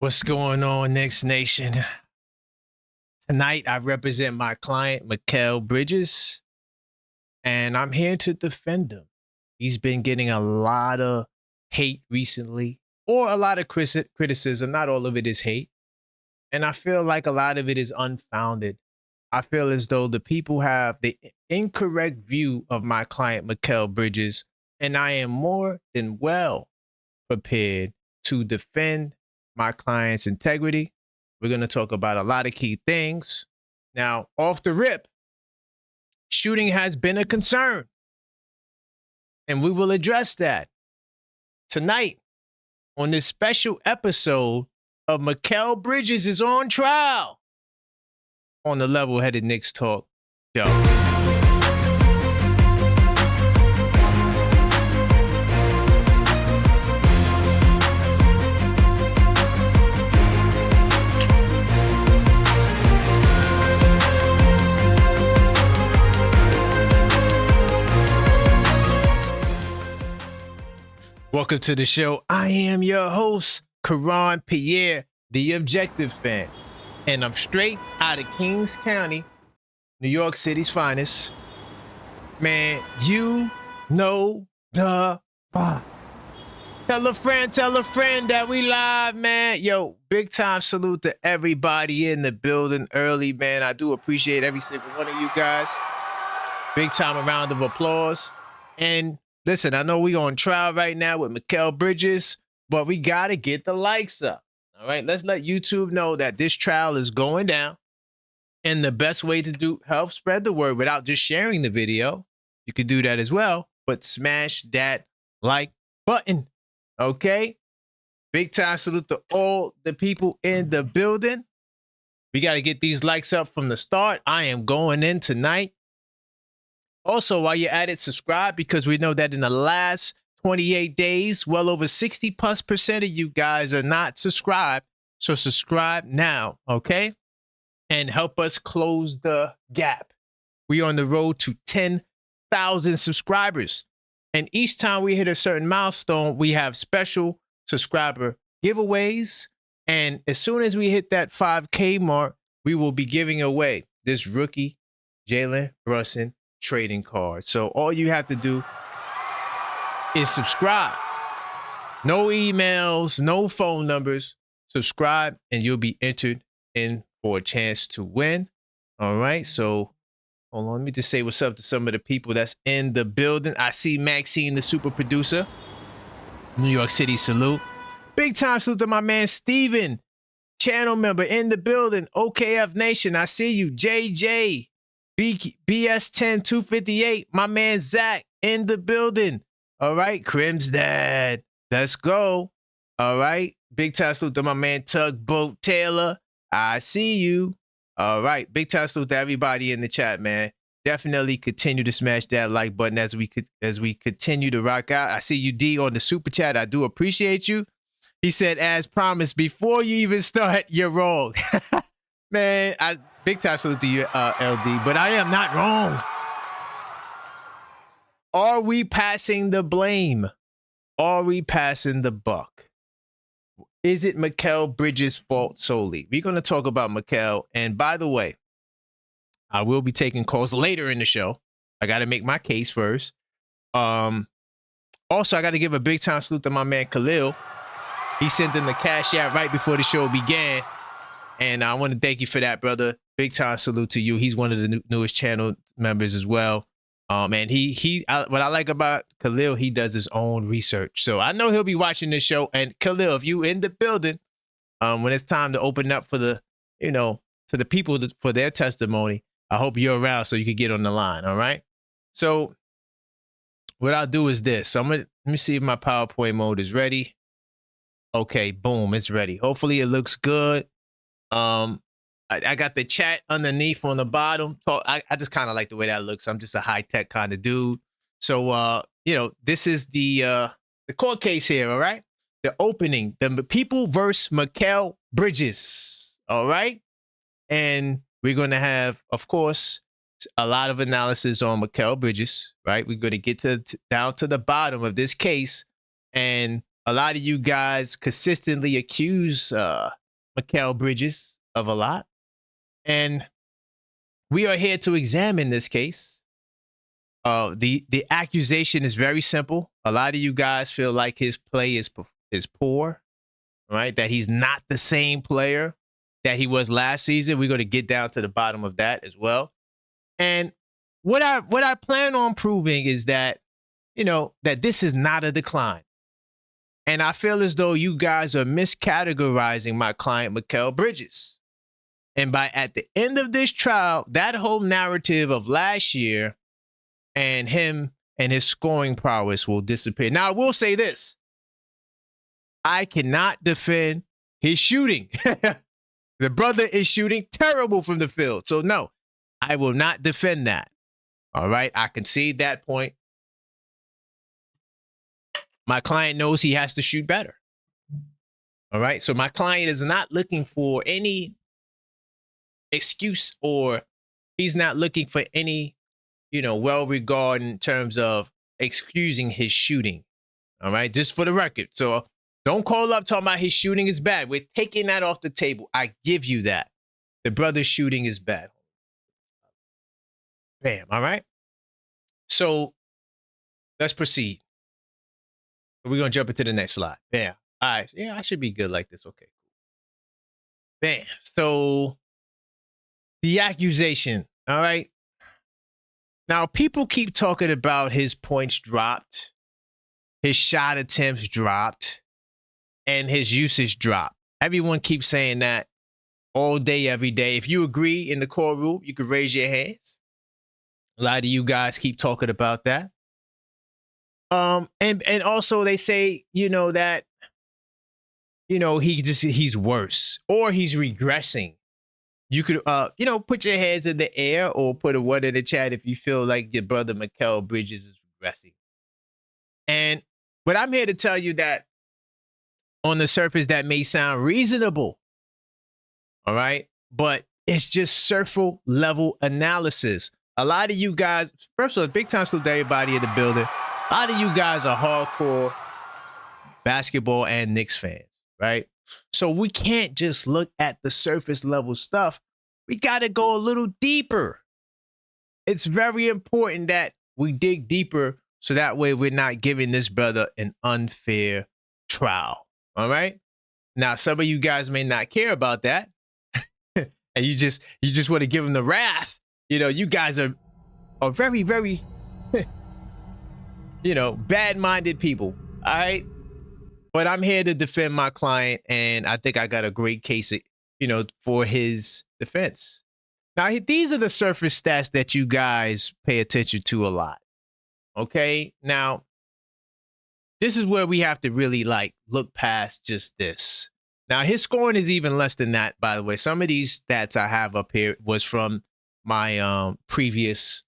What's going on, Knicks Nation? Tonight, I represent my client, Mikal Bridges, and I'm here to defend him. He's been getting a lot of hate recently, or a lot of criticism. Not all of it is hate. And I feel like a lot of it is unfounded. I feel as though the people have the incorrect view of my client, Mikal Bridges, and I am more than well prepared to defend my client's integrity. We're going to talk about a lot of key things. Now, off the rip, shooting has been a concern, and we will address that tonight on this special episode of Mikal Bridges is on trial on the Level-Headed Knicks Talk show. Welcome to the show. I am your host, Karan Pierre, the Objective Fan, and I'm straight out of Kings County, New York City's finest. Man, you know the vibe. Tell a friend that we live, man. Yo, big time salute to everybody in the building early, man. I do appreciate every single one of you guys. Big time round of applause. And listen, I know we on trial right now with Mikal Bridges, but we got to get the likes up. All right, let's let YouTube know that this trial is going down. And the best way to help spread the word without just sharing the video, you could do that as well, but smash that like button. Okay? Big time salute to all the people in the building. We got to get these likes up from the start. I am going in tonight. Also, while you're at it, subscribe, because we know that in the last 28 days, well over 60+% of you guys are not subscribed. So subscribe now, okay? And help us close the gap. We on the road to 10,000 subscribers. And each time we hit a certain milestone, we have special subscriber giveaways. And as soon as we hit that 5K mark, we will be giving away this rookie Jalen Brunson trading card. So all you have to do is subscribe. No emails, no phone numbers. Subscribe and you'll be entered in for a chance to win. All right. So hold on. Let me just say what's up to some of the people that's in the building. I see Maxine, the super producer. New York City salute. Big time salute to my man Steven, channel member in the building. OKF Nation. I see you. JJ. BS10 258, my man Zach in the building. All right, Crim's dad. Let's go. All right. Big time salute to my man Tugboat Taylor. I see you. All right. Big time salute to everybody in the chat, man. Definitely continue to smash that like button as we continue to rock out. I see you, D, on the super chat. I do appreciate you. He said, as promised, before you even start, you're wrong. Man, big time salute to you, LD, but I am not wrong. Are we passing the blame? Are we passing the buck? Is it Mikal Bridges' fault solely? We're going to talk about Mikal. And by the way, I will be taking calls later in the show. I got to make my case first. Also, I got to give a big time salute to my man Khalil. He sent in the Cashapp right before the show began. And I want to thank you for that, brother. Big time salute to you. He's one of the newest channel members as well. And what I like about Khalil, he does his own research. So I know he'll be watching this show. And Khalil, if you in the building, when it's time to open up for the, to the people for their testimony, I hope you're around so you can get on the line. All right. So what I'll do is this. So let me see if my PowerPoint mode is ready. Okay, boom, it's ready. Hopefully it looks good. I got the chat underneath on the bottom. So I just kind of like the way that looks. I'm just a high-tech kind of dude. So, this is the court case here, all right? The opening, the people versus Mikal Bridges, all right? And we're going to have, of course, a lot of analysis on Mikal Bridges, right? We're going to get down to the bottom of this case and A lot of you guys consistently accuse Mikal Bridges of a lot. And we are here to examine this case. The accusation is very simple. A lot of you guys feel like his play is poor, right? That he's not the same player that he was last season. We're going to get down to the bottom of that as well. And what I plan on proving is that, that this is not a decline. And I feel as though you guys are miscategorizing my client, Mikal Bridges. And at the end of this trial, that whole narrative of last year and him and his scoring prowess will disappear. Now, I will say this. I cannot defend his shooting. The brother is shooting terrible from the field. So, no, I will not defend that. All right? I concede that point. My client knows he has to shoot better. All right? So, my client is not looking for any excuse, or he's not looking for any, well-regarded in terms of excusing his shooting. All right? Just for the record. So, don't call up talking about his shooting is bad. We're taking that off the table. I give you that. The brother's shooting is bad. Bam. All right? So, let's proceed. We're going to jump into the next slide. Bam. All right. Yeah, I should be good like this. Okay. Bam. So, the accusation. All right? Now, people keep talking about his points dropped, his shot attempts dropped, and his usage dropped. Everyone keeps saying that all day, every day. If you agree in the courtroom, you can raise your hands. A lot of you guys keep talking about that. And also they say, that, he's worse or he's regressing. You could, put your hands in the air or put a 1 in the chat if you feel like your brother Mikal Bridges is regressing. But I'm here to tell you that on the surface, that may sound reasonable. All right. But it's just surface level analysis. A lot of you guys, first of all, big time salute to everybody in the building. A lot of you guys are hardcore basketball and Knicks fans, right? So we can't just look at the surface level stuff. We got to go a little deeper. It's very important that we dig deeper so that way we're not giving this brother an unfair trial. All right. Now, some of you guys may not care about that. And you just want to give him the wrath. You guys are very, very, bad-minded people. All right. But I'm here to defend my client. And I think I got a great case, for his defense. Now, these are the surface stats that you guys pay attention to a lot. Okay. Now, this is where we have to really look past just this. Now, his scoring is even less than that, by the way. Some of these stats I have up here was from my previous,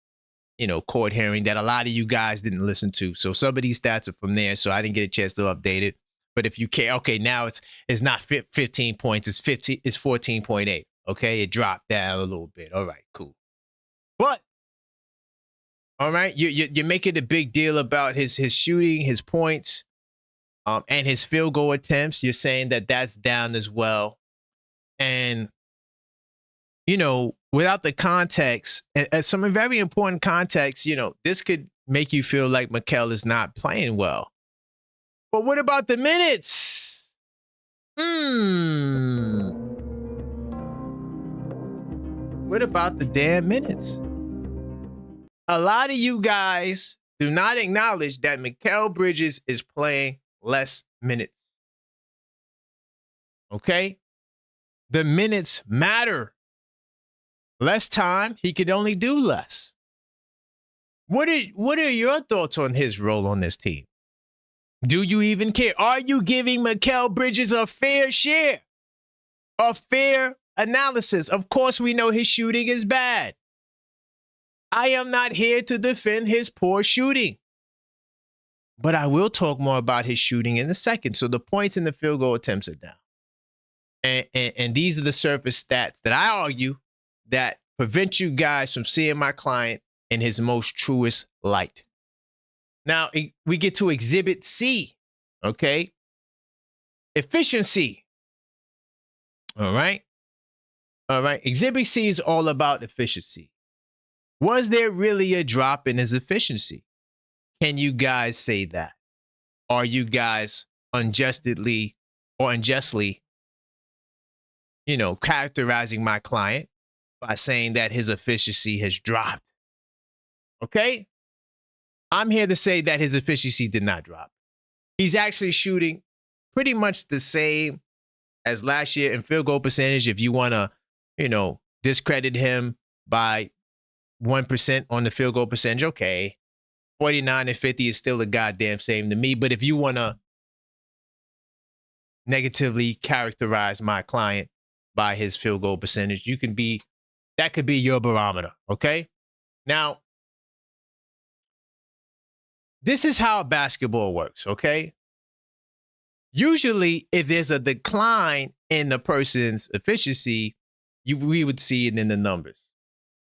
court hearing that a lot of you guys didn't listen to. So some of these stats are from there. So I didn't get a chance to update it. But if you care, okay, now it's not 15 points. It's 14.8. Okay, it dropped down a little bit. All right, cool. But all right, you're making a big deal about his shooting, his points, and his field goal attempts. You're saying that that's down as well. And, without the context, and some very important context, this could make you feel like Mikal is not playing well. But what about the minutes? What about the damn minutes? A lot of you guys do not acknowledge that Mikal Bridges is playing less minutes. Okay? The minutes matter. Less time, he could only do less. What are your thoughts on his role on this team? Do you even care? Are you giving Mikal Bridges a fair share? A fair analysis? Of course, we know his shooting is bad. I am not here to defend his poor shooting. But I will talk more about his shooting in a second. So the points and the field goal attempts are down. And these are the surface stats that I argue that prevent you guys from seeing my client in his most truest light. Now, we get to Exhibit C, okay? Efficiency. All right. All right. Exhibit C is all about efficiency. Was there really a drop in his efficiency? Can you guys say that? Are you guys unjustly, characterizing my client by saying that his efficiency has dropped? Okay? I'm here to say that his efficiency did not drop. He's actually shooting pretty much the same as last year in field goal percentage. If you want to, discredit him by 1% on the field goal percentage, okay. 49 and 50 is still the goddamn same to me. But if you want to negatively characterize my client by his field goal percentage, that could be your barometer, okay? Now, this is how basketball works, okay? Usually, if there's a decline in the person's efficiency, we would see it in the numbers.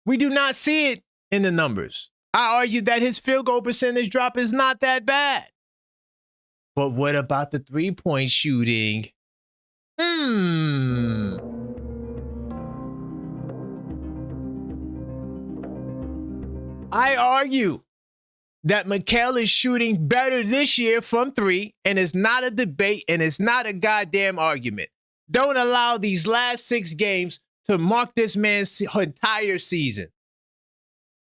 We do not see it in the numbers. I argue that his field goal percentage drop is not that bad. But what about the three-point shooting? I argue that Mikal is shooting better this year from three, and it's not a debate, and it's not a goddamn argument. Don't allow these last 6 games to mark this man's entire season.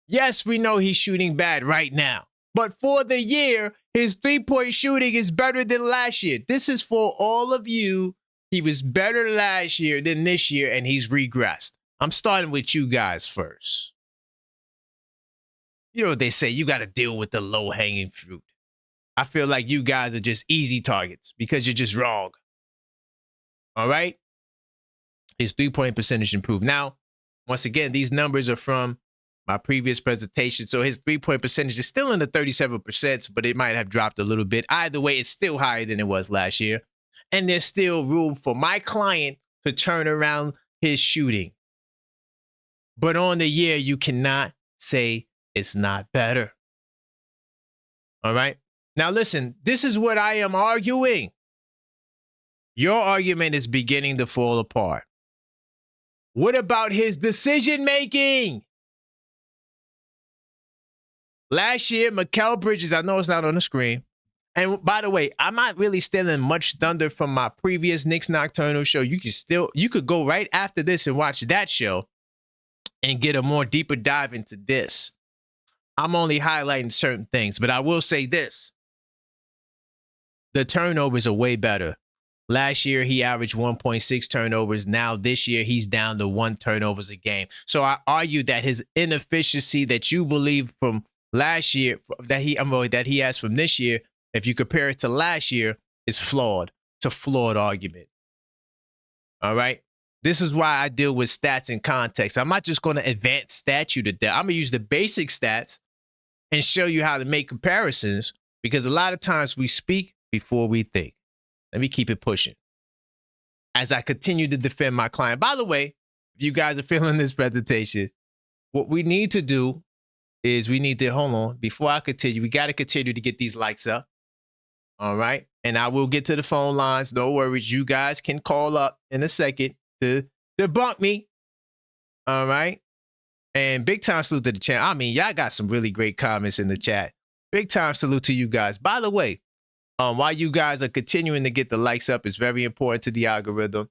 Yes, we know he's shooting bad right now, but for the year, his three-point shooting is better than last year. This is for all of you. He was better last year than this year, and he's regressed. I'm starting with you guys first. You know what they say, you got to deal with the low-hanging fruit. I feel like you guys are just easy targets because you're just wrong. All right? His three-point percentage improved. Now, once again, these numbers are from my previous presentation. So his three-point percentage is still in the 37%, but it might have dropped a little bit. Either way, it's still higher than it was last year. And there's still room for my client to turn around his shooting. But on the year, you cannot say it's not better. All right? Now listen, this is what I am arguing. Your argument is beginning to fall apart. What about his decision-making? Last year, Mikal Bridges, I know it's not on the screen. And by the way, I'm not really stealing much thunder from my previous Knicks Nocturnal show. You could go right after this and watch that show and get a more deeper dive into this. I'm only highlighting certain things, but I will say this. The turnovers are way better. Last year, he averaged 1.6 turnovers. Now, this year, he's down to 1 turnovers a game. So I argue that his inefficiency that you believe from last year, that he has from this year, if you compare it to last year, is flawed. It's a flawed argument. All right? This is why I deal with stats and context. I'm not just going to advance stat you to death. I'm going to use the basic stats and show you how to make comparisons, because a lot of times we speak before we think. Let me keep it pushing as I continue to defend my client. By the way, if you guys are feeling this presentation, what we need to do is hold on, before I continue, we got to continue to get these likes up. All right. And I will get to the phone lines. No worries. You guys can call up in a second to debunk me. All right. And big time salute to the chat. I mean, y'all got some really great comments in the chat. Big time salute to you guys. By the way, while you guys are continuing to get the likes up, it's very important to the algorithm.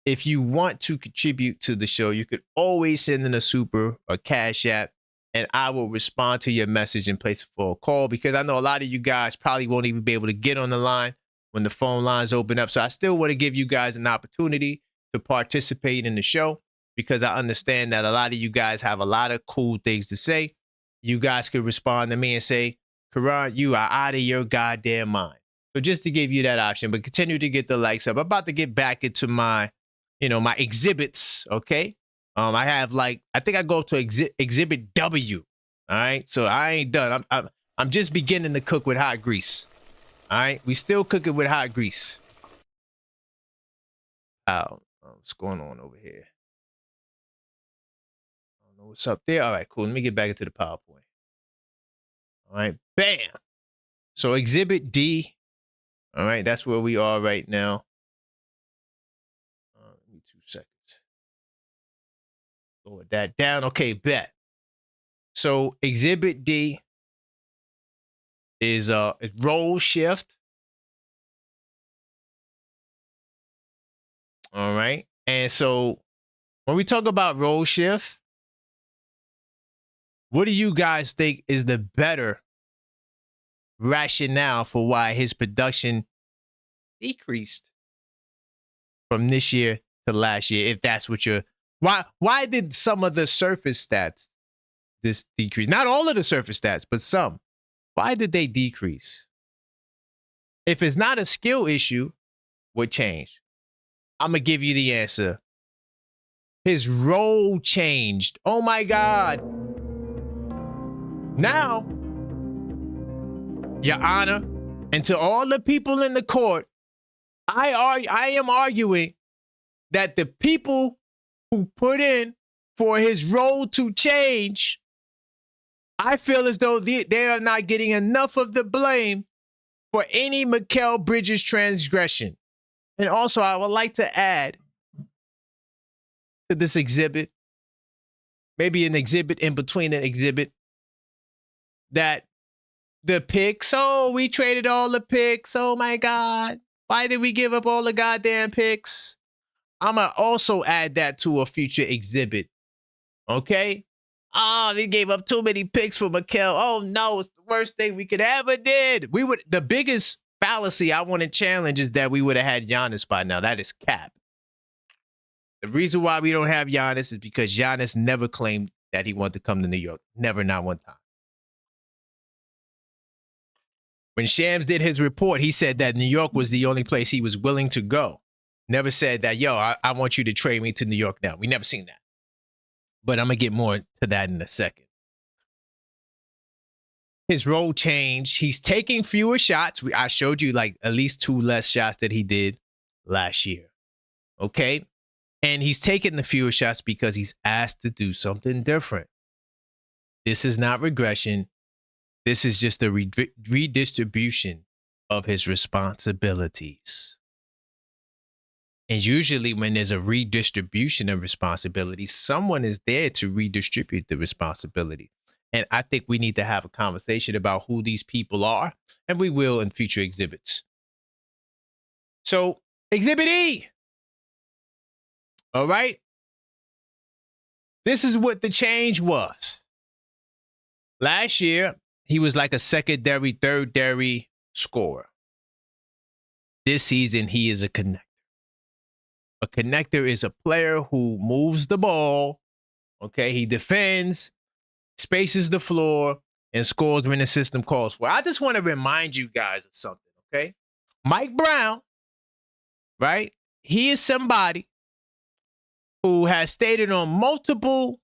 If you want to contribute to the show, you could always send in a super or cash app, and I will respond to your message and place it for a call, because I know a lot of you guys probably won't even be able to get on the line when the phone lines open up. So I still want to give you guys an opportunity to participate in the show, because I understand that a lot of you guys have a lot of cool things to say. You guys could respond to me and say, Karan, you are out of your goddamn mind. So just to give you that option, but continue to get the likes up. I'm about to get back into my, my exhibits, okay? I have I think I go to exhibit W, all right? So I ain't done. I'm just beginning to cook with hot grease, all right? We still cooking with hot grease. What's going on over here? I don't know what's up there. All right, cool. Let me get back into the PowerPoint. All right, bam. So exhibit D, All right, that's where we are right now. Give me 2 seconds. Lower that down. Okay, bet. So Exhibit D is role shift. All right. And so when we talk about role shift, what do you guys think is the better rationale for why his production decreased from this year to last year? If that's what you're, why did some of the surface stats this decrease? Not all of the surface stats, but some. Why did they decrease? If it's not a skill issue, what changed? I'm going to give you the answer. His role changed. Oh my God. Now, Your Honor, and to all the people in the court, I am arguing that the people who put in for his role to change, I feel as though they are not getting enough of the blame for any Mikal Bridges transgression. And also, I would like to add to this exhibit, maybe an exhibit in between an exhibit, that the picks, oh, we traded all the picks. Oh my God. Why did we give up all the goddamn picks? I'm going to also add that to a future exhibit. Okay? Oh, they gave up too many picks for Mikal. Oh no, it's the worst thing we could ever did. The biggest fallacy I want to challenge is that we would have had Giannis by now. That is cap. The reason why we don't have Giannis is because Giannis never claimed that he wanted to come to New York. Never, not one time. When Shams did his report, he said that New York was the only place he was willing to go. Never said that, yo, I want you to trade me to New York now. We never seen that. But I'm going to get more to that in a second. His role changed. He's taking fewer shots. I showed you like at least 2 less shots that he did last year. Okay? And he's taking the fewer shots because he's asked to do something different. This is not regression. This is just a redistribution of his responsibilities. And usually when there's a redistribution of responsibilities, someone is there to redistribute the responsibility. And I think we need to have a conversation about who these people are, and we will in future exhibits. So, Exhibit E. All right. This is what the change was. Last year, he was like a secondary, third-dairy scorer. This season, he is a connector. A connector is a player who moves the ball, okay? He defends, spaces the floor, and scores when the system calls for it. I just want to remind you guys of something, okay? Mike Brown, right? He is somebody who has stated multiple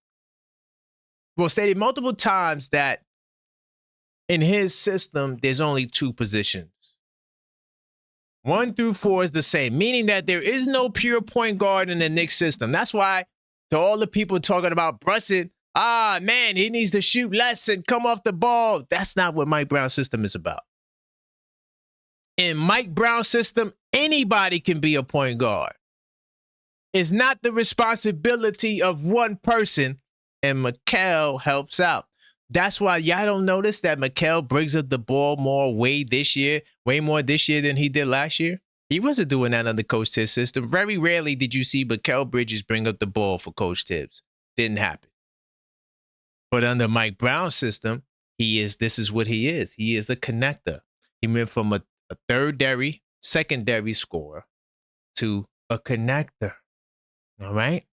times that in his system, there's only 2 positions. 1 through 4 is the same, meaning that there is no pure point guard in the Knicks system. That's why to all the people talking about Brunson, man, he needs to shoot less and come off the ball. That's not what Mike Brown's system is about. In Mike Brown's system, anybody can be a point guard. It's not the responsibility of one person, and Mikal helps out. That's why y'all don't notice that Mikal brings up the ball way more this year than he did last year. He wasn't doing that under Coach Tibbs' system. Very rarely did you see Mikal Bridges bring up the ball for Coach Tibbs. Didn't happen. But under Mike Brown's system, this is what he is. He is a connector. He went from a third-dairy, secondary scorer to a connector. All right?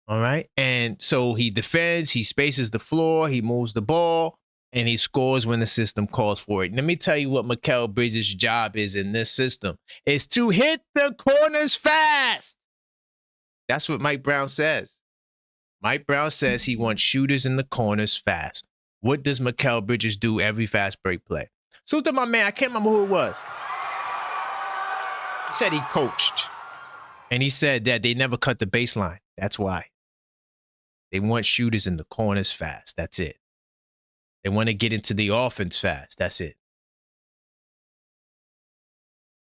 All right. And so he defends, he spaces the floor, he moves the ball, and he scores when the system calls for it. Let me tell you what Mikal Bridges' job is in this system. It's to hit the corners fast. That's what Mike Brown says. Mike Brown says he wants shooters in the corners fast. What does Mikal Bridges do every fast break play? So to my man, I can't remember who it was. He said he coached. And he said that they never cut the baseline. That's why. They want shooters in the corners fast. That's it. They want to get into the offense fast. That's it.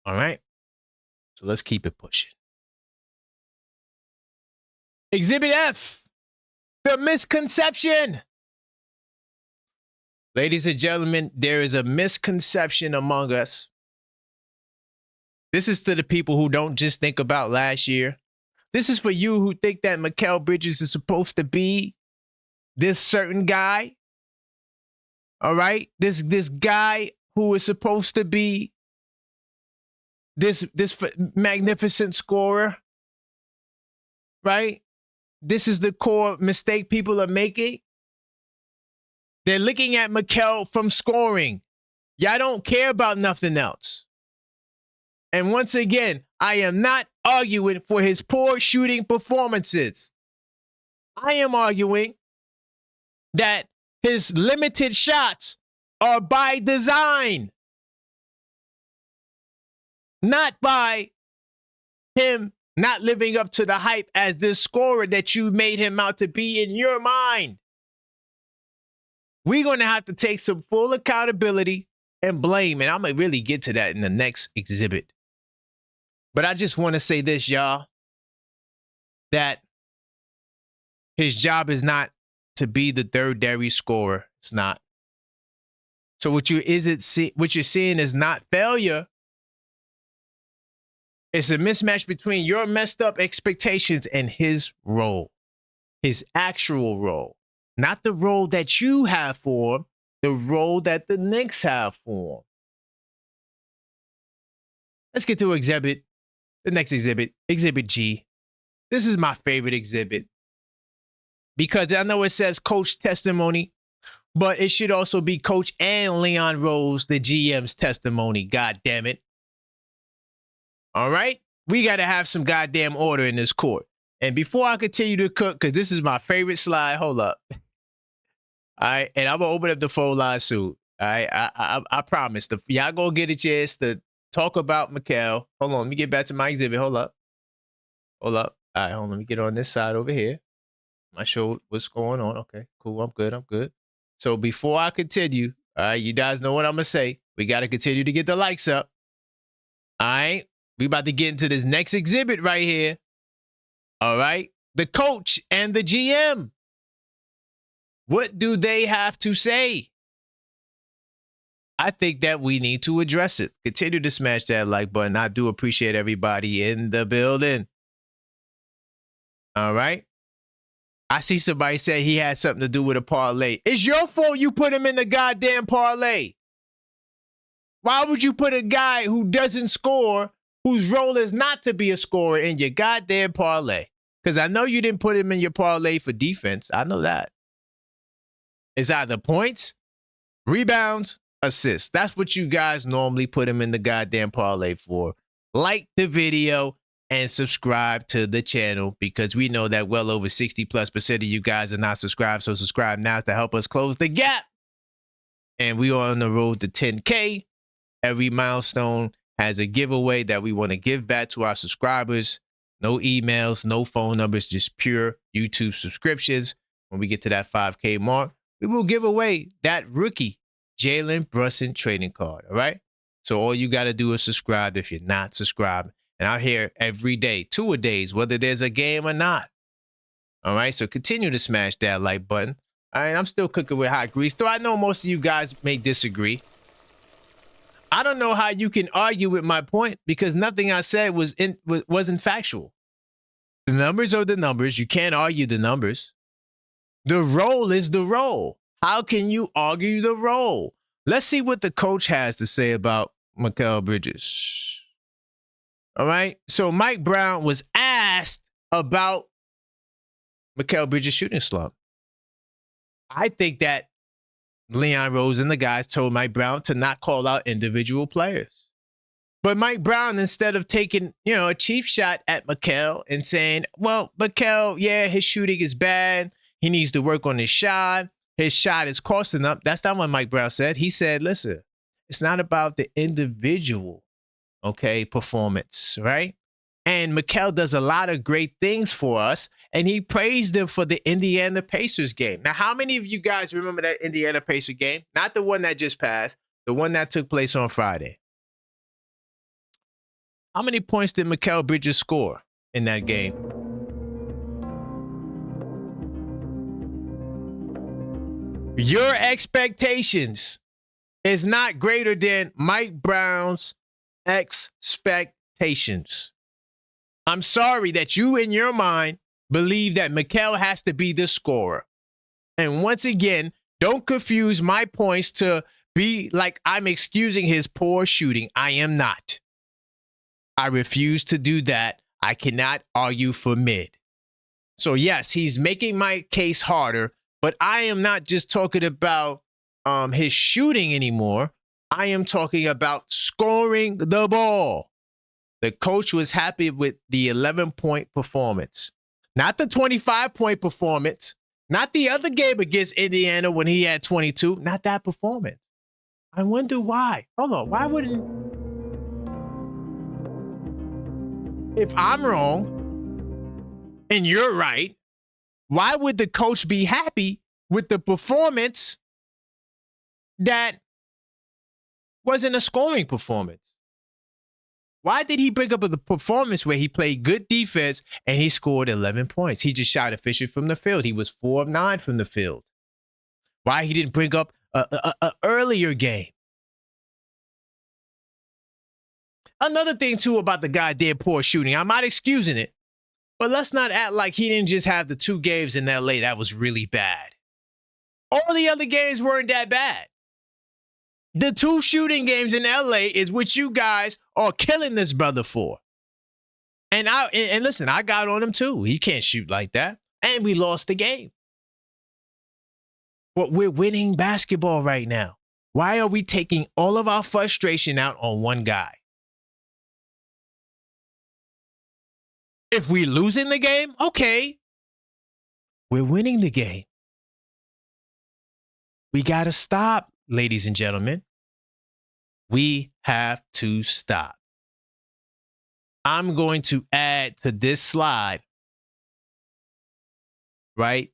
All right. So let's keep it pushing. Exhibit F, the misconception. Ladies and gentlemen, there is a misconception among us. This is to the people who don't just think about last year. This is for you who think that Mikal Bridges is supposed to be this certain guy. All right? This guy who is supposed to be this magnificent scorer. Right? This is the core mistake people are making. They're looking at Mikal from scoring. Y'all don't care about nothing else. And once again, I am not arguing for his poor shooting performances. I am arguing that his limited shots are by design, not by him not living up to the hype as this scorer that you made him out to be in your mind. We're going to have to take some full accountability and blame, and I'm going to really get to that in the next exhibit. But I just want to say this, y'all, that his job is not to be the third-dairy scorer. It's not. So what you're seeing is not failure. It's a mismatch between your messed up expectations and his role, his actual role. Not the role that you have for him, the role that the Knicks have for him. Let's get to the next exhibit, Exhibit G. This is my favorite exhibit because I know it says coach testimony, but it should also be Coach and Leon Rose, the GM's testimony. God damn it. All right? We got to have some goddamn order in this court. And before I continue to cook, because this is my favorite slide, hold up. All right, and I'm going to open up the phone line soon. All right, I promise. Y'all going to get a chance to talk about Mikal. Hold on, let me get back to my exhibit. Hold up. All right, hold on, let me get on this side over here. I show what's going on. Okay, cool, I'm good. So before I continue, all right, you guys know what I'm going to say. We got to continue to get the likes up. All right, we about to get into this next exhibit right here. All right, the coach and the GM. What do they have to say? I think that we need to address it. Continue to smash that like button. I do appreciate everybody in the building. All right. I see somebody say he had something to do with a parlay. It's your fault you put him in the goddamn parlay. Why would you put a guy who doesn't score, whose role is not to be a scorer, in your goddamn parlay? Because I know you didn't put him in your parlay for defense. I know that. It's either points, rebounds, assists. That's what you guys normally put him in the goddamn parlay for. Like the video and subscribe to the channel because we know that well over 60+% of you guys are not subscribed. So subscribe now to help us close the gap. And we are on the road to 10K. Every milestone has a giveaway that we want to give back to our subscribers. No emails, no phone numbers, just pure YouTube subscriptions. When we get to that 5K mark, we will give away that rookie Jalen Brunson trading card, all right? So all you got to do is subscribe if you're not subscribed. And I'm here every day, 2 a days, whether there's a game or not. All right, so continue to smash that like button. All right, I'm still cooking with hot grease, though I know most of you guys may disagree. I don't know how you can argue with my point because nothing I said wasn't factual. The numbers are the numbers. You can't argue the numbers. The role is the role. How can you argue the role? Let's see what the coach has to say about Mikal Bridges. All right. So Mike Brown was asked about Mikal Bridges' shooting slump. I think that Leon Rose and the guys told Mike Brown to not call out individual players. But Mike Brown, instead of taking, a cheap shot at Mikal and saying, well, Mikal, yeah, his shooting is bad. He needs to work on his shot. His shot is costing up. That's not what Mike Brown said. He said, listen, it's not about the individual, performance, right? And Mikal does a lot of great things for us, and he praised him for the Indiana Pacers game. Now, how many of you guys remember that Indiana Pacers game? Not the one that just passed, the one that took place on Friday. How many points did Mikal Bridges score in that game? Your expectations is not greater than Mike Brown's expectations. I'm sorry that you, in your mind, believe that Mikal has to be the scorer. And once again, don't confuse my points to be like I'm excusing his poor shooting. I am not. I refuse to do that. I cannot argue for mid. So yes, he's making my case harder, but I am not just talking about his shooting anymore. I am talking about scoring the ball. The coach was happy with the 11-point performance, not the 25-point performance, not the other game against Indiana when he had 22, not that performance. I wonder why. Hold on, why wouldn't... If I'm wrong and you're right, why would the coach be happy with the performance that wasn't a scoring performance? Why did he bring up the performance where he played good defense and he scored 11 points? He just shot efficient from the field. He was 4 of 9 from the field. Why he didn't bring up a earlier game? Another thing, too, about the goddamn poor shooting. I'm not excusing it, but let's not act like he didn't just have the 2 games in L.A. that was really bad. All the other games weren't that bad. The 2 shooting games in L.A. is what you guys are killing this brother for. And listen, I got on him too. He can't shoot like that. And we lost the game. But we're winning basketball right now. Why are we taking all of our frustration out on one guy? If we're losing the game, okay. We're winning the game. We got to stop, ladies and gentlemen. We have to stop. I'm going to add to this slide, right,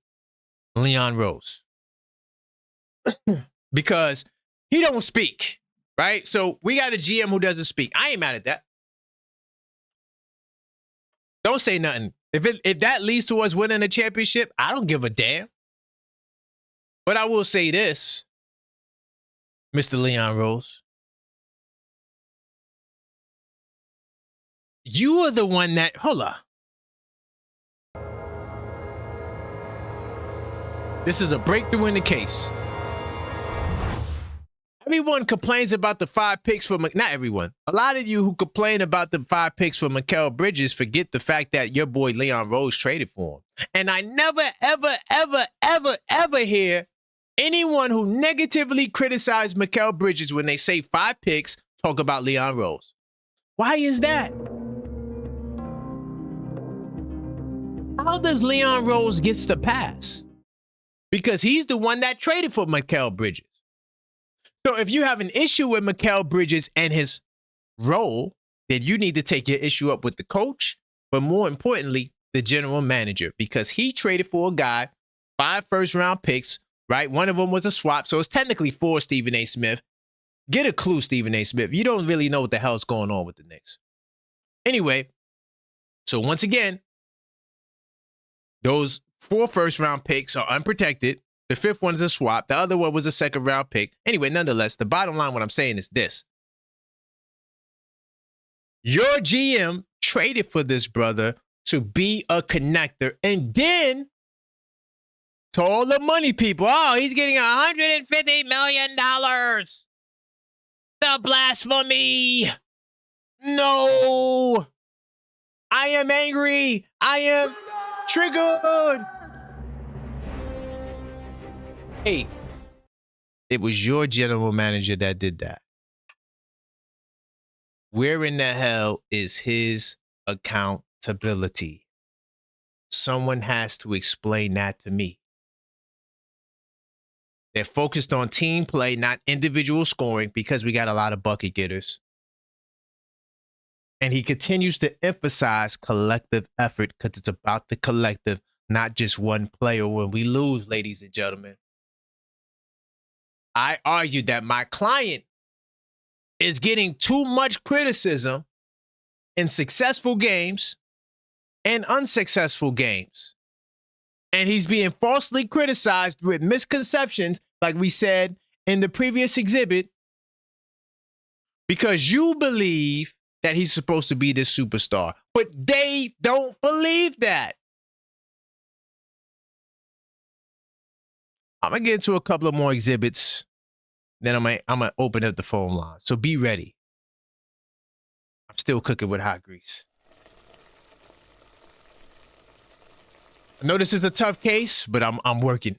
Leon Rose. Because he don't speak, right? So we got a GM who doesn't speak. I ain't mad at that. Don't say nothing. If that leads to us winning a championship, I don't give a damn. But I will say this, Mr. Leon Rose. You are the one that, hold on. This is a breakthrough in the case. Everyone complains about the 5 picks for, not everyone. A lot of you who complain about the 5 picks for Mikal Bridges forget the fact that your boy Leon Rose traded for him. And I never, ever, ever, ever, ever hear anyone who negatively criticized Mikal Bridges when they say 5 picks talk about Leon Rose. Why is that? How does Leon Rose gets the pass? Because he's the one that traded for Mikal Bridges. So if you have an issue with Mikal Bridges and his role, then you need to take your issue up with the coach, but more importantly, the general manager, because he traded for a guy, 5 first-round picks, right? One of them was a swap, so it's technically 4 Stephen A. Smith. Get a clue, Stephen A. Smith. You don't really know what the hell's going on with the Knicks. Anyway, so once again, those 4 first-round picks are unprotected. The 5th one is a swap. The other one was a 2nd-round pick. Anyway, nonetheless, the bottom line, what I'm saying is this. Your GM traded for this brother to be a connector. And then, to all the money people, oh, he's getting $150 million. The blasphemy. No. I am angry. I am triggered. Hey, it was your general manager that did that. Where in the hell is his accountability? Someone has to explain that to me. They're focused on team play, not individual scoring, because we got a lot of bucket getters. And he continues to emphasize collective effort because it's about the collective, not just one player. When we lose, ladies and gentlemen, I argue that my client is getting too much criticism in successful games and unsuccessful games. And he's being falsely criticized with misconceptions, like we said in the previous exhibit, because you believe that he's supposed to be this superstar. But they don't believe that. I'm going to get into a couple of more exhibits. Then I'm going to open up the phone line. So be ready. I'm still cooking with hot grease. I know this is a tough case, but I'm working.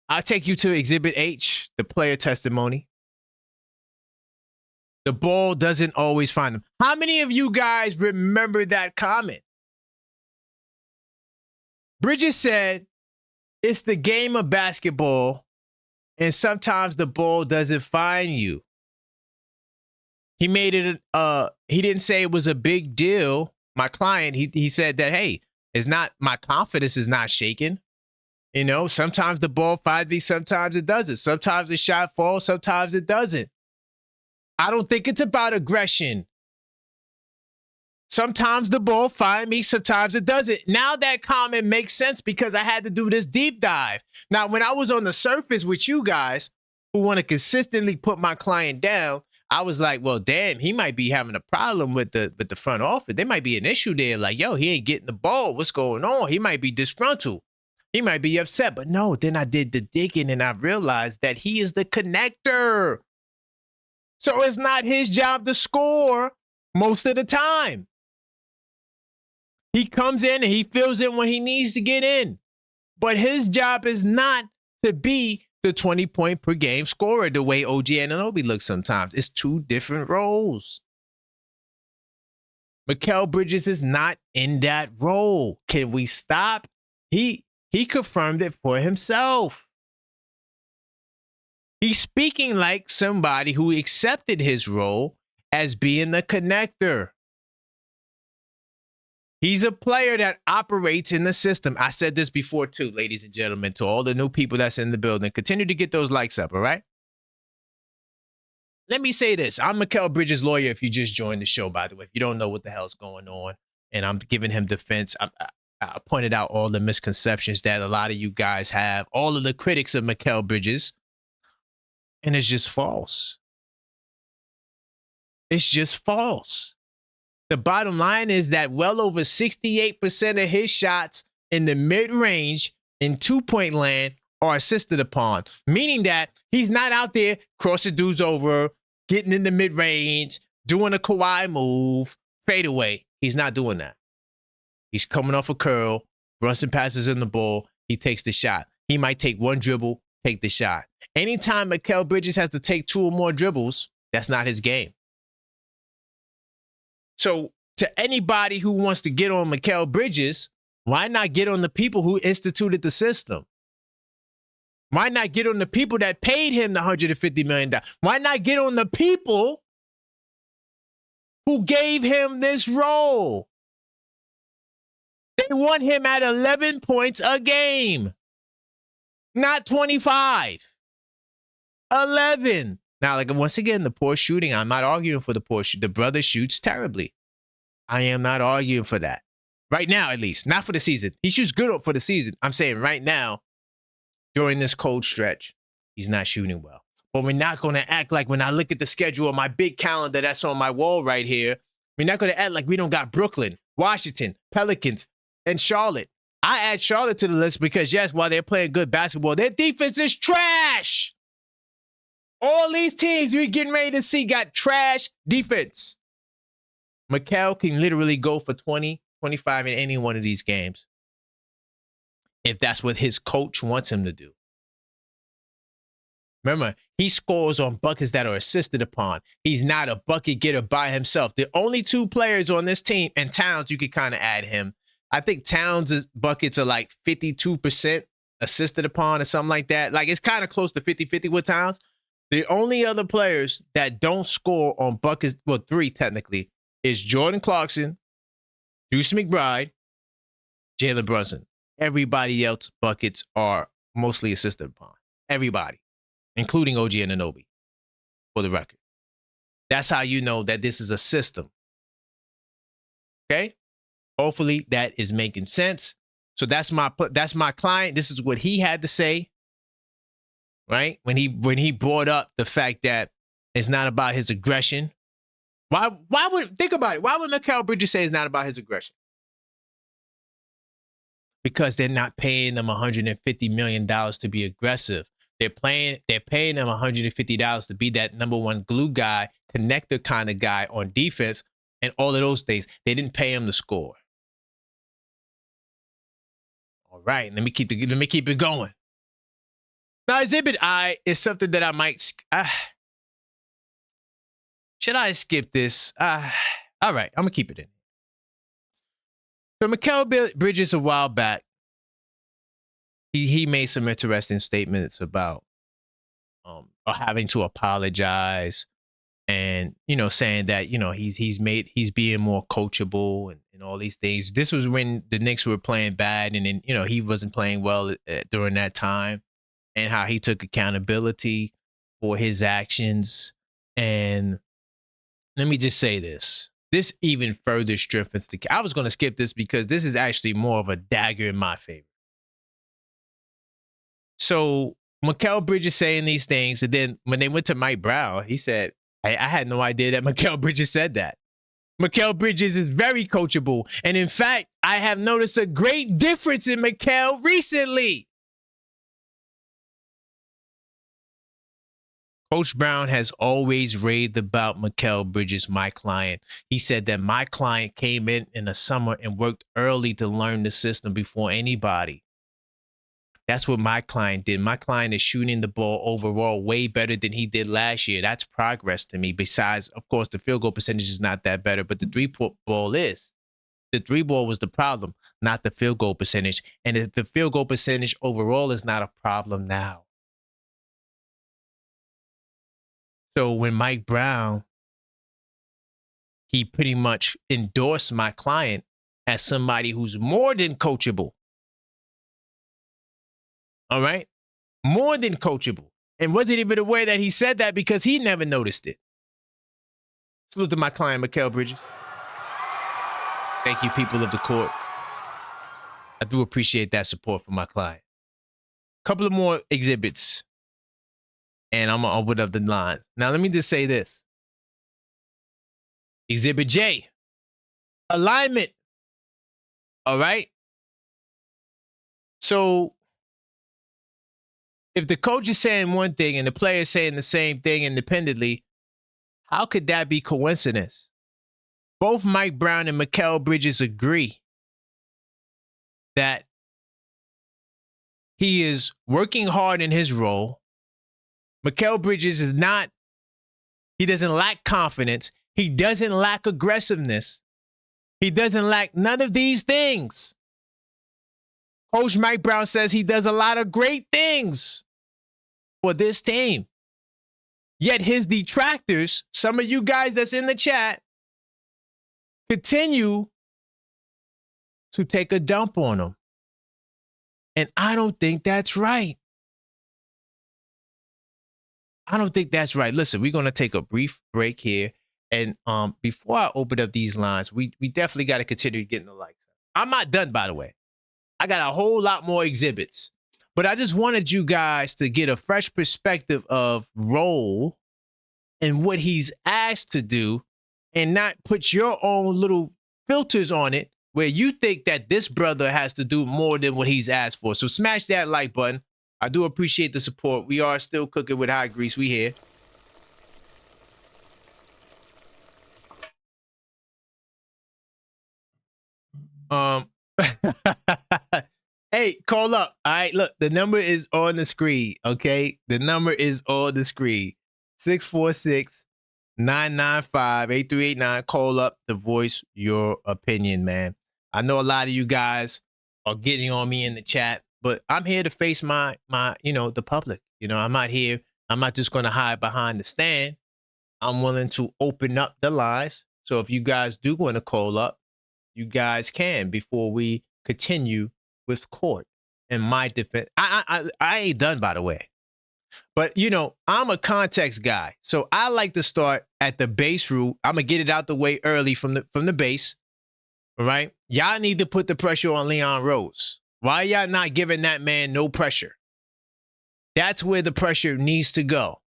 I'll take you to Exhibit H, the player testimony. The ball doesn't always find them. How many of you guys remember that comment? Bridges said, it's the game of basketball, and sometimes the ball doesn't find you. He made it, he didn't say it was a big deal. My client, he said that, hey, it's not, my confidence is not shaken. You know, sometimes the ball finds me, sometimes it doesn't. Sometimes the shot falls, sometimes it doesn't. I don't think it's about aggression. Sometimes the ball finds me, sometimes it doesn't. Now that comment makes sense because I had to do this deep dive. Now, when I was on the surface with you guys who want to consistently put my client down, I was like, well, damn, he might be having a problem with the front office. There might be an issue there. Like, yo, he ain't getting the ball. What's going on? He might be disgruntled. He might be upset. But no, then I did the digging and I realized that he is the connector. So it's not his job to score most of the time. He comes in and he fills in when he needs to get in. But his job is not to be the 20-point per game scorer the way OG Anunoby looks sometimes. It's two different roles. Mikal Bridges is not in that role. Can we stop? He confirmed it for himself. He's speaking like somebody who accepted his role as being the connector. He's a player that operates in the system. I said this before too, ladies and gentlemen, to all the new people that's in the building. Continue to get those likes up, all right? Let me say this. I'm Mikal Bridges' lawyer if you just joined the show, by the way. If you don't know what the hell's going on, and I'm giving him defense, I pointed out all the misconceptions that a lot of you guys have, all of the critics of Mikal Bridges, and it's just false. It's just false. The bottom line is that well over 68% of his shots in the mid-range in two-point land are assisted upon, meaning that he's not out there crossing dudes over, getting in the mid-range, doing a Kawhi move, fade away. He's not doing that. He's coming off a curl, Brunson passes in the ball, he takes the shot. He might take one dribble, take the shot. Anytime Mikal Bridges has to take two or more dribbles, that's not his game. So to anybody who wants to get on Mikal Bridges, why not get on the people who instituted the system? Why not get on the people that paid him the $150 million? Why not get on the people who gave him this role? They want him at 11 points a game, not 25. 11. Now, like, once again, the poor shooting, I'm not arguing for the poor shoot. The brother shoots terribly. I am not arguing for that. Right now, at least. Not for the season. He shoots good for the season. I'm saying right now, during this cold stretch, he's not shooting well. But we're not going to act like when I look at the schedule on my big calendar that's on my wall right here, we're not going to act like we don't got Brooklyn, Washington, Pelicans, and Charlotte. I add Charlotte to the list because, yes, while they're playing good basketball, their defense is trash. All these teams you're getting ready to see got trash defense. Mikal can literally go for 20, 25 in any one of these games if that's what his coach wants him to do. Remember, he scores on buckets that are assisted upon. He's not a bucket getter by himself. The only two players on this team, and Towns, you could kind of add him. I think Towns' buckets are like 52% assisted upon or something like that. Like, it's kind of close to 50-50 with Towns. The only other players that don't score on buckets, well, three technically, is Jordan Clarkson, Deuce McBride, Jalen Brunson. Everybody else buckets are mostly assisted upon. Everybody, including OG Anunoby, for the record. That's how you know that this is a system. Okay. Hopefully that is making sense. So that's my client. This is what he had to say, right? When he brought up the fact that it's not about his aggression. Why would, think about it? Why would Mikal Bridges say it's not about his aggression? Because they're not paying them $150 million to be aggressive. They're paying them $150 to be that number one glue guy, connector kind of guy on defense, and all of those things. They didn't pay him to score. All right, let me keep it going. Now, Exhibit I is something that I might. Should I skip this? All right, I'm gonna keep it in. So Mikal Bridges a while back, he made some interesting statements about having to apologize, and saying that he's being more coachable and all these things. This was when the Knicks were playing bad, and then he wasn't playing well during that time, and how he took accountability for his actions. And let me just say this. This even further strengthens the case. I was going to skip this because this is actually more of a dagger in my favor. So Mikal Bridges saying these things, and then when they went to Mike Brown, he said, I had no idea that Mikal Bridges said that. Mikal Bridges is very coachable. And in fact, I have noticed a great difference in Mikal recently. Coach Brown has always raved about Mikal Bridges, my client. He said that my client came in the summer and worked early to learn the system before anybody. That's what my client did. My client is shooting the ball overall way better than he did last year. That's progress to me. Besides, of course, the field goal percentage is not that better, but the three-ball is. The three-ball was the problem, not the field goal percentage. And the field goal percentage overall is not a problem now. So when Mike Brown, he pretty much endorsed my client as somebody who's more than coachable. All right? More than coachable. And wasn't even aware that he said that because he never noticed it. Salute to my client, Mikal Bridges. Thank you, people of the court. I do appreciate that support for my client. Couple of more exhibits, and I'm going to open up the lines. Now, let me just say this. Exhibit J, alignment. All right? So, if the coach is saying one thing and the player is saying the same thing independently, how could that be coincidence? Both Mike Brown and Mikal Bridges agree that he is working hard in his role. Mikal Bridges is not, he doesn't lack confidence. He doesn't lack aggressiveness. He doesn't lack none of these things. Coach Mike Brown says he does a lot of great things for this team. Yet his detractors, some of you guys that's in the chat, continue to take a dump on him. And I don't think that's right. I don't think that's right. Listen, we're going to take a brief break here. And before I open up these lines, we definitely got to continue getting the likes. I'm not done, by the way. I got a whole lot more exhibits. But I just wanted you guys to get a fresh perspective of role and what he's asked to do, and not put your own little filters on it where you think that this brother has to do more than what he's asked for. So smash that like button. I do appreciate the support. We are still cooking with high grease. We here. Hey, call up. All right, look, the number is on the screen, okay? The number is on the screen. 646-995-8389. Call up to voice your opinion, man. I know a lot of you guys are getting on me in the chat, but I'm here to face my the public. I'm not here. I'm not just going to hide behind the stand. I'm willing to open up the lines. So if you guys do want to call up, you guys can before we continue with court and my defense. I ain't done, by the way. But, I'm a context guy. So I like to start at the base root. I'm going to get it out the way early from the base. All right? Y'all need to put the pressure on Leon Rose. Why y'all not giving that man no pressure? That's where the pressure needs to go.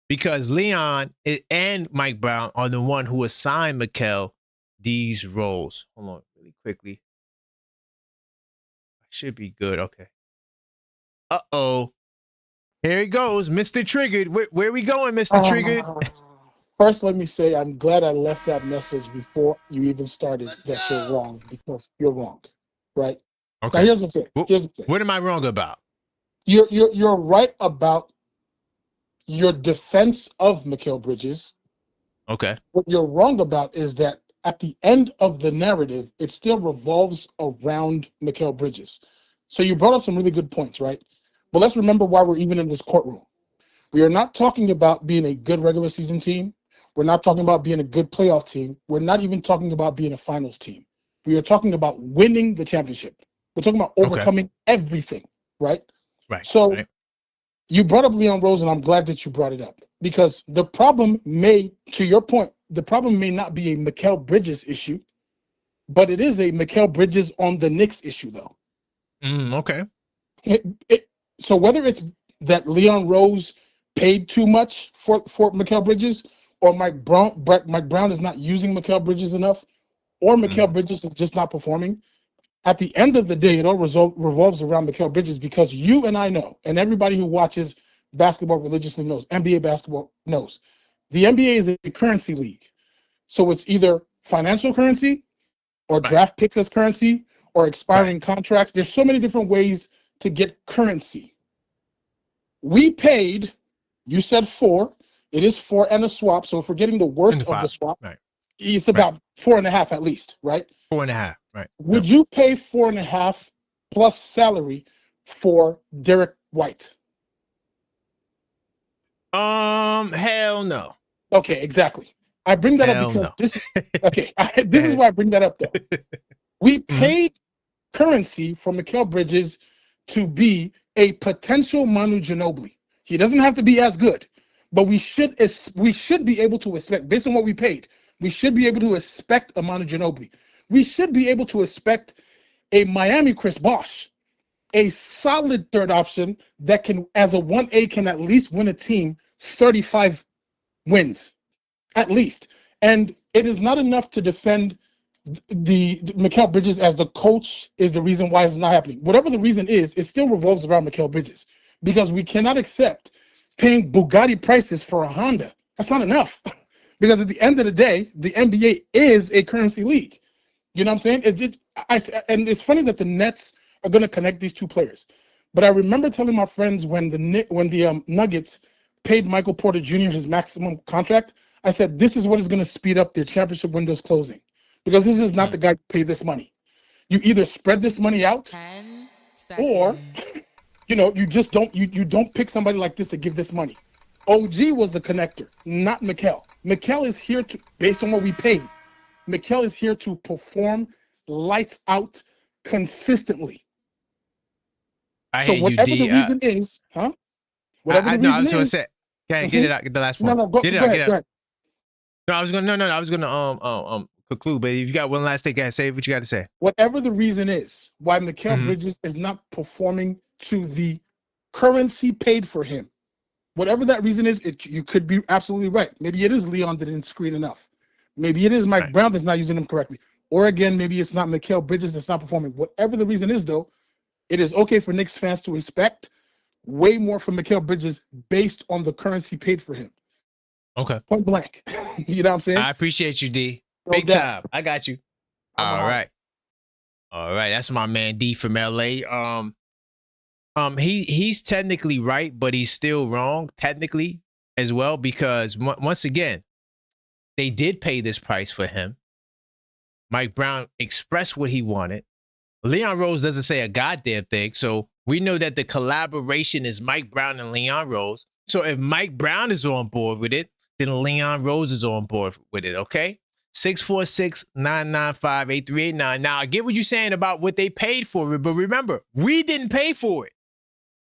Because Leon and Mike Brown are the one who assigned Mikal these roles. Hold on really quickly. Should be good. Okay. Uh-oh. Here he goes, Mr. Triggered. Where we going, Mr. Triggered? First, let me say I'm glad I left that message before you even started that you're wrong, because you're wrong, right? Okay. Now, here's the thing. What am I wrong about? You're right about your defense of Mikal Bridges. Okay. What you're wrong about is that at the end of the narrative, it still revolves around Mikal Bridges. So you brought up some really good points, right? But let's remember why we're even in this courtroom. We are not talking about being a good regular season team. We're not talking about being a good playoff team. We're not even talking about being a finals team. We are talking about winning the championship. We're talking about overcoming everything, right? Right. So you brought up Leon Rose, and I'm glad that you brought it up, because the problem to your point, the problem may not be a Mikal Bridges issue, but it is a Mikal Bridges on the Knicks issue, though. Okay. So whether it's that Leon Rose paid too much for Mikal Bridges, or Mike Brown is not using Mikal Bridges enough, or Mikal Bridges is just not performing, at the end of the day, it all revolves around Mikal Bridges, because you and I know, and everybody who watches basketball religiously knows, NBA basketball knows, the NBA is a currency league. So it's either financial currency or draft picks as currency or expiring contracts. There's so many different ways to get currency. We paid, you said 4. It is 4 and a swap. So if we're getting the worst of the swap, it's about 4.5 at least, right? 4.5, right. Would you pay 4.5 plus salary for Derek White? Hell no. Okay, exactly. I bring that up because this is why I bring that up, though. We paid currency for Mikal Bridges to be a potential Manu Ginobili. He doesn't have to be as good, but we should be able to expect, based on what we paid, we should be able to expect a Manu Ginobili. We should be able to expect a Miami Chris Bosh, a solid third option that can, as a 1A, can at least win a team 35 wins, at least. And it is not enough to defend the Mikal Bridges as the coach is the reason why it's not happening. Whatever the reason is, it still revolves around Mikal Bridges, because we cannot accept paying Bugatti prices for a Honda. That's not enough. Because at the end of the day, the NBA is a currency league. You know what I'm saying? And it's funny that the Nets are going to connect these two players. But I remember telling my friends when the Nuggets paid Michael Porter Jr. his maximum contract, I said, this is what is going to speed up their championship windows closing. Because this is not the guy to pay this money. You either spread this money out, or you just don't pick somebody like this to give this money. OG was the connector, not Mikal. Mikal is here to, based on what we paid, Mikal is here to perform lights out consistently. So whatever the reason is, whatever the reason is. I was going to say, get it out, get the last point. Go ahead. No, I was gonna conclude, but if you got one last thing, guys, say what you got to say. Whatever the reason is why Mikal Bridges is not performing to the currency paid for him, whatever that reason is, you could be absolutely right. Maybe it is Leon that didn't screen enough. Maybe it is Mike Brown that's not using him correctly. Or again, maybe it's not Mikal Bridges that's not performing. Whatever the reason is, though, it is okay for Knicks fans to expect way more from Mikal Bridges based on the currency paid for him. Okay. Point blank. You know what I'm saying? I appreciate you, D. Big time. I got you. All right. That's my man D from LA. He's technically right, but he's still wrong technically as well, because once again, they did pay this price for him. Mike Brown expressed what he wanted. Leon Rose doesn't say a goddamn thing, so we know that the collaboration is Mike Brown and Leon Rose. So if Mike Brown is on board with it, then Leon Rose is on board with it, okay? 646-995-8389. Now, I get what you're saying about what they paid for it, but remember, we didn't pay for it.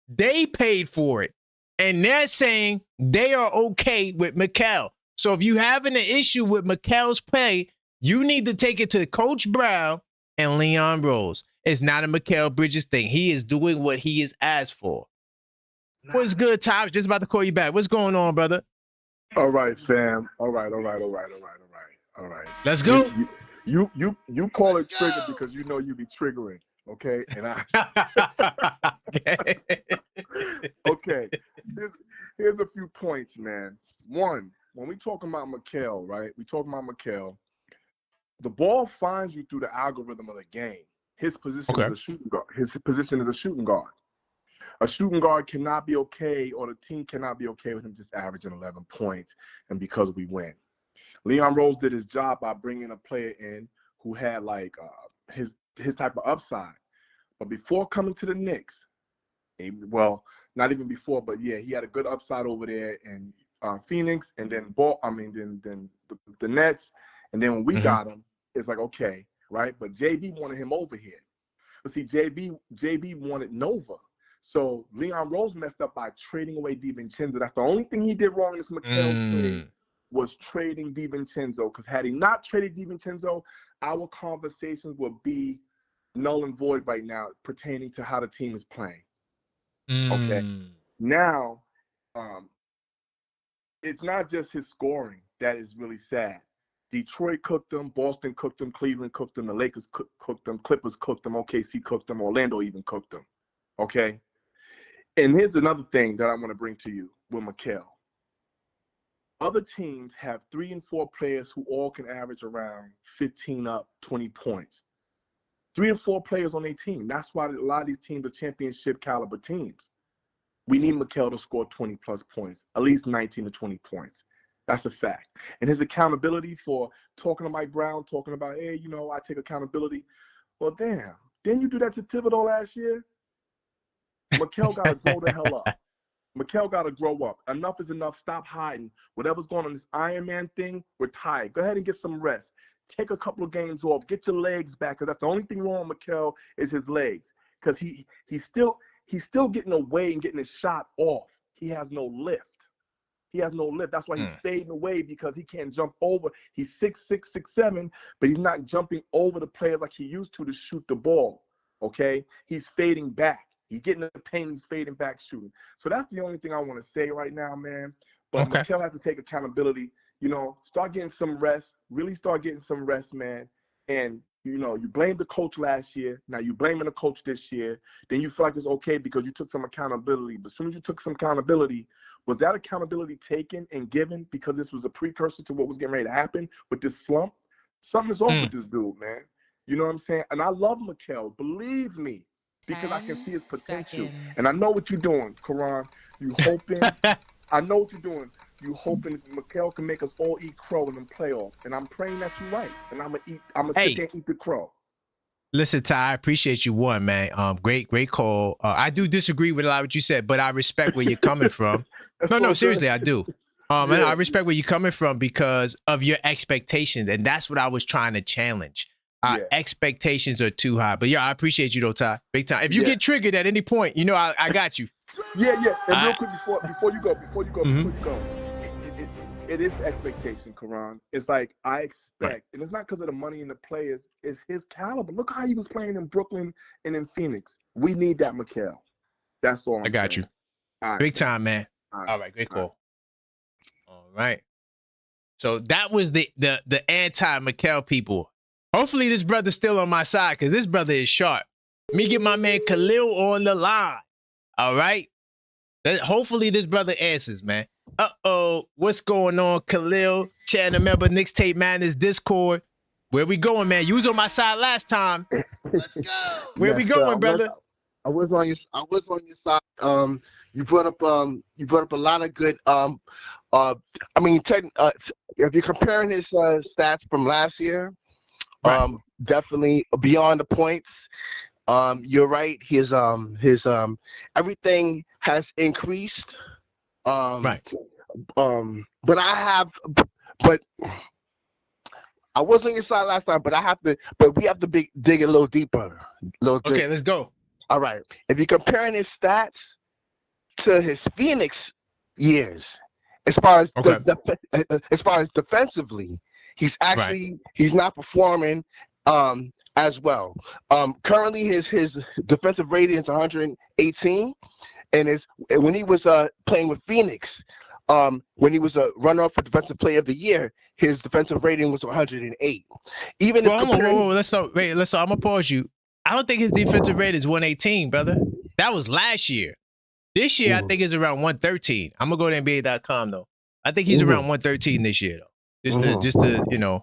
They paid for it, and they're saying they are okay with Mikal. So if you're having an issue with Mikal's pay, You need to take it to Coach Brown and Leon Rose. It's not a Mikal Bridges thing. He is doing what he is asked for. What's good, Ty? I was just about to call you back. What's going on, brother? All right, fam. All right. Let's go. You call it trigger because you know you be triggering, okay? And I okay. Here's a few points, man. One, when we talking about Mikal, right? We talking about Mikal. The ball finds you through the algorithm of the game. His position is a shooting guard. His position is a shooting guard. A shooting guard cannot be okay, or the team cannot be okay with him just averaging 11 points and because we win. Leon Rose did his job by bringing a player in who had like his type of upside. But before coming to the Knicks, well, not even before, but yeah, he had a good upside over there in Phoenix, and then the Nets, and then when we got him, it's like okay, right? But JB wanted him over here. But see, JB wanted Nova. So Leon Rose messed up by trading away DiVincenzo. That's the only thing he did wrong in this Mikal trade was trading DiVincenzo. Because had he not traded DiVincenzo, our conversations would be null and void right now pertaining to how the team is playing. Okay. Now, it's not just his scoring that is really sad. Detroit cooked them, Boston cooked them, Cleveland cooked them, the Lakers cooked them, Clippers cooked them, OKC cooked them, Orlando even cooked them. Okay. And here's another thing that I want to bring to you with Mikal. Other teams have 3 and 4 players who all can average around 15 up, 20 points. 3 and 4 players on their team. That's why a lot of these teams are championship caliber teams. We need Mikal to score 20 plus points, at least 19 to 20 points. That's a fact. And his accountability for talking to Mike Brown, talking about, hey, you know, I take accountability. Well, damn, didn't you do that to Thibodeau last year? Mikal got to grow the hell up. Mikal got to grow up. Enough is enough. Stop hiding. Whatever's going on this Iron Man thing, we're tired. Go ahead and get some rest. Take a couple of games off. Get your legs back, because that's the only thing wrong with Mikal is his legs. Because he's still getting away and getting his shot off. He has no lift. He has no lift. That's why he's fading away, because he can't jump over. He's 6'6", 6'7", but he's not jumping over the players like he used to shoot the ball. Okay? He's fading back. He's getting the pain. He's fading back shooting. So that's the only thing I want to say right now, man. But Mikal has to take accountability. You know, start getting some rest. Really start getting some rest, man. And, you know, you blamed the coach last year. Now you're blaming the coach this year. Then you feel like it's okay because you took some accountability. But as soon as you took some accountability, was that accountability taken and given because this was a precursor to what was getting ready to happen with this slump? Something's off with this dude, man. You know what I'm saying? And I love Mikal. Believe me. Because I can see his potential. And I know what you're doing, Karan. You hoping. I know what you're doing. You hoping Mikal can make us all eat crow in the playoffs. And I'm praying that you're right. And I'm gonna sit there and eat the crow. Listen, Ty, I appreciate you, man. Great call. I do disagree with a lot of what you said, but I respect where you're coming from. No, seriously, I do. And I respect where you're coming from because of your expectations. And that's what I was trying to challenge. Expectations are too high. But yeah, I appreciate you though, Ty. Big time. If you get triggered at any point, you know I got you. Yeah. And real quick before you go, it is expectation, Karan. It's like I expect, and it's not because of the money and the players, it's his caliber. Look how he was playing in Brooklyn and in Phoenix. We need that Mikal. That's all I'm I got saying. you. Right, big time, man. All right, great call. All right. So that was the anti-Mikal people. Hopefully this brother's still on my side because this brother is sharp. Let me get my man Khalil on the line. All right? Hopefully this brother answers, man. What's going on, Khalil? Chatting a member, Knicks Tape Madness Discord. Where we going, man? You was on my side last time. Let's go. Where we going, brother? I was on your side. You brought up a lot of good. If you're comparing his stats from last year, definitely beyond the points. You're right. His everything has increased. But I was on your side last time, but we have to dig a little deeper. Okay, let's go. All right. If you're comparing his stats to his Phoenix years, as far as defensively, he's not performing as well. Currently his defensive rating is 118, and when he was playing with Phoenix, when he was a runner-up for Defensive Player of the Year, his defensive rating was 108. Even if let's stop. I'm gonna pause you. I don't think his defensive rating is 118, brother. That was last year. This year, I think it's around 113. I'm gonna go to NBA.com though. I think he's around 113 this year though. Just to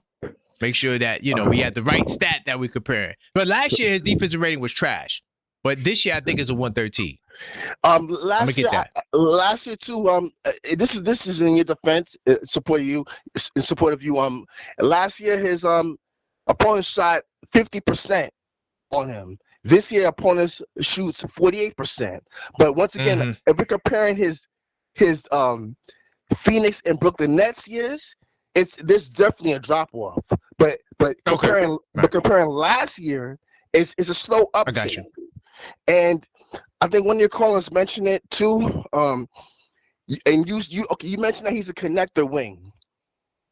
make sure that we had the right stat that we're comparing. But last year his defensive rating was trash. But this year I think it's a 113. Last year too. This is in your defense, in support of you. Last year his opponent shot 50% on him. This year opponents shoots 48%. But once again, if we're comparing his Phoenix and Brooklyn Nets years, there's definitely a drop off. But comparing last year, it's a slow uptick. I got you. And I think one of your callers mentioned it too. And you mentioned that he's a connector wing.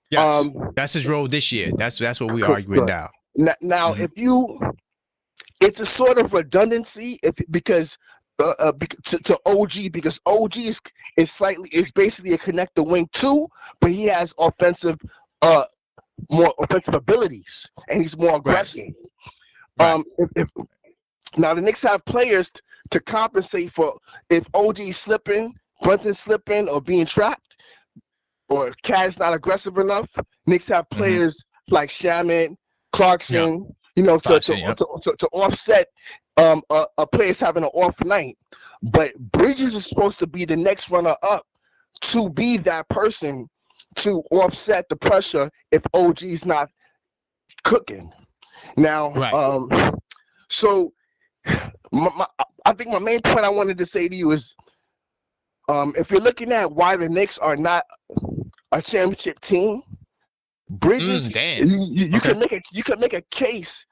Yes, that's his role this year. That's what we arguing now. Now, it's a sort of redundancy because to OG, because OG is basically a connector wing too, but he has more offensive abilities and he's more aggressive. Right. Now the Knicks have players to compensate for if OG is slipping, Brunson's slipping, or being trapped, or Cat is not aggressive enough. Knicks have players like Shaman, Clarkson, to offset a player's having an off night. But Bridges is supposed to be the next runner up to be that person to offset the pressure if OG is not cooking. Now, so I think my main point I wanted to say to you is, if you're looking at why the Knicks are not a championship team, Bridges, you can make a case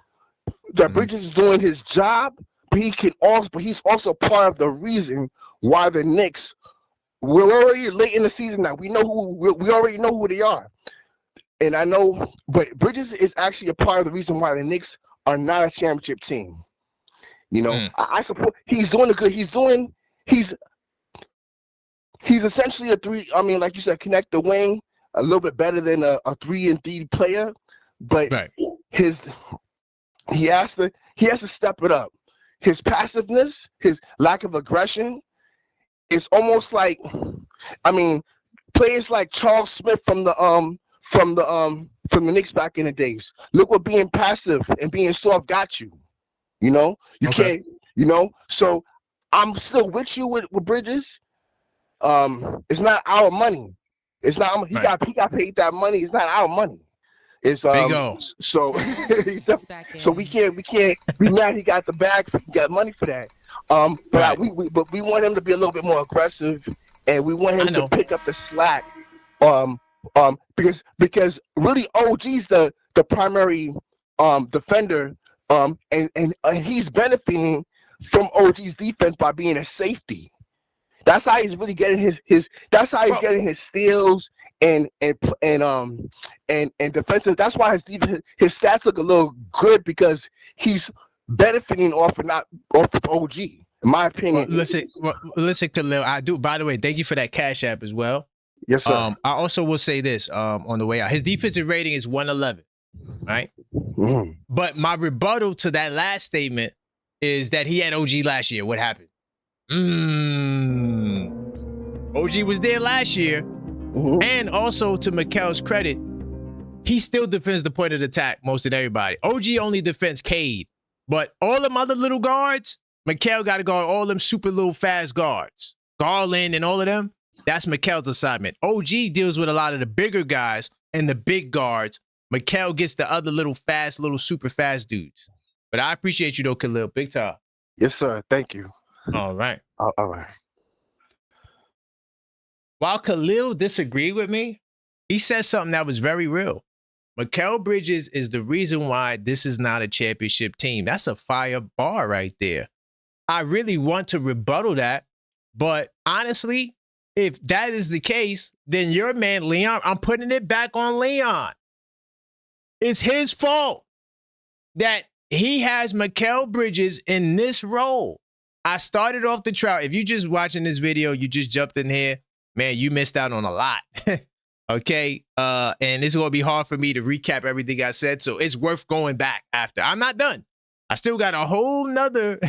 that Bridges is doing his job, but he's also part of the reason why the Knicks, we're already late in the season now. We already know who they are, and I know, but Bridges is actually a part of the reason why the Knicks are not a championship team. I support. He's doing He's essentially a three. I mean, like you said, connect the wing a little bit better than a 3-and-D player, but he has to step it up. His passiveness, his lack of aggression, it's almost like, players like Charles Smith from the Knicks back in the days. Look what being passive and being soft got you. Can't. So I'm still with you with Bridges. It's not our money. It's not. He got paid that money. It's not our money. It's so so we can't be mad he got the bag. He got money for that. But we want him to be a little bit more aggressive, and we want him to pick up the slack. Because really OG's the primary defender. And he's benefiting from OG's defense by being a safety. That's how he's really getting his getting his steals and defensive. That's why his stats look a little good, because he's benefiting off of OG, in my opinion. Listen, Khalil, I do. By the way, thank you for that Cash App as well. Yes, sir. I also will say this on the way out. His defensive rating is 111, right? But my rebuttal to that last statement is that he had OG last year. What happened? OG was there last year. And also, to Mikal's credit, he still defends the point of attack most of everybody. OG only defends Cade. But all them other little guards, Mikal got to guard all them super little fast guards. Garland and all of them, that's Mikal's assignment. OG deals with a lot of the bigger guys and the big guards. Mikal gets the other little super fast dudes. But I appreciate you though, Khalil. Big time. Yes, sir. Thank you. All right. All right. While Khalil disagreed with me, he said something that was very real. Mikal Bridges is the reason why this is not a championship team. That's a fire bar right there. I really want to rebuttal that, but honestly, if that is the case, then your man Leon, I'm putting it back on Leon. It's his fault that he has Mikal Bridges in this role. I started off the trial. If you just watching this video, you just jumped in here, man, you missed out on a lot. Okay. And it's gonna be hard for me to recap everything I said. So it's worth going back after. I'm not done. I still got a whole nother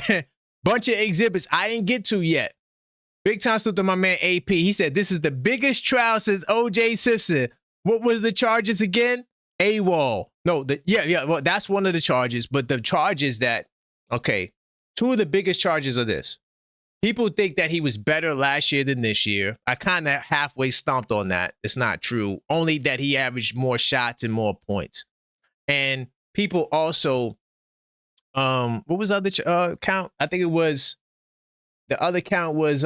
bunch of exhibits I didn't get to yet. Big time salute to my man AP. He said this is the biggest trial since OJ Simpson. What was the charges again? AWOL. No, well, that's one of the charges, but the charges that, okay, two of the biggest charges are this. People think that he was better last year than this year. I kind of halfway stomped on that. It's not true. Only that he averaged more shots and more points. And people also, what was the other count? I think it was, the other count was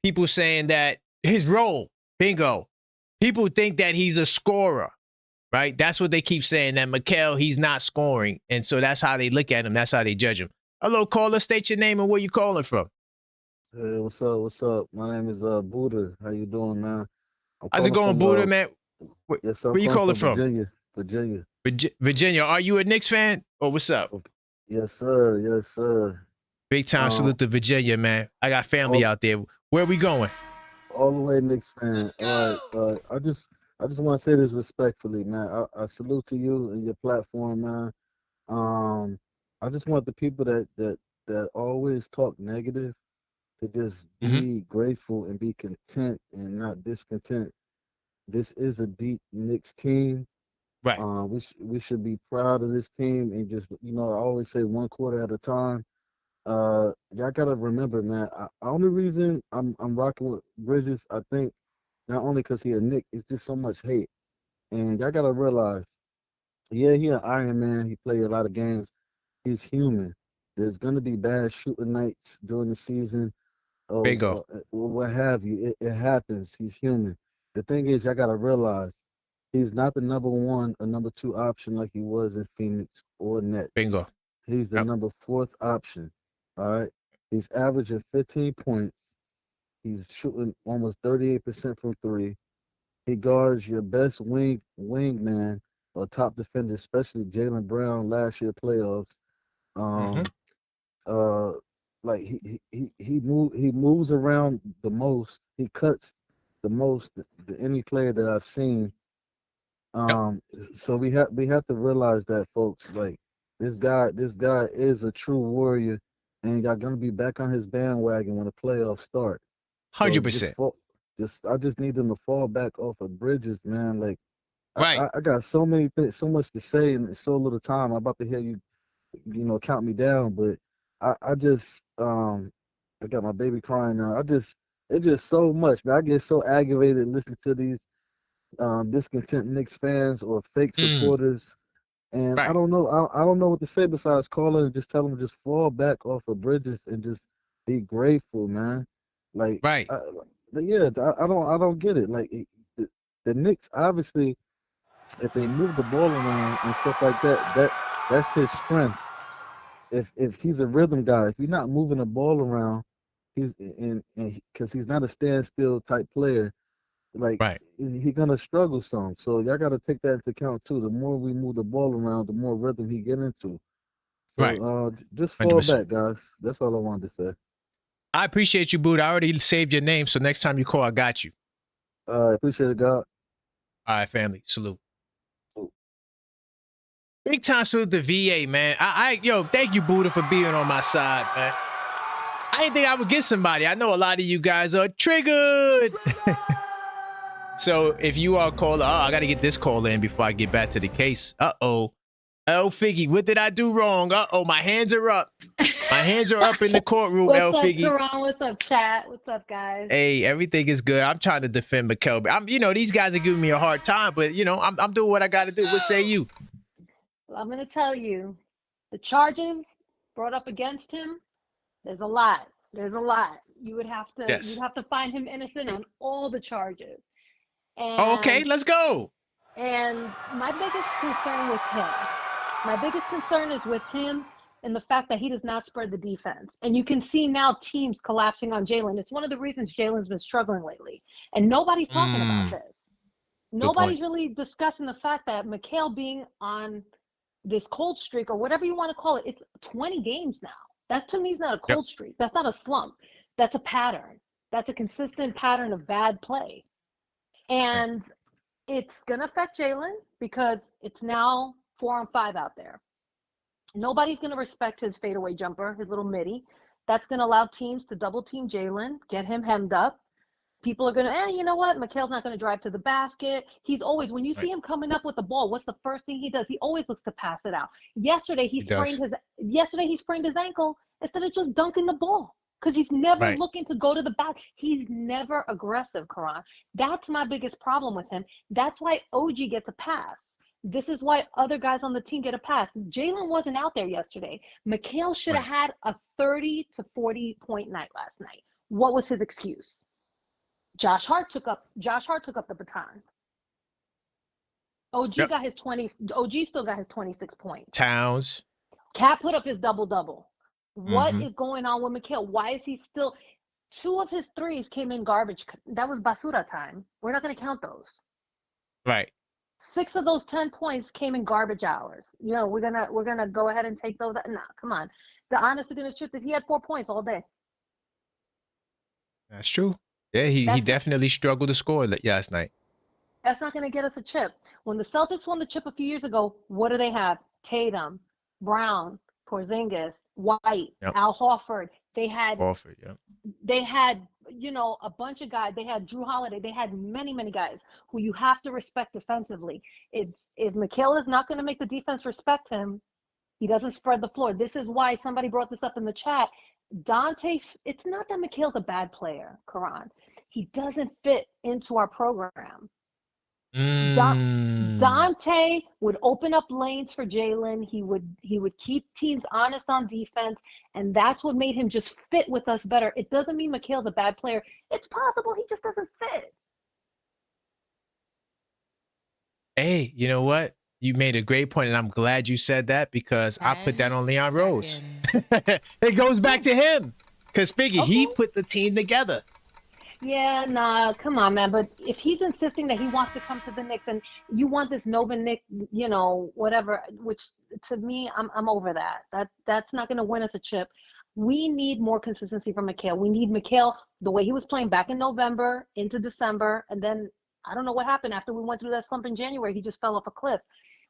people saying that his role, bingo. People think that he's a scorer, right? That's what they keep saying, that Mikal, he's not scoring. And so that's how they look at him. That's how they judge him. Hello, caller. State your name and where you calling from. Hey, what's up? What's up? My name is Buddha. How you doing, man? How's it going, Buddha, man? Yes, sir. Where you calling from? Virginia. Virginia. Are you a Knicks fan? Or what's up? Yes, sir. Yes, sir. Big time salute to Virginia, man. I got family out there. Where we going? All the way Knicks fan. All right. I just want to say this respectfully, man. I salute to you and your platform, man. I just want the people that always talk negative to just be grateful and be content and not discontent. This is a deep Knicks team. Right. We should be proud of this team and just, I always say one quarter at a time. Y'all gotta remember, man. Only reason I'm rocking with Bridges, I think, not only because he a Knick, it's just so much hate, and y'all gotta realize, yeah, he an Iron Man. He played a lot of games. He's human. There's gonna be bad shooting nights during the season, or Bingo. what have you. It happens. He's human. The thing is, y'all gotta realize, he's not the number one or number two option like he was in Phoenix or Nets. Bingo. He's the number fourth option. All right. He's averaging 15 points. He's shooting almost 38% from three. He guards your best wingman or top defender, especially Jaylen Brown last year playoffs. Like he moves around the most. He cuts the most any player that I've seen. So we have to realize that, folks. Like this guy is a true warrior, and y'all gonna be back on his bandwagon when the playoffs start. 100%. I just need them to fall back off of Bridges, man. Like right. I got so many things, so much to say in so little time. I'm about to hear you, count me down, but I just I got my baby crying now. It's just so much, man. I get so aggravated listening to these discontent Knicks fans or fake supporters, and right. I don't know. I don't know what to say besides calling and just tell them to just fall back off of Bridges and just be grateful, man. Like, right. I don't get it. Like the Knicks, obviously, if they move the ball around and stuff like that, that's his strength. If he's a rhythm guy, if you're not moving the ball around, he's because he's not a standstill type player. Like he's gonna struggle some. So y'all gotta take that into account too. The more we move the ball around, the more rhythm he get into. So just fall 100%. Back, guys. That's all I wanted to say. I appreciate you, Buddha. I already saved your name, so next time you call, I got you. I appreciate it, God. All right, family. Salute. Big time salute to VA, man. Yo, thank you, Buddha, for being on my side, man. I didn't think I would get somebody. I know a lot of you guys are triggered. So if you are a caller, I got to get this call in before I get back to the case. Uh-oh. El Figgy, what did I do wrong? Uh-oh, my hands are up. My hands are up in the courtroom, El Figgy. What's up, Karan? What's up, chat? What's up, guys? Hey, everything is good. I'm trying to defend Mikal. These guys are giving me a hard time, but, I'm doing what I got to do. What say you? Well, I'm going to tell you, the charges brought up against him, there's a lot. There's a lot. You would have to, you'd have to find him innocent on all the charges. And, okay, let's go. And my biggest concern is with him and the fact that he does not spread the defense. And you can see now teams collapsing on Jaylen. It's one of the reasons Jaylen's been struggling lately. And nobody's talking about this. Nobody's really discussing the fact that Mikal being on this cold streak or whatever you want to call it, it's 20 games now. That to me is not a cold streak. That's not a slump. That's a pattern. That's a consistent pattern of bad play. And it's going to affect Jalen because it's now 4-on-5 out there. Nobody's going to respect his fadeaway jumper, his little midi. That's going to allow teams to double team Jalen, get him hemmed up. People are going to, you know what? Mikal's not going to drive to the basket. He's always, when you see him coming up with the ball, what's the first thing he does? He always looks to pass it out. Yesterday he sprained his ankle instead of just dunking the ball because he's never looking to go to the back. He's never aggressive, Karan. That's my biggest problem with him. That's why OG gets a pass. This is why other guys on the team get a pass. Jalen wasn't out there yesterday. Mikal should have had a 30 to 40 point night last night. What was his excuse? Josh Hart took up the baton. OG got his 20. OG still got his 26 points. Towns. Cat put up his double-double. What is going on with Mikal? Why is he still? 2 of his threes came in garbage. That was basura time. We're not going to count those. Right. 6 of those 10 points came in garbage hours. You know, we're gonna go ahead and take those. Nah, come on. The honest to goodness truth is he had 4 points all day. That's true. Yeah, he definitely struggled to score last night. That's not going to get us a chip. When the Celtics won the chip a few years ago, what do they have? Tatum, Brown, Porzingis, White, Al Horford. They had They had, a bunch of guys. They had Drew Holiday. They had many, many guys who you have to respect defensively. If Mikal is not going to make the defense respect him, he doesn't spread the floor. This is why somebody brought this up in the chat. Dante, it's not that Mikal's a bad player, Karan. He doesn't fit into our program. Dante would open up lanes for Jalen. He would keep teams honest on defense, and that's what made him just fit with us better. It doesn't mean Mikal's a bad player. It's possible he just doesn't fit. Hey, you know what? You made a great point, and I'm glad you said that because I put that on Leon Rose. It goes back to him because Figgy, he put the team together. Yeah, nah, come on, man. But if he's insisting that he wants to come to the Knicks and you want this Nova Knick, whatever, which to me, I'm over that. That's not going to win us a chip. We need more consistency from Mikal. We need Mikal the way he was playing back in November into December, and then I don't know what happened after we went through that slump in January. He just fell off a cliff.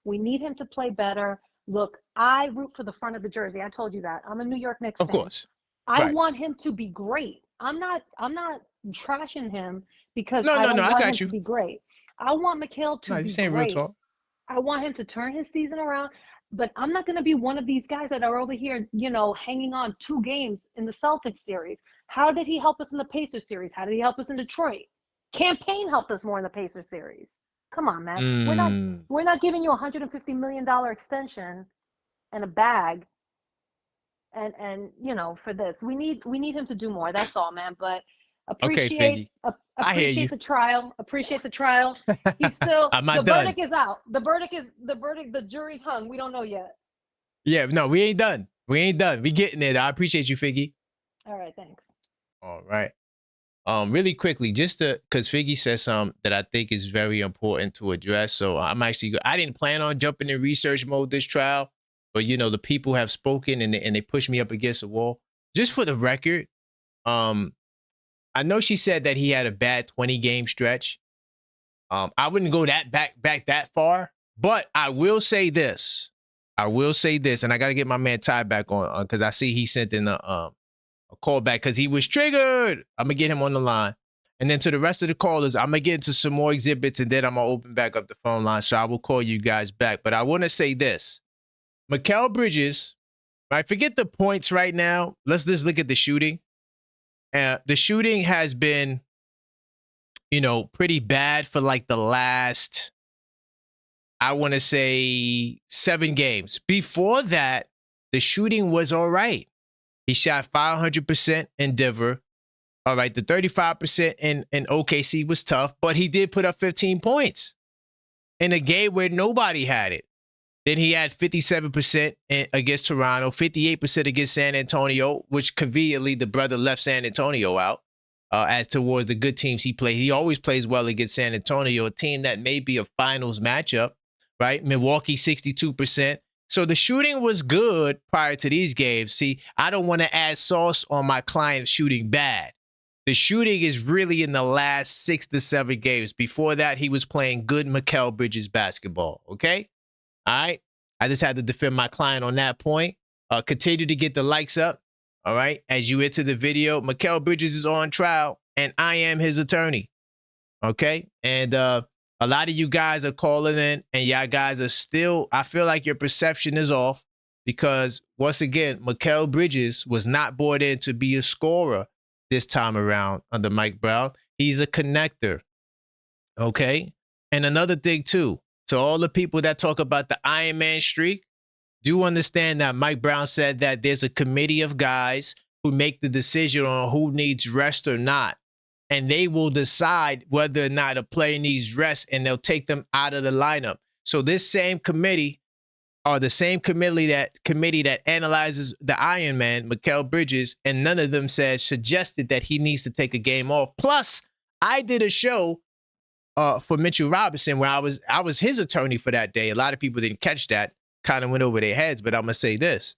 We need him to play better. Look, I root for the front of the jersey. I told you that. I'm a New York Knicks fan. Of course. I want him to be great. I'm not trashing him because I want got him you. to be great. I want Mikal to be saying great. real talk. I want him to turn his season around, but I'm not going to be one of these guys that are over here, hanging on 2 games in the Celtics series. How did he help us in the Pacers series? How did he help us in Detroit? Campaign helped us more in the Pacers series. Come on, man. We're not giving you a $150 million extension and a bag. And for this, we need him to do more. That's all, man. But appreciate the trial. Appreciate the trial. He's still the verdict is out. The jury's hung. We don't know yet. Yeah, no, we ain't done. We getting it. I appreciate you, Figgy. All right, thanks. All right. Really quickly, just because Figgy says something that I think is very important to address. So I didn't plan on jumping in research mode this trial, but the people have spoken and they pushed me up against the wall. Just for the record, I know she said that he had a bad 20-game stretch. I wouldn't go back that far, but I will say this, and I got to get my man Ty back on because I see he sent in a call back because he was triggered. I'm going to get him on the line. And then to the rest of the callers, I'm going to get into some more exhibits, and then I'm going to open back up the phone line, so I will call you guys back. But I want to say this. Mikal Bridges, right? Forget the points right now. Let's just look at the shooting. The shooting has been, pretty bad for like the last, I want to say 7 games. Before that, the shooting was all right. He shot 500% in Denver. All right, the 35% in OKC was tough, but he did put up 15 points in a game where nobody had it. Then he had 57% against Toronto, 58% against San Antonio, which conveniently the brother left San Antonio out. as towards the good teams he plays. He always plays well against San Antonio, a team that may be a finals matchup, right? Milwaukee, 62%. So the shooting was good prior to these games. See, I don't want to add sauce on my client shooting bad. The shooting is really in the last 6 to 7 games. Before that, he was playing good Mikal Bridges basketball, okay? All right? I just had to defend my client on that point. Continue to get the likes up, all right? As you enter the video, Mikal Bridges is on trial, and I am his attorney, okay? And a lot of you guys are calling in, and y'all guys are still, I feel like your perception is off because, once again, Mikal Bridges was not brought in to be a scorer this time around under Mike Brown. He's a connector, okay? And another thing, too, to all the people that talk about the Iron Man streak, do understand that Mike Brown said that there's a committee of guys who make the decision on who needs rest or not. And they will decide whether or not a player needs rest, and they'll take them out of the lineup. So this same committee, or the same committee that analyzes the Iron Man, Mikal Bridges, and none of them suggested that he needs to take a game off. Plus, I did a show for Mitchell Robinson where I was his attorney for that day. A lot of people didn't catch that, kind of went over their heads, but I'm gonna say this: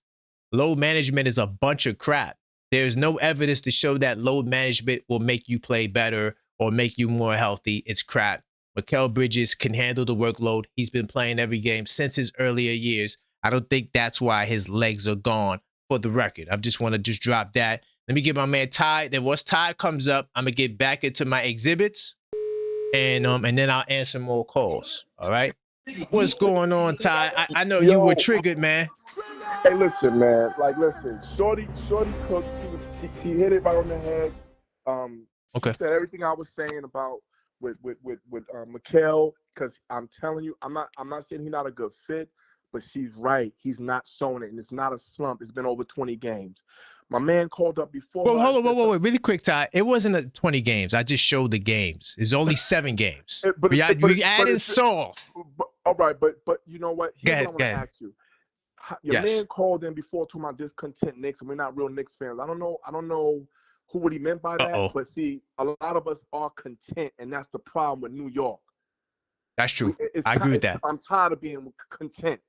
load management is a bunch of crap. There's no evidence to show that load management will make you play better or make you more healthy. It's crap. Mikal Bridges can handle the workload. He's been playing every game since his earlier years. I don't think that's why his legs are gone, for the record. I just want to drop that. Let me get my man Ty. Then once Ty comes up, I'm going to get back into my exhibits, and then I'll answer more calls. All right? What's going on, Ty? I know you were triggered, man. Hey, listen, man. Like, listen. Shorty cooked. She hit it right on the head. She said everything I was saying about with Mikal, because I'm telling you, I'm not saying he's not a good fit, but she's right. He's not showing it, and it's not a slump. It's been over 20 games. My man called up before. Well, hold on, wait, really quick, Ty. It wasn't 20 games. I just showed the games. It's only 7 games. We added sauce. All right, but you know what? Here's what I want to ask you. Your Yes. man called in before to my discontent Knicks, and we're not real Knicks fans. I don't know what he meant by that, but see, a lot of us are content, and that's the problem with New York. That's true. I agree with that. I'm tired of being content.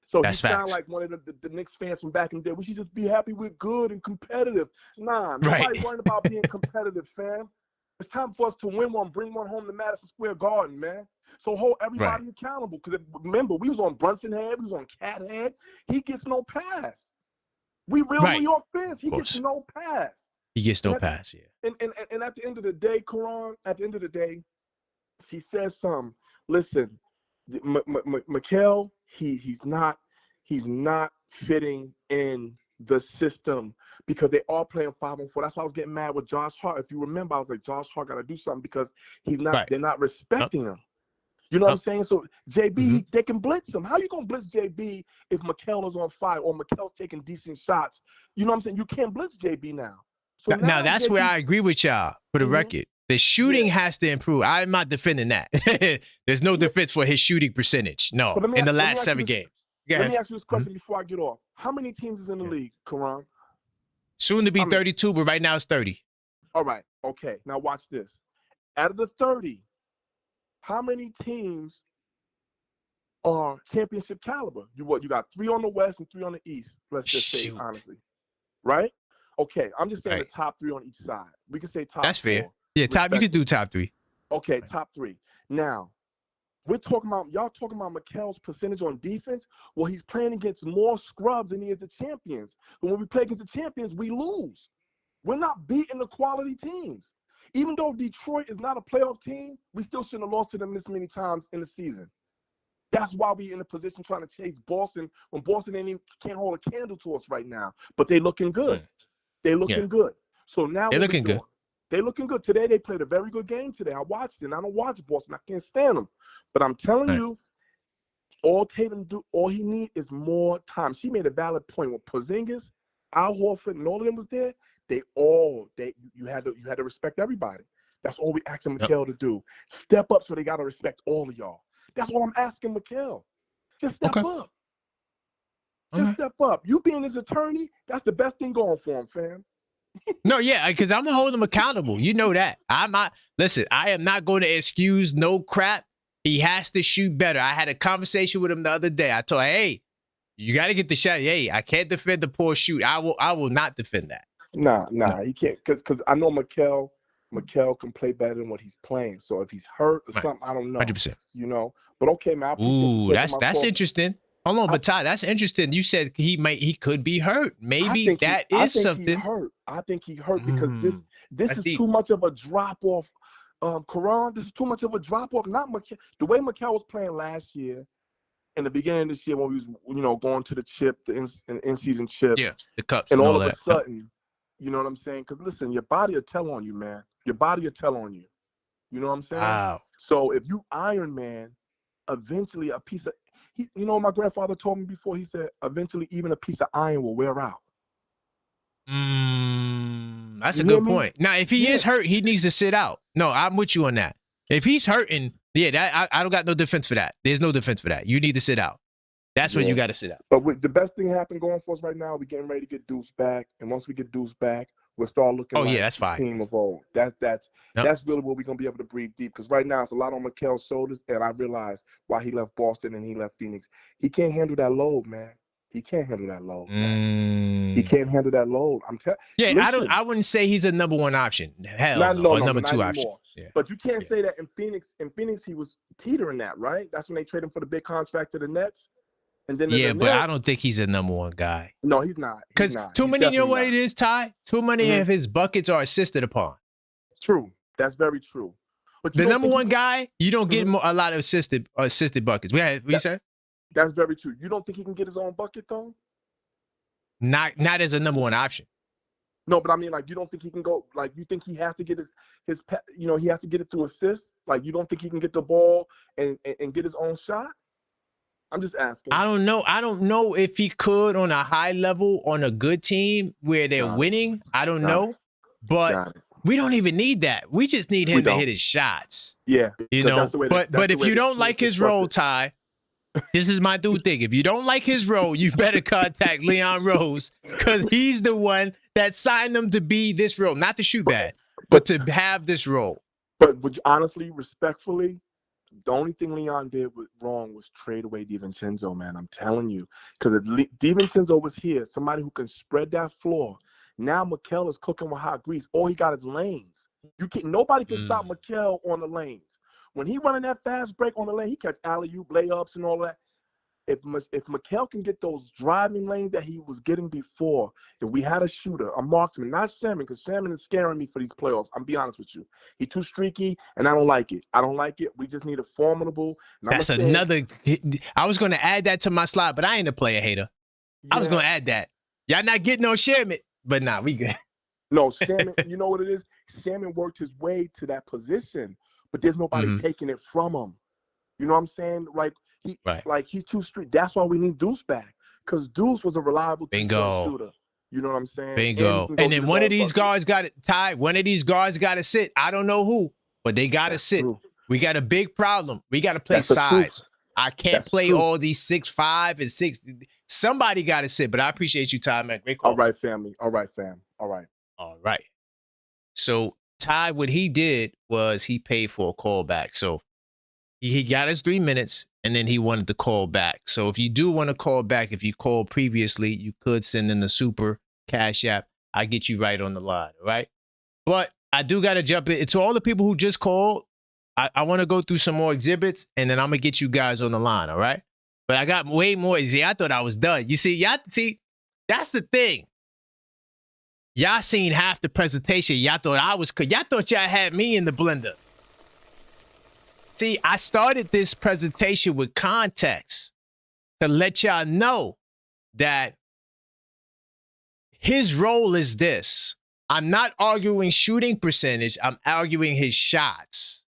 So that's you sound like one of the Knicks fans from back in the day. We should just be happy we're good and competitive. Nah, nobody's worrying about being competitive, fam. It's time for us to win one, bring one home to Madison Square Garden, man. So hold everybody accountable. Because remember, we was on Brunson head, we was on Cat head. He gets no pass. We real New York fans. He gets no pass. He gets no pass, yeah. And at the end of the day, Karan, at the end of the day, she says something. Listen, Mikal, he's not fitting in the system because they are playing 5-on-4. That's why I was getting mad with Josh Hart. If you remember, I was like, Josh Hart got to do something because he's not. They're not respecting him. You know what I'm saying? So JB, they can blitz him. How you gonna blitz JB if Mikal is on fire or Mikal's taking decent shots? You know what I'm saying? You can't blitz JB now. So now that's where I agree with y'all. For the record, the shooting has to improve. I'm not defending that. There's no defense for his shooting percentage. No, in the last 7 games. Let me ask you this question before I get off. How many teams is in the league, Karan? Soon to be 32, but right now it's 30. All right. Okay. Now watch this. Out of the 30, how many teams are championship caliber? You got 3 on the West and 3 on the East. Let's just say honestly, right? Okay, I'm just saying the top 3 on each side. We can say top. That's 4. fair. Yeah, top. You could do top 3. Okay, top 3. Now, y'all talking about Mikal's percentage on defense. Well, he's playing against more scrubs than he is the champions. But when we play against the champions, we lose. We're not beating the quality teams. Even though Detroit is not a playoff team, we still shouldn't have lost to them this many times in the season. That's why we're in a position trying to chase Boston when Boston can't hold a candle to us right now. But they're looking good. They're looking good. So now they're looking good. They're looking good. Today they played a very good game today. I watched it. And I don't watch Boston. I can't stand them. But I'm telling you, all Tatum all he needs is more time. She made a valid point with Porzingis, Al Horford, and all of them was there. You had to respect everybody. That's all we asking Mikal to do. Step up so they got to respect all of y'all. That's all I'm asking Mikal. Just step up. Just step up. You being his attorney, that's the best thing going for him, fam. No, yeah, because I'm gonna hold him accountable. You know that. I'm not. Listen, I am not going to excuse no crap. He has to shoot better. I had a conversation with him the other day. I told him, hey, you got to get the shot. Hey, I can't defend the poor shoot. I will not defend that. Nah, No. he can't. Because I know Mikal can play better than what he's playing. So if he's hurt or something, I don't know. 100%. You know. But okay, man. I appreciate Ooh, you taking my that's call. interesting. Hold on, but Ty, that's interesting. You said he could be hurt. Maybe that is something. I think he hurt because this is deep. too much of a drop off. Karan, this is too much of a drop off. Not Mikal. The way Mikal was playing last year, in the beginning of this year when we was going to the chip, the in season chip, the cups, and all of a sudden, you know what I'm saying? Because listen, your body will tell on you, man. Your body will tell on you. You know what I'm saying? Wow. So if you Iron Man, eventually a piece of you know what my grandfather told me before? He said, eventually even a piece of iron will wear out. That's a good point. Now, if he is hurt, he needs to sit out. No, I'm with you on that. If he's hurting, that I don't got no defense for that. There's no defense for that. You need to sit out. That's when you got to sit out. But the best thing happened going for us right now, we're getting ready to get Deuce back. And once we get Deuce back, we'll start looking like that's the fine. team of old. That's really where we're going to be able to breathe deep. Because right now, it's a lot on Mikal's shoulders. And I realized why he left Boston and he left Phoenix. He can't handle that load, man. He can't handle that load. He can't handle that load. I'm telling. Yeah, I wouldn't say he's a number one option. Hell, no, number two option. Yeah. But you can't say that in Phoenix. In Phoenix, he was teetering that, right? That's when they traded him for the big contract to the Nets. And then but I don't think he's a number one guy. No, he's not. Because too many, you know what it is, Ty? Too many of his buckets are assisted upon. True. That's very true. But the number one guy, you don't get a lot of assisted buckets. What you said? That's very true. You don't think he can get his own bucket though? Not as a number one option. No, but I mean, like, you don't think he can go? Like, you think he has to get his he has to get it to assist? Like, you don't think he can get the ball and get his own shot? I'm just asking. I don't know. I don't know if he could on a high level on a good team where they're winning. I don't know, but we don't even need that. We just need him to hit his shots. Yeah, you know. But if you don't like his role, Ty, this is my dude thing. If you don't like his role, you better contact Leon Rose because he's the one that signed him to be this role, not to shoot bad, but to have this role. But honestly, respectfully, the only thing Leon did wrong was trade away DiVincenzo, man. I'm telling you, because if DiVincenzo was here, somebody who can spread that floor. Now Mikal is cooking with hot grease. All he got is lanes. Nobody can stop Mikal on the lanes. When he running that fast break on the lane, he catch alley-oop, layups, and all that. If Mikal can get those driving lanes that he was getting before, if we had a shooter, a marksman, not Salmon, because Salmon is scaring me for these playoffs. I'm be honest with you. He's too streaky, and I don't like it. We just need a formidable. That's another. I was going to add that to my slide, but I ain't a player hater. Yeah. I was going to add that. Y'all not getting no Sherman, but nah, we good. No, Salmon, you know what it is? Salmon worked his way to that position, but there's nobody taking it from him. You know what I'm saying? Like, he's too street. That's why we need Deuce back, because Deuce was a reliable shooter. You know what I'm saying? Bingo. And then one of these guards got it tied. One of these guards got to sit. I don't know who, but they got to sit. True. We got a big problem. We got to play size. I can't play all these 6'5" and 6. Somebody got to sit. But I appreciate you, Ty, man. Great call. All right, family. All right, fam. All right. All right. So Ty, what he did was he paid for a callback. So he got his 3 minutes, and then he wanted to call back. So if you do want to call back, if you called previously, you could send in the super Cash App. I get you right on the line, all right? But I do got to jump in. To all the people who just called, I want to go through some more exhibits, and then I'm going to get you guys on the line, all right? But I got way more. See, I thought I was done. You see, that's the thing. Y'all seen half the presentation. Y'all thought y'all had me in the blender. See, I started this presentation with context to let y'all know that his role is this. I'm not arguing shooting percentage. I'm arguing his shots.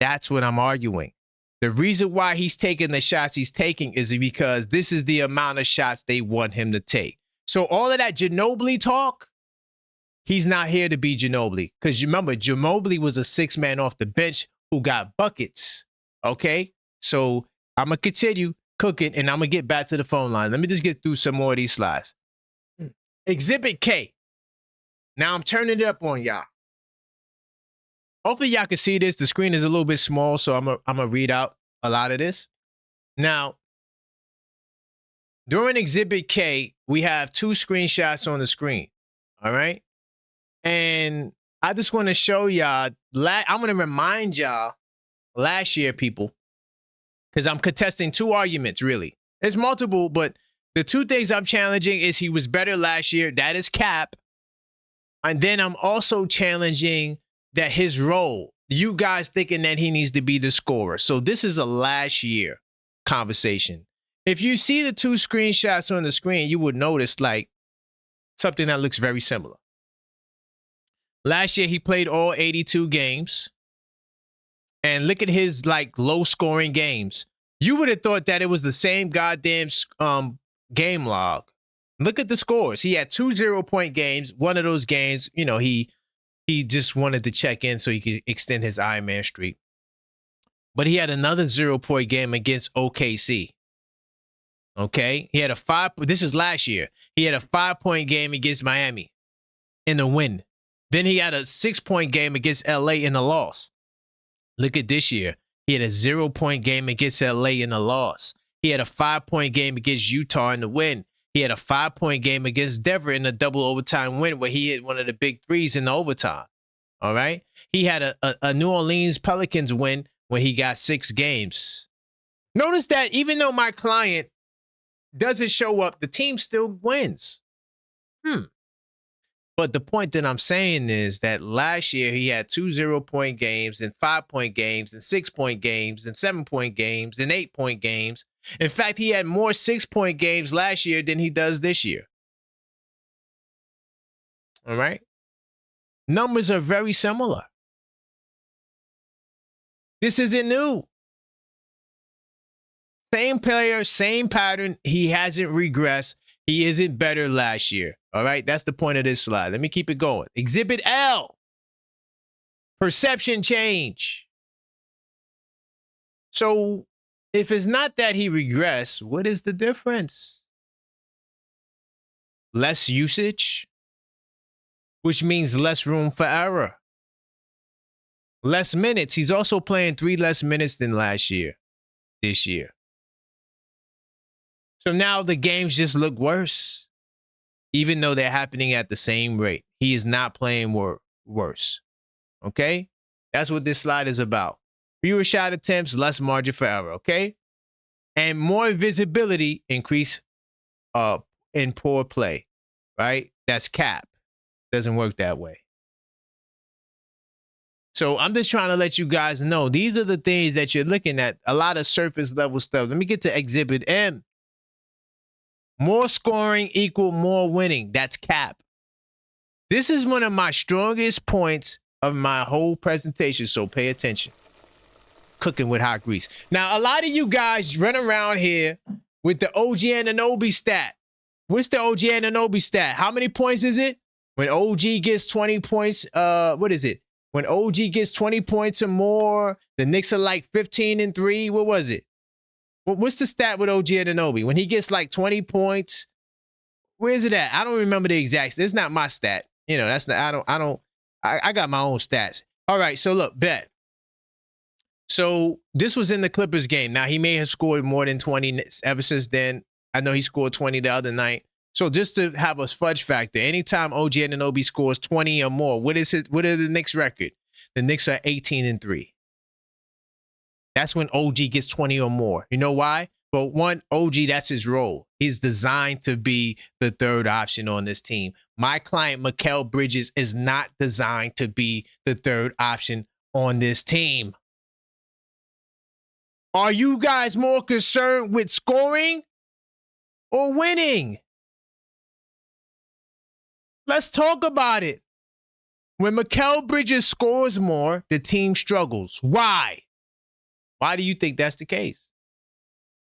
That's what I'm arguing. The reason why he's taking the shots he's taking is because this is the amount of shots they want him to take. So all of that Ginobili talk, he's not here to be Ginobili. Because remember, Ginobili was a 6-man off the bench who got buckets. Okay? So I'm going to continue cooking, and I'm going to get back to the phone line. Let me just get through some more of these slides. Exhibit K. Now I'm turning it up on y'all. Hopefully y'all can see this. The screen is a little bit small, so I'm gonna read out a lot of this. Now, during Exhibit K, we have 2 screenshots on the screen. All right. And I just want to show y'all, I'm going to remind y'all last year, people, because I'm contesting 2 arguments, really. There's multiple, but the 2 things I'm challenging is he was better last year. That is cap. And then I'm also challenging that his role, you guys thinking that he needs to be the scorer. So this is a last year conversation. If you see the 2 screenshots on the screen, you would notice like something that looks very similar. Last year, he played all 82 games. And look at his like low scoring games. You would have thought that it was the same goddamn game log. Look at the scores. He had 2 0-point games. One of those games, you know, he just wanted to check in so he could extend his Iron Man streak. But he had another 0-point game against OKC. Okay, he had a 5. This is last year. He had a 5-point game against Miami in the win. Then he had a 6-point game against LA in the loss. Look at this year. He had a 0-point game against LA in the loss. He had a 5-point game against Utah in the win. He had a 5-point game against Denver in a double overtime win where he hit one of the big threes in the overtime. All right. He had a New Orleans Pelicans win when he got 6 games. Notice that even though my client doesn't show up, the team still wins. But the point that I'm saying is that last year he had 2 0-point games and 5-point games and 6-point games and 7-point games and 8-point games. In fact, he had more 6-point games last year than he does this year. All right. Numbers are very similar. This isn't new. Same player, same pattern. He hasn't regressed. He isn't better last year. All right. That's the point of this slide. Let me keep it going. Exhibit L. Perception change. So if it's not that he regressed, what is the difference? Less usage, which means less room for error. Less minutes. He's also playing 3 less minutes than last year, this year. So now the games just look worse, even though they're happening at the same rate. He is not playing worse. Okay? That's what this slide is about. Fewer shot attempts, less margin for error. Okay? And more visibility, increase in poor play. Right? That's cap. Doesn't work that way. So I'm just trying to let you guys know these are the things that you're looking at. A lot of surface level stuff. Let me get to Exhibit M. More scoring equal more winning. That's cap. This is one of my strongest points of my whole presentation, so pay attention. Cooking with hot grease. Now, a lot of you guys run around here with the OG Anunoby stat. What's the OG Anunoby stat? How many points is it? When OG gets 20 points, what is it? When OG gets 20 points or more, the Knicks are like 15-3. What was it? What's the stat with OG Anunoby? When he gets like 20 points, where is it at? I don't remember the exact. It's not my stat. You know, that's not, I got my own stats. All right, so look, bet. So this was in the Clippers game. Now, he may have scored more than 20 ever since then. I know he scored 20 the other night. So just to have a fudge factor, anytime OG Anunoby scores 20 or more, what are the Knicks record? The Knicks are 18-3. That's when OG gets 20 or more. You know why? But one, OG, that's his role. He's designed to be the third option on this team. My client, Mikal Bridges, is not designed to be the third option on this team. Are you guys more concerned with scoring or winning? Let's talk about it. When Mikal Bridges scores more, the team struggles. Why? Why do you think that's the case?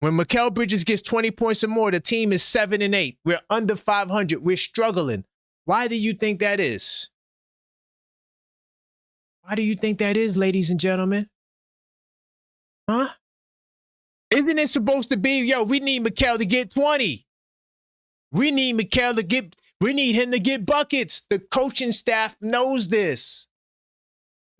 When Mikal Bridges gets 20 points or more, the team is 7-8. We're under 500. We're struggling. Why do you think that is? Why do you think that is, ladies and gentlemen? Huh? Isn't it supposed to be, yo, we need Mikal to get 20. We need Mikal to get, We need him to get buckets. The coaching staff knows this.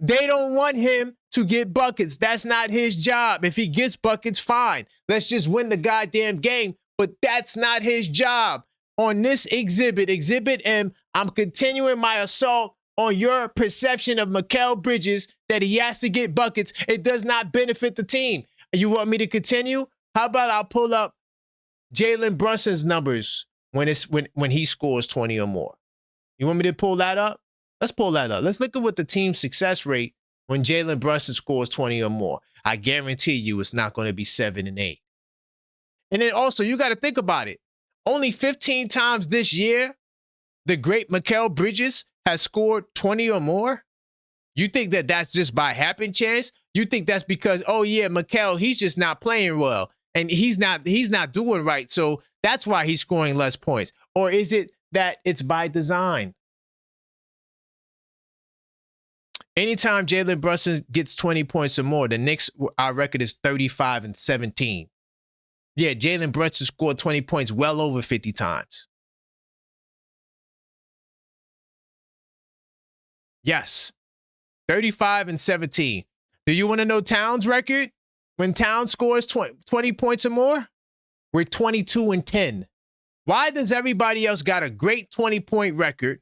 They don't want him to get buckets. That's not his job. If he gets buckets, fine. Let's just win the goddamn game. But that's not his job. On this exhibit, Exhibit M, I'm continuing my assault on your perception of Mikal Bridges that he has to get buckets. It does not benefit the team. You want me to continue? How about I'll pull up Jalen Brunson's numbers when he scores 20 or more? You want me to pull that up? Let's pull that up. Let's look at what the team's success rate when Jalen Brunson scores 20 or more. I guarantee you it's not going to be 7 and 8. And then also, you got to think about it. Only 15 times this year, the great Mikal Bridges has scored 20 or more. You think that that's just by happen chance? You think that's because, oh yeah, Mikal, he's just not playing well and he's not doing right, so that's why he's scoring less points? Or is it that it's by design? Anytime Jalen Brunson gets 20 points or more, the Knicks, our record is 35-17. Yeah, Jalen Brunson scored 20 points well over 50 times. Yes, 35-17. Do you want to know Towns' record? When Towns scores 20 points or more, we're 22-10. Why does everybody else got a great 20-point record,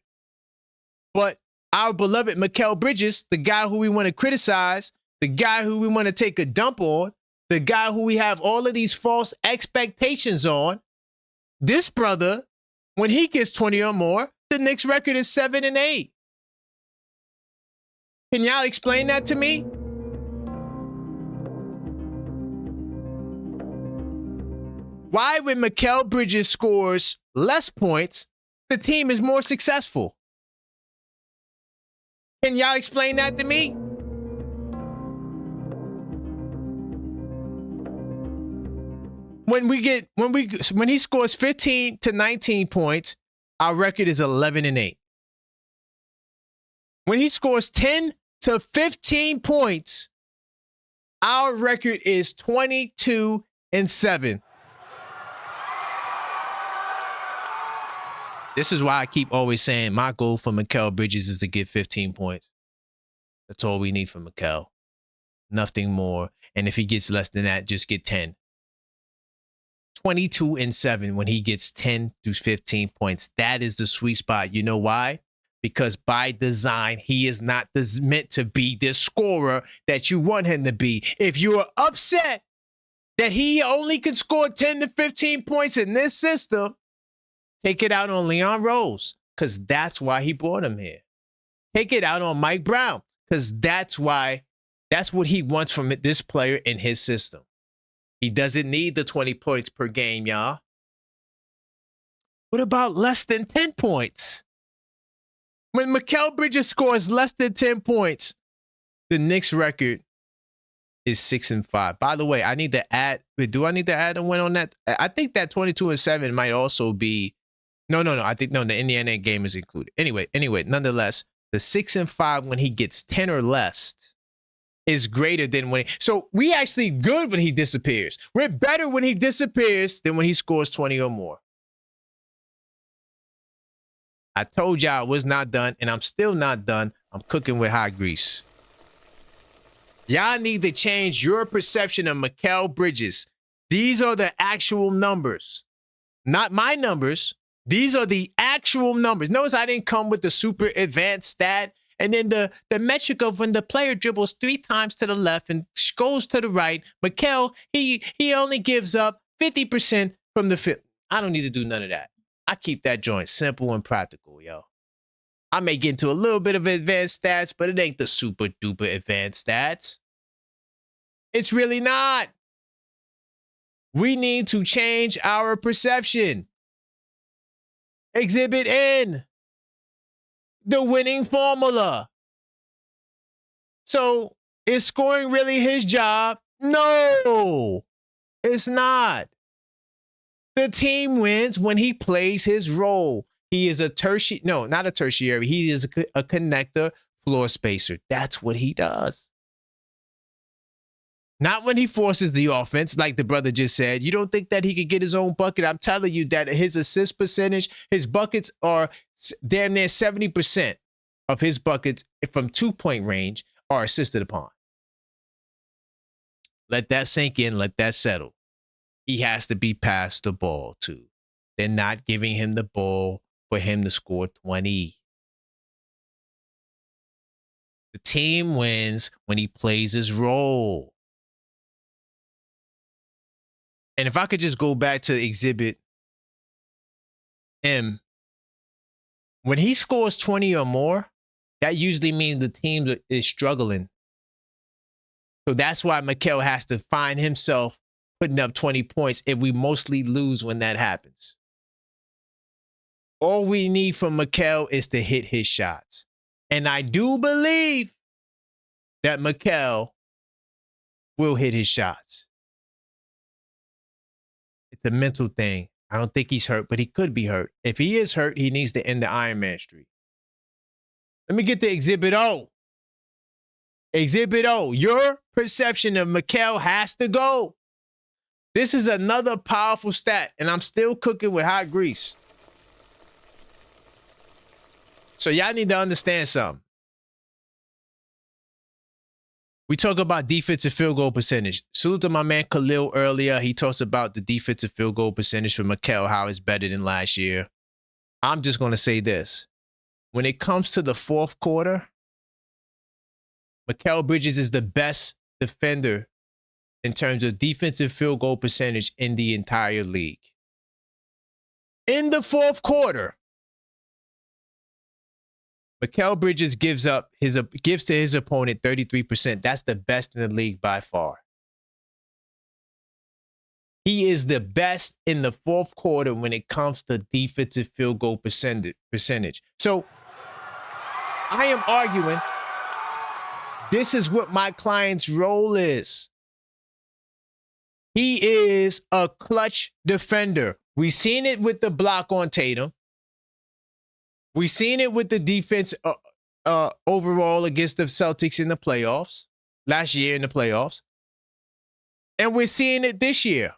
but our beloved Mikal Bridges, the guy who we want to criticize, the guy who we want to take a dump on, the guy who we have all of these false expectations on, this brother, when he gets 20 or more, the Knicks record is 7 and 8. Can y'all explain that to me? Why, when Mikal Bridges scores less points, the team is more successful? Can y'all explain that to me? When he scores 15 to 19 points, our record is 11 and 8. When he scores 10 to 15 points, our record is 22 and 7. This is why I keep always saying my goal for Mikal Bridges is to get 15 points. That's all we need from Mikal. Nothing more. And if he gets less than that, just get 10. 22 and 7 when he gets 10 to 15 points. That is the sweet spot. You know why? Because by design, he is not meant to be this scorer that you want him to be. If you are upset that he only can score 10 to 15 points in this system, take it out on Leon Rose, because that's why he brought him here. Take it out on Mike Brown, because that's what he wants from this player in his system. He doesn't need the 20 points per game, y'all. What about less than 10 points? When Mikal Bridges scores less than 10 points, the Knicks record is 6-5. By the way, I need to add. Do I need to add a win on that? I think that 22 and 7 might also be. No. I think the Indiana game is included. Anyway, nonetheless, the 6-5 when he gets 10 or less is greater than when. So we actually good when he disappears. We're better when he disappears than when he scores 20 or more. I told y'all I was not done, and I'm still not done. I'm cooking with hot grease. Y'all need to change your perception of Mikal Bridges. These are the actual numbers, not my numbers. These are the actual numbers. Notice I didn't come with the super advanced stat. And then the metric of when the player dribbles 3 times to the left and goes to the right, Mikal, he only gives up 50% from the field. I don't need to do none of that. I keep that joint simple and practical, yo. I may get into a little bit of advanced stats, but it ain't the super duper advanced stats. It's really not. We need to change our perception. Exhibit N. The winning formula. So, is scoring really his job? No, it's not. The team wins when he plays his role. He is a tertiary, no, not a tertiary. He is a connector, floor spacer. That's what he does. Not when he forces the offense, like the brother just said. You don't think that he could get his own bucket? I'm telling you that his assist percentage, his buckets are damn near 70% of his buckets from 2-point range are assisted upon. Let that sink in. Let that settle. He has to be passed the ball to. They're not giving him the ball for him to score 20. The team wins when he plays his role. And if I could just go back to Exhibit M, when he scores 20 or more, that usually means the team is struggling. So that's why Mikal has to find himself putting up 20 points if we mostly lose when that happens. All we need from Mikal is to hit his shots. And I do believe that Mikal will hit his shots. It's a mental thing. I don't think he's hurt, but he could be hurt. If he is hurt, he needs to end the Iron Man streak. Let me get to Exhibit O. Exhibit O, your perception of Mikal has to go. This is another powerful stat, and I'm still cooking with hot grease. So y'all need to understand something. We talk about defensive field goal percentage. Salute to my man Khalil earlier. He talks about the defensive field goal percentage for Mikal, how it's better than last year. I'm just going to say this. When it comes to the fourth quarter, Mikal Bridges is the best defender in terms of defensive field goal percentage in the entire league. In the fourth quarter, Mikal Bridges gives to his opponent 33%. That's the best in the league by far. He is the best in the fourth quarter when it comes to defensive field goal percentage. So I am arguing this is what my client's role is. He is a clutch defender. We've seen it with the block on Tatum. We've seen it with the defense overall against the Celtics in the playoffs, last year in the playoffs. And we're seeing it this year.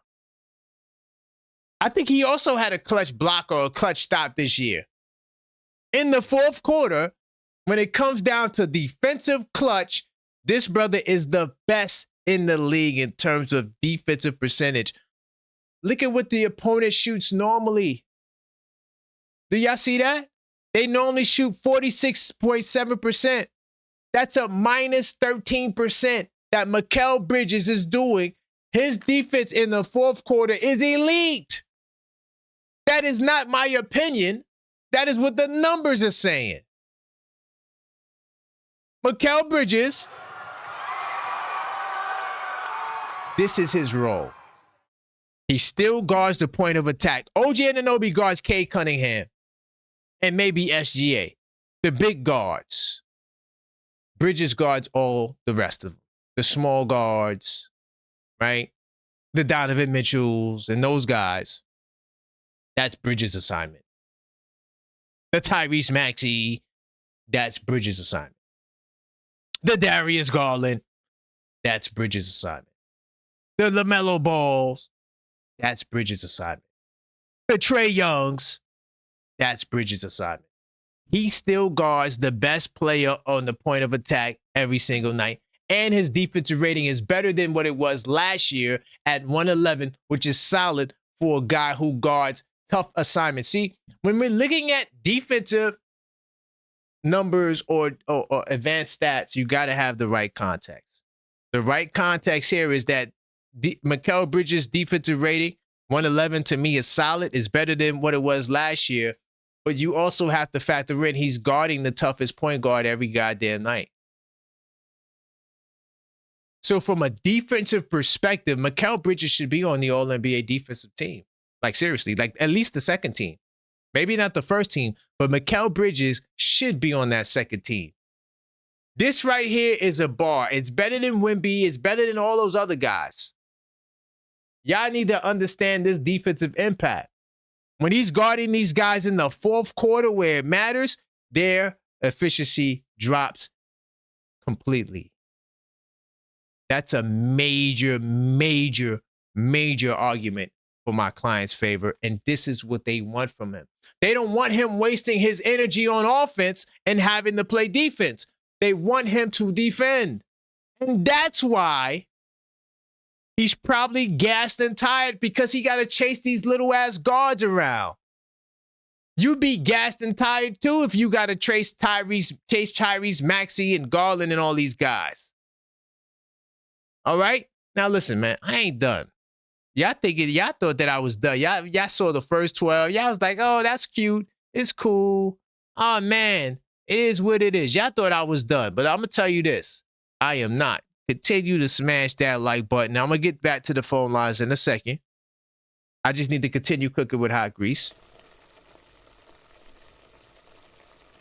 I think he also had a clutch block or a clutch stop this year. In the fourth quarter, when it comes down to defensive clutch, this brother is the best in the league in terms of defensive percentage. Look at what the opponent shoots normally. Do y'all see that? They normally shoot 46.7%. That's a minus 13% that Mikal Bridges is doing. His defense in the fourth quarter is elite. That is not my opinion. That is what the numbers are saying. Mikal Bridges, this is his role. He still guards the point of attack. OG Anunoby guards Cade Cunningham. And maybe SGA, the big guards. Bridges guards all the rest of them. The small guards, right? The Donovan Mitchells and those guys. That's Bridges' assignment. The Tyrese Maxey, that's Bridges' assignment. The Darius Garland, that's Bridges' assignment. The LaMelo Balls, that's Bridges' assignment. The Trae Youngs, that's Bridges' assignment. He still guards the best player on the point of attack every single night. And his defensive rating is better than what it was last year at 111, which is solid for a guy who guards tough assignments. See, when we're looking at defensive numbers or advanced stats, you got to have the right context. The right context here is that Mikal Bridges' defensive rating, 111, to me is solid. It's better than what it was last year. But you also have to factor in he's guarding the toughest point guard every goddamn night. So from a defensive perspective, Mikal Bridges should be on the All-NBA defensive team. Like seriously, like at least the second team. Maybe not the first team, but Mikal Bridges should be on that second team. This right here is a bar. It's better than Wemby. It's better than all those other guys. Y'all need to understand this defensive impact. When he's guarding these guys in the fourth quarter where it matters, their efficiency drops completely. That's a major, major, major argument for my client's favor. And this is what they want from him. They don't want him wasting his energy on offense and having to play defense. They want him to defend. And that's why he's probably gassed and tired, because he got to chase these little ass guards around. You'd be gassed and tired too if you got to chase Tyrese Maxey and Garland and all these guys. All right? Now listen, man, I ain't done. Y'all thought that I was done. Y'all saw the first 12. Y'all was like, oh, that's cute. It's cool. Oh, man, it is what it is. Y'all thought I was done. But I'm going to tell you this. I am not. Continue to smash that like button. Now, I'm going to get back to the phone lines in a second. I just need to continue cooking with hot grease.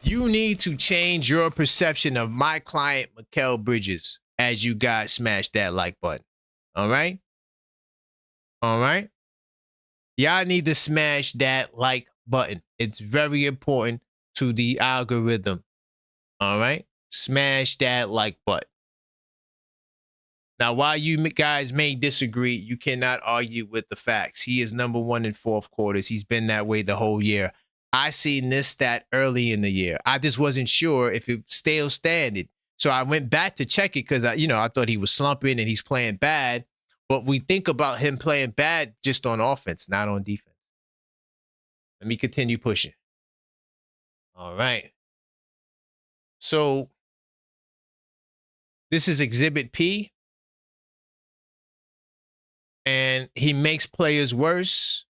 You need to change your perception of my client, Mikal Bridges, as you guys smash that like button. All right? All right? Y'all need to smash that like button. It's very important to the algorithm. All right? Smash that like button. Now, while you guys may disagree, you cannot argue with the facts. He is #1 in fourth quarters. He's been that way the whole year. I seen this stat early in the year. I just wasn't sure if it still standing. So I went back to check it because I thought he was slumping and he's playing bad. But we think about him playing bad just on offense, not on defense. Let me continue pushing. All right. So this is Exhibit P. And he makes players worse.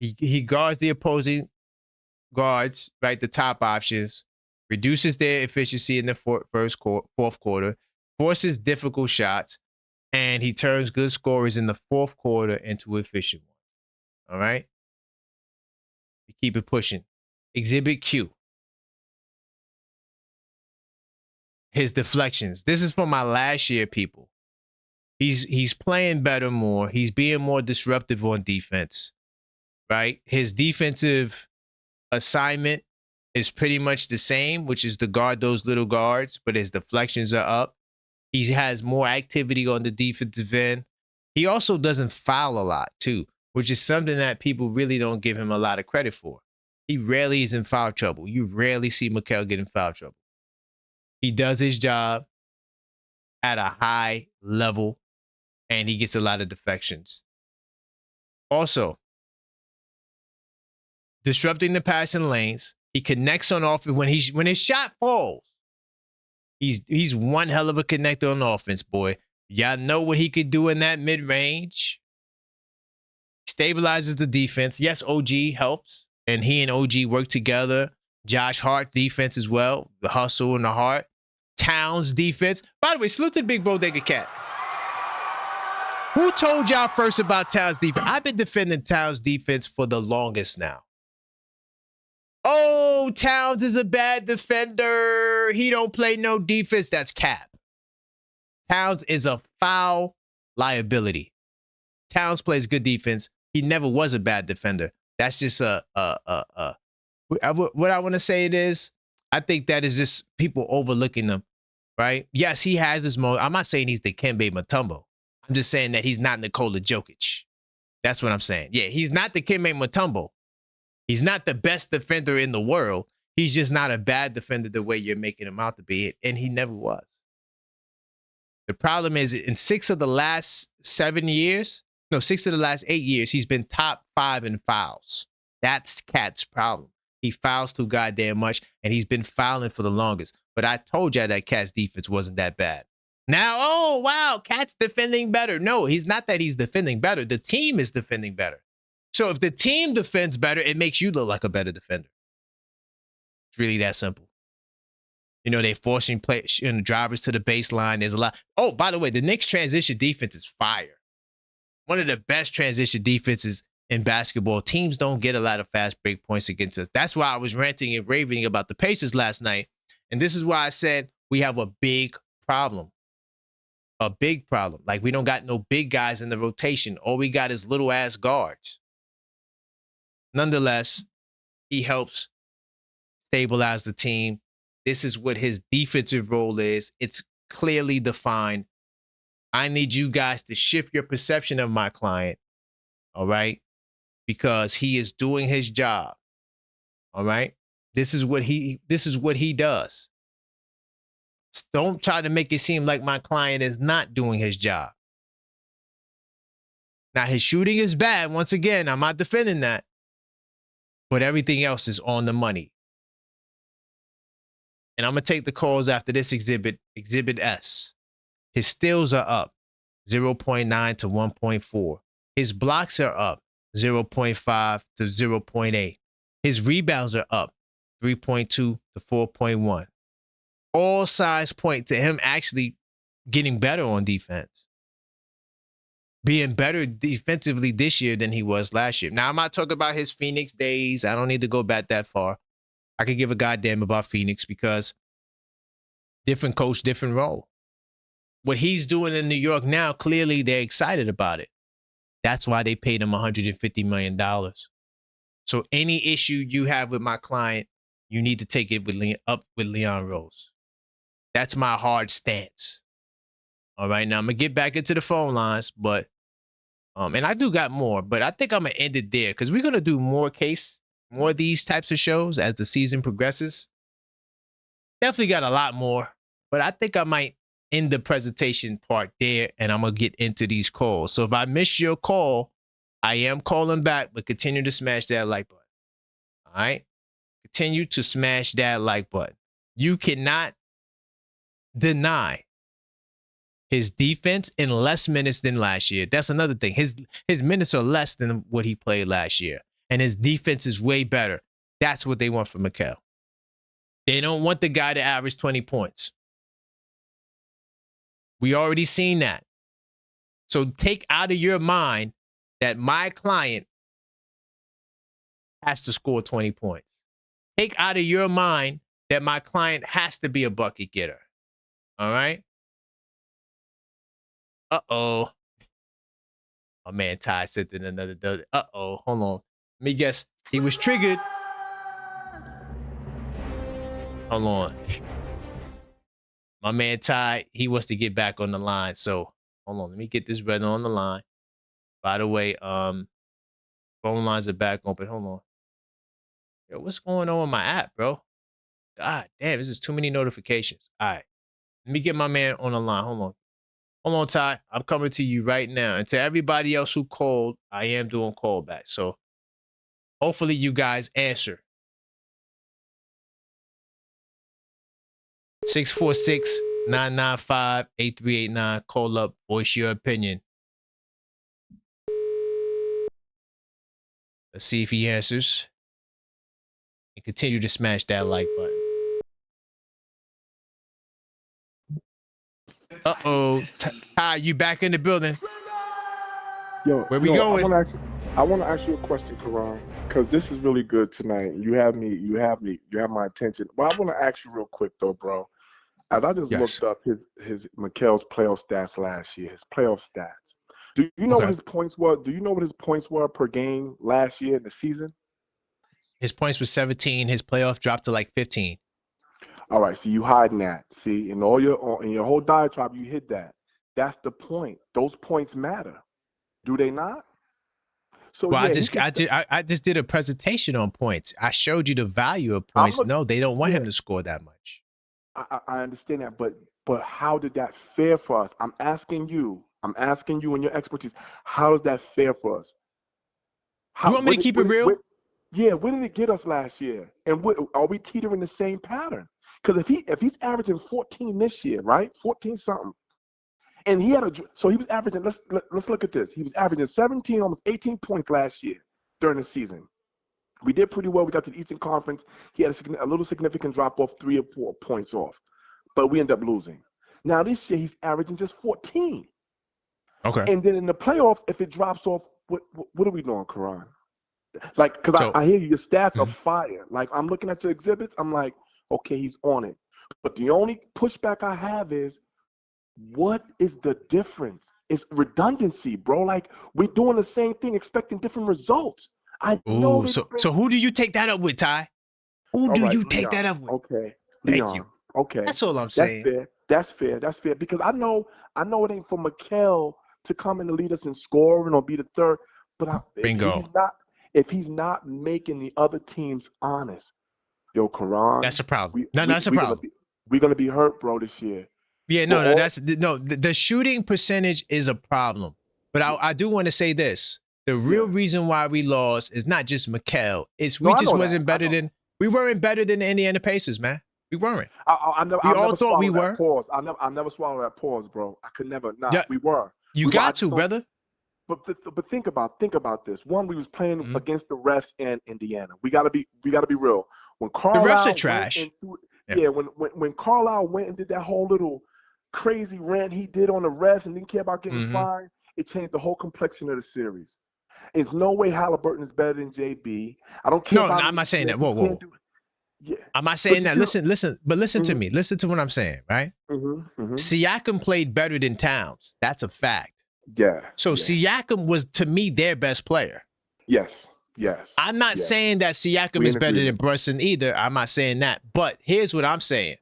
He guards the opposing guards, right? The top options, reduces their efficiency in the fourth quarter, forces difficult shots, and he turns good scorers in the fourth quarter into efficient ones. All right? We keep it pushing. Exhibit Q. His deflections. This is for my last year people. He's playing better more. He's being more disruptive on defense, right? His defensive assignment is pretty much the same, which is to guard those little guards, but his deflections are up. He has more activity on the defensive end. He also doesn't foul a lot, too, which is something that people really don't give him a lot of credit for. He rarely is in foul trouble. You rarely see Mikal get in foul trouble. He does his job at a high level, and he gets a lot of defections. Also, disrupting the passing lanes. He connects on offense. When his shot falls, he's one hell of a connector on offense, boy. Y'all know what he could do in that mid-range. Stabilizes the defense. Yes, OG helps, and he and OG work together. Josh Hart defense as well. The hustle and the heart. Towns defense. By the way, salute to the big bodega cat. Who told y'all first about Towns defense? I've been defending Towns defense for the longest now. Oh, Towns is a bad defender. He don't play no defense. That's cap. Towns is a foul liability. Towns plays good defense. He never was a bad defender. That's just what I want to say it is, I think that is just people overlooking them, right? Yes, he has his moment. I'm not saying he's the Kembe Mutombo. I'm just saying that he's not Nikola Jokic. That's what I'm saying. Yeah, he's not the Kembe Mutombo. He's not the best defender in the world. He's just not a bad defender the way you're making him out to be, and he never was. The problem is in 6 of the last 8 years, he's been top 5 in fouls. That's Cat's problem. He fouls too goddamn much, and he's been fouling for the longest. But I told you that Cat's defense wasn't that bad. Now, oh, wow, Cat's defending better. No, he's not that he's defending better. The team is defending better. So if the team defends better, it makes you look like a better defender. It's really that simple. You know, they're forcing drivers to the baseline. There's a lot. Oh, by the way, the Knicks transition defense is fire. One of the best transition defenses in basketball. Teams don't get a lot of fast break points against us. That's why I was ranting and raving about the Pacers last night. And this is why I said we have a big problem. A big problem. Like, we don't got no big guys in the rotation. All we got is little ass guards. Nonetheless, he helps stabilize the team. This is what his defensive role is. It's clearly defined. I need you guys to shift your perception of my client, all right? Because he is doing his job, all right? This is what he does. Don't try to make it seem like my client is not doing his job. Now, his shooting is bad. Once again, I'm not defending that. But everything else is on the money. And I'm going to take the calls after this exhibit, Exhibit S. His steals are up 0.9 to 1.4. His blocks are up 0.5 to 0.8. His rebounds are up 3.2 to 4.1. All signs point to him actually getting better on defense. Being better defensively this year than he was last year. Now, I'm not talking about his Phoenix days. I don't need to go back that far. I could give a goddamn about Phoenix because different coach, different role. What he's doing in New York now, clearly they're excited about it. That's why they paid him $150 million. So any issue you have with my client, you need to take it with Leon Rose. That's my hard stance. All right, now I'm going to get back into the phone lines, but and I do got more, but I think I'm going to end it there because we're going to do more of these types of shows as the season progresses. Definitely got a lot more, but I think I might end the presentation part there and I'm going to get into these calls. So if I missed your call, I am calling back, but continue to smash that like button. All right? Continue to smash that like button. You cannot deny his defense in less minutes than last year. That's another thing. His minutes are less than what he played last year. And his defense is way better. That's what they want from Mikal. They don't want the guy to average 20 points. We already seen that. So take out of your mind that my client has to score 20 points. Take out of your mind that my client has to be a bucket getter. All right? Uh-oh. My man Ty said that another does it. Uh-oh. Hold on. Let me guess. He was triggered. Hold on. My man Ty, he wants to get back on the line. So hold on. Let me get this brother on the line. By the way, phone lines are back open. Hold on. Yo, what's going on with my app, bro? God damn, this is too many notifications. All right. Let me get my man on the line. Hold on. Hold on, Ty. I'm coming to you right now. And to everybody else who called, I am doing callback. So hopefully you guys answer. 646-995-8389. Call up. Voice your opinion. Let's see if he answers. And continue to smash that like button. Uh-oh. Ty, you back in the building. Yo, where we going? I want to ask you a question, Karan, because this is really good tonight. You have my attention. Well, I want to ask you real quick though, bro. As I just looked up his Mikal's playoff stats last year, his playoff stats. Do you know what his points were? Do you know what his points were per game last year in the season? His points were 17. His playoff dropped to like 15. All right, so you hiding that. See, in your whole diatribe, you hid that. That's the point. Those points matter, do they not? So well, yeah, I just did a presentation on points. I showed you the value of points. No, they don't want him to score that much. I understand that, but how did that fare for us? I'm asking you and your expertise. How does that fare for us? You want me to keep it real? Where did it get us last year? And are we teetering the same pattern? Because if he's averaging 14 this year, right? 14 something, and he was averaging. Let's look at this. He was averaging 17, almost 18 points last year during the season. We did pretty well. We got to the Eastern Conference. He had a little significant drop off, 3 or 4 points off, but we end up losing. Now this year he's averaging just 14. Okay. And then in the playoffs, if it drops off, what are we doing, Karan? Like, because I hear you, your stats are fire. Like, I'm looking at your exhibits, I'm like, okay, he's on it. But the only pushback I have is, what is the difference? It's redundancy, bro. Like, we're doing the same thing, expecting different results. I know. So who do you take that up with, Ty? Who do you take that up with? Okay. Thank you. Okay. That's all I'm saying. That's fair. That's fair. That's fair because I know it ain't for Mikal to come in and lead us in scoring or be the third. But Bingo. if he's not making the other teams honest, yo, Karan, that's a problem. That's a problem. We're gonna be hurt, bro, this year. Yeah, the shooting percentage is a problem. But I do want to say this. The real reason why we lost is not just Mikal. It's we weren't better than the Indiana Pacers, man. We weren't. I all thought we were. Pause. I never swallowed that pause, bro. I could never. We were. You got to, brother. But think about this. One, we was playing against the refs in Indiana. We gotta be real. When Carlisle the refs are trash. When Carlisle went and did that whole little crazy rant he did on the refs and didn't care about getting fined, it changed the whole complexion of the series. There's no way Halliburton is better than JB. I don't care. No, I'm not saying that. Whoa. Yeah. I'm not saying that. Listen to me. Listen to what I'm saying, right? Siakam played better than Towns. That's a fact. Yeah. So Siakam was, to me, their best player. Yes. I'm not saying that Siakam is better than Brunson either. I'm not saying that. But here's what I'm saying.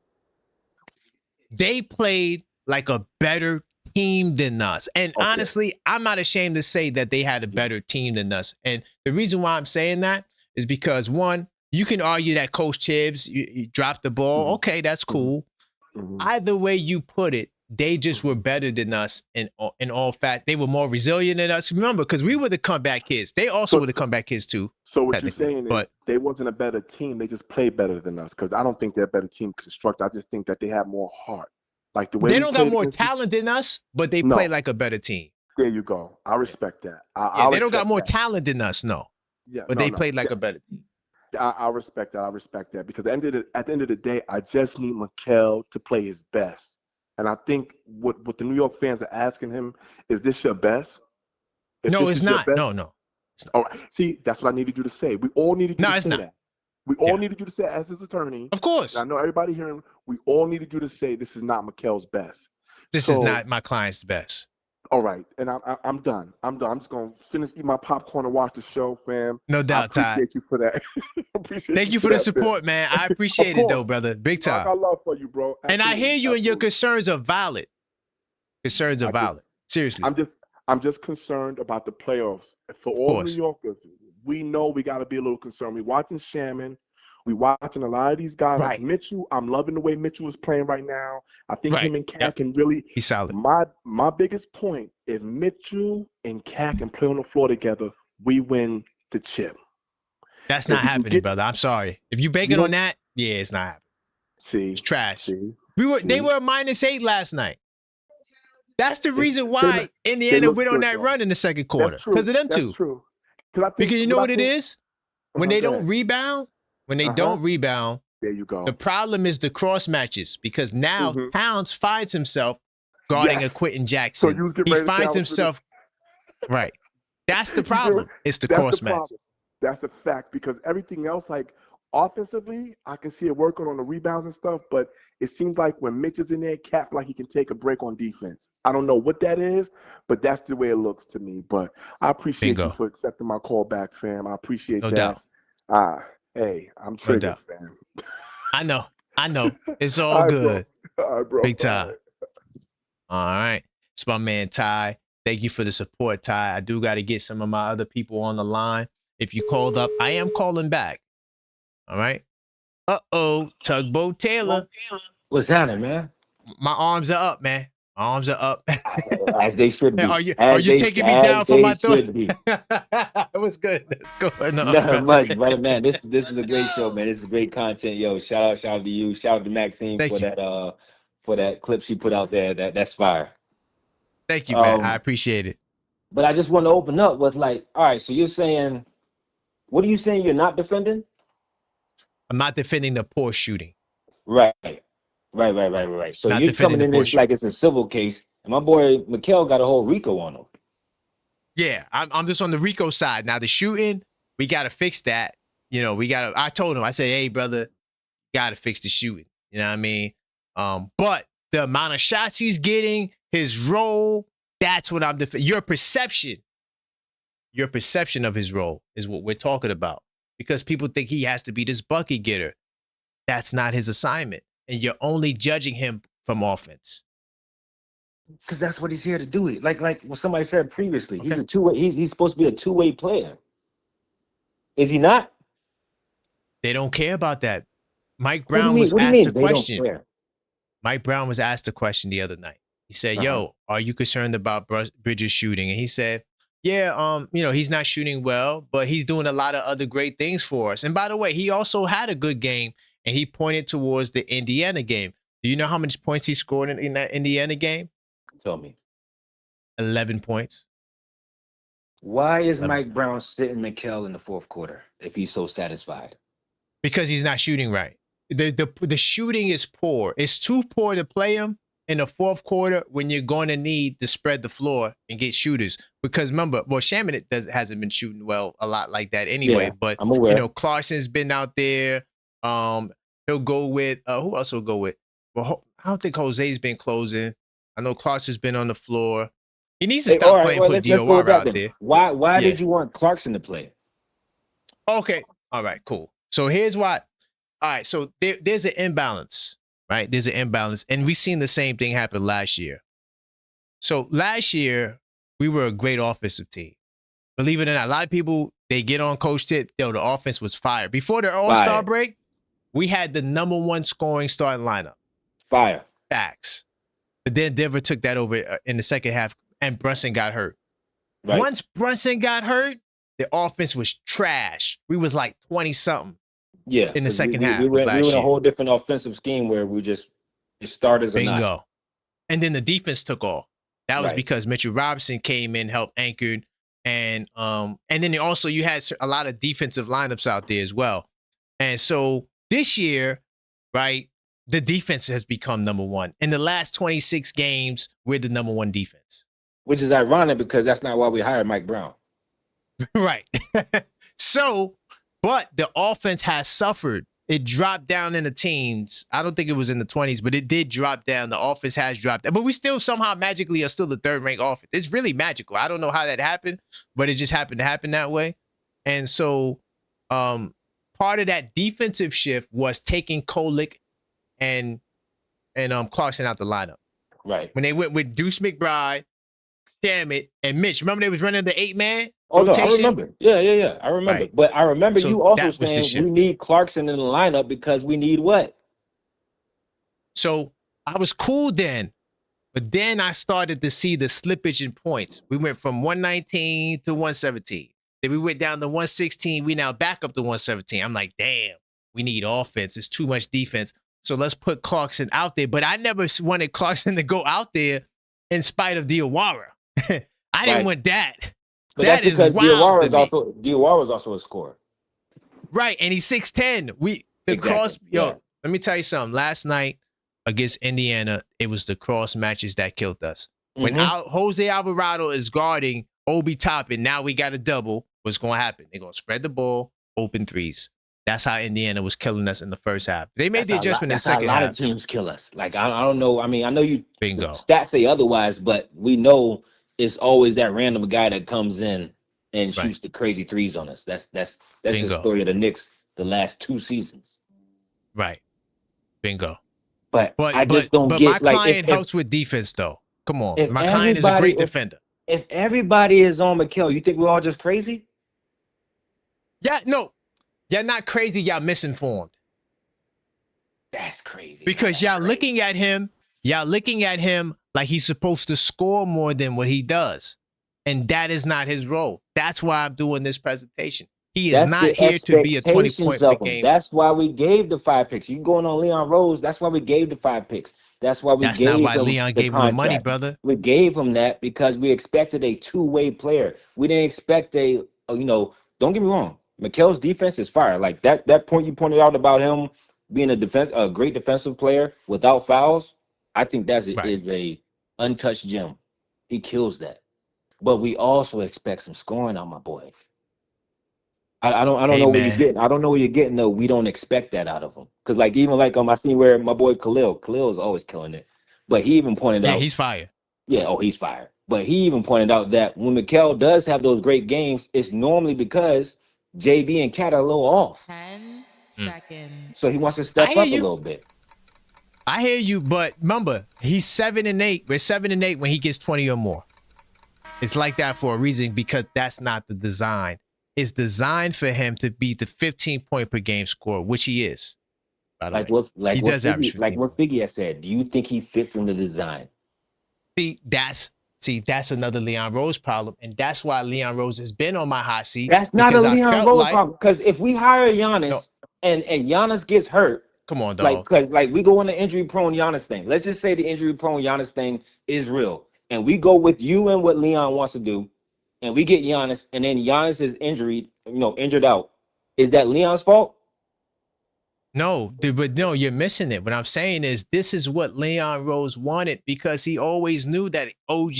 They played like a better team than us. And honestly, I'm not ashamed to say that they had a better team than us. And the reason why I'm saying that is because, one, you can argue that Coach Tibbs, you dropped the ball. Okay, that's cool. Either way you put it, they just were better than us in all fact. They were more resilient than us. Remember, because we were the comeback kids. They also were the comeback kids too. So what you're saying is they wasn't a better team. They just played better than us. Because I don't think they're a better team constructed. I just think that they have more heart. Like the way they don't got more talent than us, but they play like a better team. There you go. I respect that. They don't got more talent than us, but they played like a better team. I respect that. I respect that because at the end of the day, I just need Mikal to play his best. And I think what the New York fans are asking him is, this your best? No, it's not. No. It's not. All right. See, that's what I needed you to say. We all needed you to say that. We all needed you to say, as his attorney. Of course. I know everybody hearing. We all needed you to say, this is not Mikal's best. This is not my client's best. All right, and I'm done. I'm just gonna finish eat my popcorn and watch the show, fam. No doubt, I appreciate you for that. Thank you for the support, man. I appreciate it, though, brother. Big time. I got love for you, bro. Absolutely. And I hear you, and your concerns are valid. Seriously. I'm just concerned about the playoffs. For all New Yorkers, we know we got to be a little concerned. We watching Shaman. We watching a lot of these guys like Mitchell. I'm loving the way Mitchell is playing right now. I think him and Cat can really. He's solid. My biggest point: if Mitchell and Cat can play on the floor together, we win the chip. That's not happening, brother. I'm sorry. If you banking on that, it's not happening. See, it's trash. They were -8 last night. That's the reason why Indiana went on that run in the second quarter because of them two. That's true. Because you know what it is when they don't rebound. When they don't rebound, there you go. The problem is the cross matches because now Towns finds himself guarding a Quentin Jackson. So he finds himself right. That's the problem. It's the cross match. That's a fact because everything else, like offensively, I can see it working on the rebounds and stuff, but it seems like when Mitch is in there, Cat like he can take a break on defense. I don't know what that is, but that's the way it looks to me. But I appreciate you for accepting my call back, fam. I appreciate that. No doubt. Hey, I'm triggered, fam. I know. It's all good. All right, bro. Big time. All right. It's my man, Ty. Thank you for the support, Ty. I do got to get some of my other people on the line. If you called up, I am calling back. All right. Tugboat Taylor. What's happening, man? My arms are up, man. My arms are up. As they should be. Are you taking me down for my thought? It was good. Let's go. Not much, brother, man. This is a great show, man. This is great content. Yo, shout out to you. Shout out to Maxine for that clip she put out there. That's fire. Thank you, man. I appreciate it. But I just want to open up with like, all right, so you're saying, what are you saying you're not defending? I'm not defending the poor shooting. Right. So not you're coming in this like it's a civil case, and my boy Mikal got a whole RICO on him. Yeah, I'm just on the RICO side. Now the shooting, we got to fix that. I told him, I said, hey, brother, got to fix the shooting. You know what I mean? But the amount of shots he's getting, his role, that's what I'm defending. Your perception of his role is what we're talking about. Because people think he has to be this bucket getter. That's not his assignment. And you're only judging him from offense. Because that's what he's here to do. Like what somebody said previously, he's a two-way. He's supposed to be a two-way player. Is he not? They don't care about that. Mike Brown was asked a question. Mike Brown was asked a question the other night. He said, "Yo, are you concerned about Bridges shooting?" And he said, "Yeah, he's not shooting well, but he's doing a lot of other great things for us." And by the way, he also had a good game, and he pointed towards the Indiana game. Do you know how many points he scored in that Indiana game? Tell me. 11 points. Why is Mike Brown sitting Mikal in the fourth quarter if he's so satisfied? Because he's not shooting right. The shooting is poor. It's too poor to play him in the fourth quarter when you're going to need to spread the floor and get shooters. Because remember, Shaman hasn't been shooting well a lot like that anyway. Yeah, but I'm aware. Clarkson's been out there. He'll go with who else will go with? Well, I don't think Jose's been closing. I know Clarkson's been on the floor. He needs to stop playing and put DOR out there. Why did you want Clarkson to play? Okay. All right, cool. So here's why. All right, so there's an imbalance, right? There's an imbalance. And we've seen the same thing happen last year. So last year, we were a great offensive team. Believe it or not, a lot of people, they get on Coach Tit, the offense was fire. Before the All-Star break, we had the #1 scoring starting lineup. Fire. Facts. But then Denver took that over in the second half, and Brunson got hurt. Right. Once Brunson got hurt, the offense was trash. We was like 20-something. Yeah. In the second half. We were in a whole different offensive scheme where we just starters or not. Bingo. And then the defense took off. That was because Mitchell Robinson came in, helped anchored, and then also you had a lot of defensive lineups out there as well. And so this year, right, the defense has become #1. In the last 26 games, we're the #1 defense. Which is ironic because that's not why we hired Mike Brown. Right. So, but the offense has suffered. It dropped down in the teens. I don't think it was in the 20s, but it did drop down. The offense has dropped down. But we still somehow magically are still the third-ranked offense. It's really magical. I don't know how that happened, but it just happened to happen that way. And so part of that defensive shift was taking Kolek and Clarkson out the lineup. Right. When they went with Deuce McBride, Shamit, and Mitch. Remember they was running the 8-man rotation? No, I remember. Yeah. I remember. Right. But I remember so you also saying we need Clarkson in the lineup because we need what? So I was cool then, but then I started to see the slippage in points. We went from 119 to 117. Then we went down to 116. We now back up to 117. I'm like, damn, we need offense. It's too much defense. So let's put Clarkson out there. But I never wanted Clarkson to go out there in spite of Diawara. I didn't want that. But that is because Diawara is also a scorer. Right, and he's 6'10". Let me tell you something. Last night against Indiana, it was the cross matches that killed us. When Jose Alvarado is guarding Obi Toppin, now we got a double. What's going to happen? They're going to spread the ball, open threes. That's how Indiana was killing us in the first half. They made the adjustment in the second half. A lot of teams kill us. Like, I don't know. I mean, I know you Bingo. Stats say otherwise, but we know it's always that random guy that comes in and shoots the crazy threes on us. That's the story of the Knicks the last 2 seasons. Right. Bingo. But I just don't get my client helps with defense though. Come on. My client is a great defender. If everybody is on Mikal, you think we're all just crazy? Yeah, no. Y'all not crazy, y'all misinformed. That's crazy. Because y'all looking at him like he's supposed to score more than what he does. And that is not his role. That's why I'm doing this presentation. He is not here to be a 20-point per game. That's why we gave the 5 picks. You going on Leon Rose, that's why we gave the 5 picks. That's not why Leon gave him the money, brother. We gave him that because we expected a two-way player. We didn't expect don't get me wrong. Mikal's defense is fire. Like that point you pointed out about him being a great defensive player without fouls. I think is a untouched gem. He kills that. But we also expect some scoring on my boy. I don't know where you're getting. I don't know where you're getting though. We don't expect that out of him. Because I seen where my boy Khalil is always killing it. But he even pointed out he's fire. Yeah, he's fire. But he even pointed out that when Mikal does have those great games, it's normally because JB and Cat are a little off. 10 seconds. So he wants to step up a little bit. I hear you, but remember, he's 7-8. We're 7-8 when he gets 20 or more. It's like that for a reason because that's not the design. It's designed for him to be the 15-point per game scorer, which he is. By the way, he does average 15. Like what Figgy has said. Do you think he fits in the design? See, that's another Leon Rose problem, and that's why Leon Rose has been on my hot seat. That's not a Leon Rose problem. Because if we hire Giannis and Giannis gets hurt, come on, dog. Like we go on the injury-prone Giannis thing. Let's just say the injury-prone Giannis thing is real, and we go with you and what Leon wants to do, and we get Giannis, and then Giannis is injured out. Is that Leon's fault? No, but no, you're missing it. What I'm saying is this is what Leon Rose wanted because he always knew that OG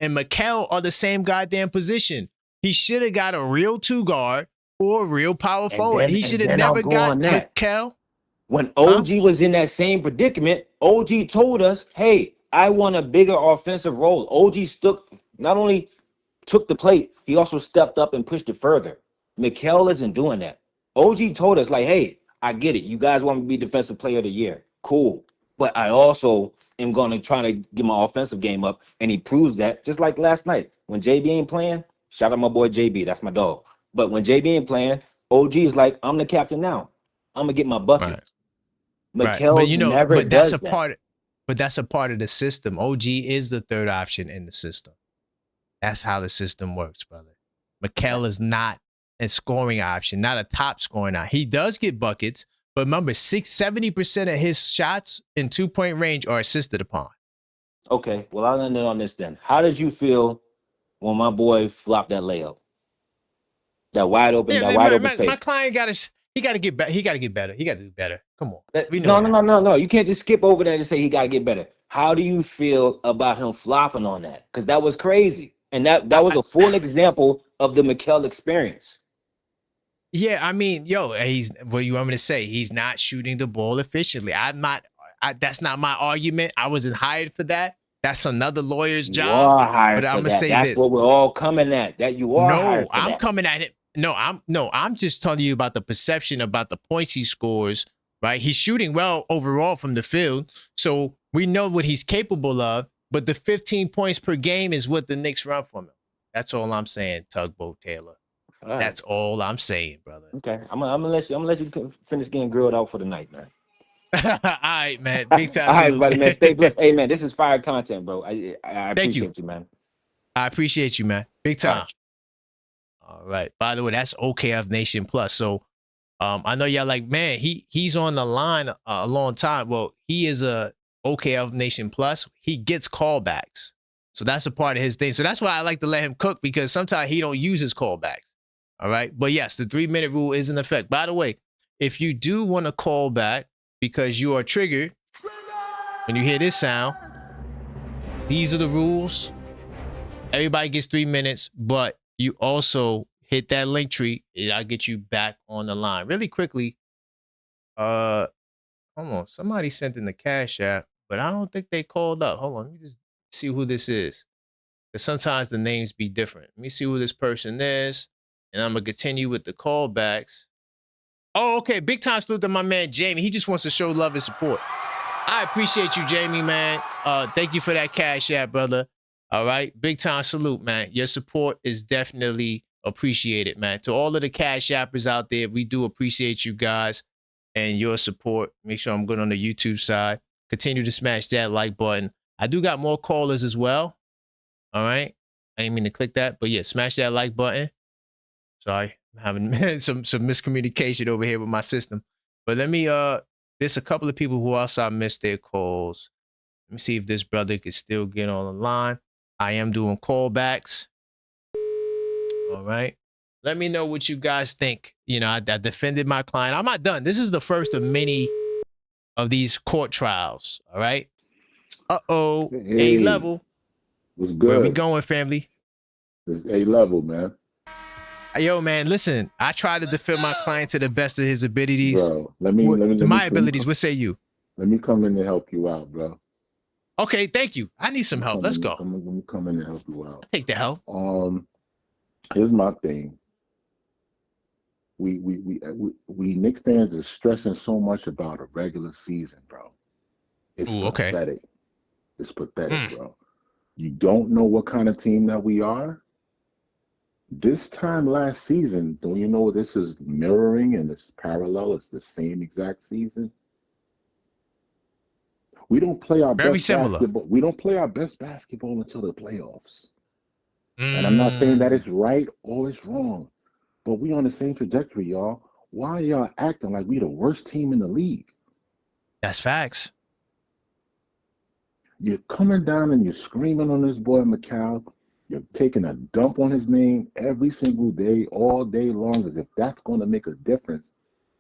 and Mikal are the same goddamn position. He should have got a real 2 guard or a real power forward. He should have never got Mikal. When OG was in that same predicament, OG told us, hey, I want a bigger offensive role. OG not only took the plate, he also stepped up and pushed it further. Mikal isn't doing that. OG told us, like, hey, I get it. You guys want me to be defensive player of the year. Cool. But I also am going to try to get my offensive game up. And he proves that just like last night. When JB ain't playing, shout out my boy JB. That's my dog. But when JB ain't playing, OG is like, I'm the captain now. I'm going to get my buckets. Right. Mikal but that's a part of the system. OG is the third option in the system. That's how the system works, brother. Mikal is not a scoring option, not a top scoring option. He does get buckets, but remember, 70% of his shots in 2-point range are assisted upon. Okay, well, I'll end it on this then. How did you feel when my boy flopped that layup? That wide open take. My client got to get better. He got to get better. He got to do better. Come on. No. You can't just skip over there and just say he got to get better. How do you feel about him flopping on that? Because that was crazy. And that was a full example of the Mikal experience. Yeah, I mean, what you want me to say? He's not shooting the ball efficiently. That's not my argument. I wasn't hired for that. That's another lawyer's job. You are hired but for I'm gonna that. say That's this. what we're all coming at. That you are hired for I'm that. coming at it. I'm just telling you about the perception about the points he scores, right? He's shooting well overall from the field. So we know what he's capable of, but the 15 points per game is what the Knicks run from him. That's all I'm saying, Tugboat Taylor. Right. That's all I'm saying, brother. Okay, I'm gonna let you finish getting grilled out for the night, man. All right, man. Big time. All right, buddy, man. Stay blessed. Hey, man, this is fire content, bro. I appreciate you, man. I appreciate you, man. Big time. All right. By the way, that's OKF Nation Plus. So, I know y'all like, man, he's on the line a long time. Well, he is a OKF Nation Plus. He gets callbacks. So that's a part of his thing. So that's why I like to let him cook because sometimes he don't use his callbacks. All right. But yes, the 3-minute rule is in effect. By the way, if you do want to call back because you are triggered when you hear this sound, these are the rules. Everybody gets 3 minutes, but you also hit that link tree. I'll get you back on the line. Really quickly. Hold on. Somebody sent in the Cash App, but I don't think they called up. Hold on. Let me just see who this is. Because sometimes the names be different. Let me see who this person is. And I'm going to continue with the callbacks. Oh, okay. Big time salute to my man, Jamie. He just wants to show love and support. I appreciate you, Jamie, man. Thank you for that Cash App, brother. All right. Big time salute, man. Your support is definitely appreciated, man. To all of the Cash Appers out there, we do appreciate you guys and your support. Make sure I'm good on the YouTube side. Continue to smash that like button. I do got more callers as well. All right. I didn't mean to click that, but yeah, smash that like button. Sorry, I'm having some miscommunication over here with my system. But let me, there's a couple of people who also missed their calls. Let me see if this brother can still get on the line. I am doing callbacks. All right. Let me know what you guys think. You know, I defended my client. I'm not done. This is the first of many of these court trials. All right. Uh-oh. Hey, A-level. What's good? Where we going, family? It's A-level, man. Yo, man, listen. I try to defend my client to the best of his abilities. Bro, let me abilities. What say you? Let me come in and help you out, bro. Okay, thank you. I need some help. Let's go. Let me come in and help you out. I'll take the help. Here's my thing. We Knicks fans are stressing so much about a regular season, bro. It's Ooh, okay. pathetic. It's pathetic, bro. You don't know what kind of team that we are. This time last season, don't you know this is mirroring and it's parallel? It's the same exact season. We don't play our Very best similar. basketball. We don't play our best basketball until the playoffs. And I'm not saying that it's right or it's wrong, but we on the same trajectory, y'all. Why are y'all acting like we the worst team in the league? That's facts. You're coming down and you're screaming on this boy Mikal. You're taking a dump on his name every single day, all day long, as if that's going to make a difference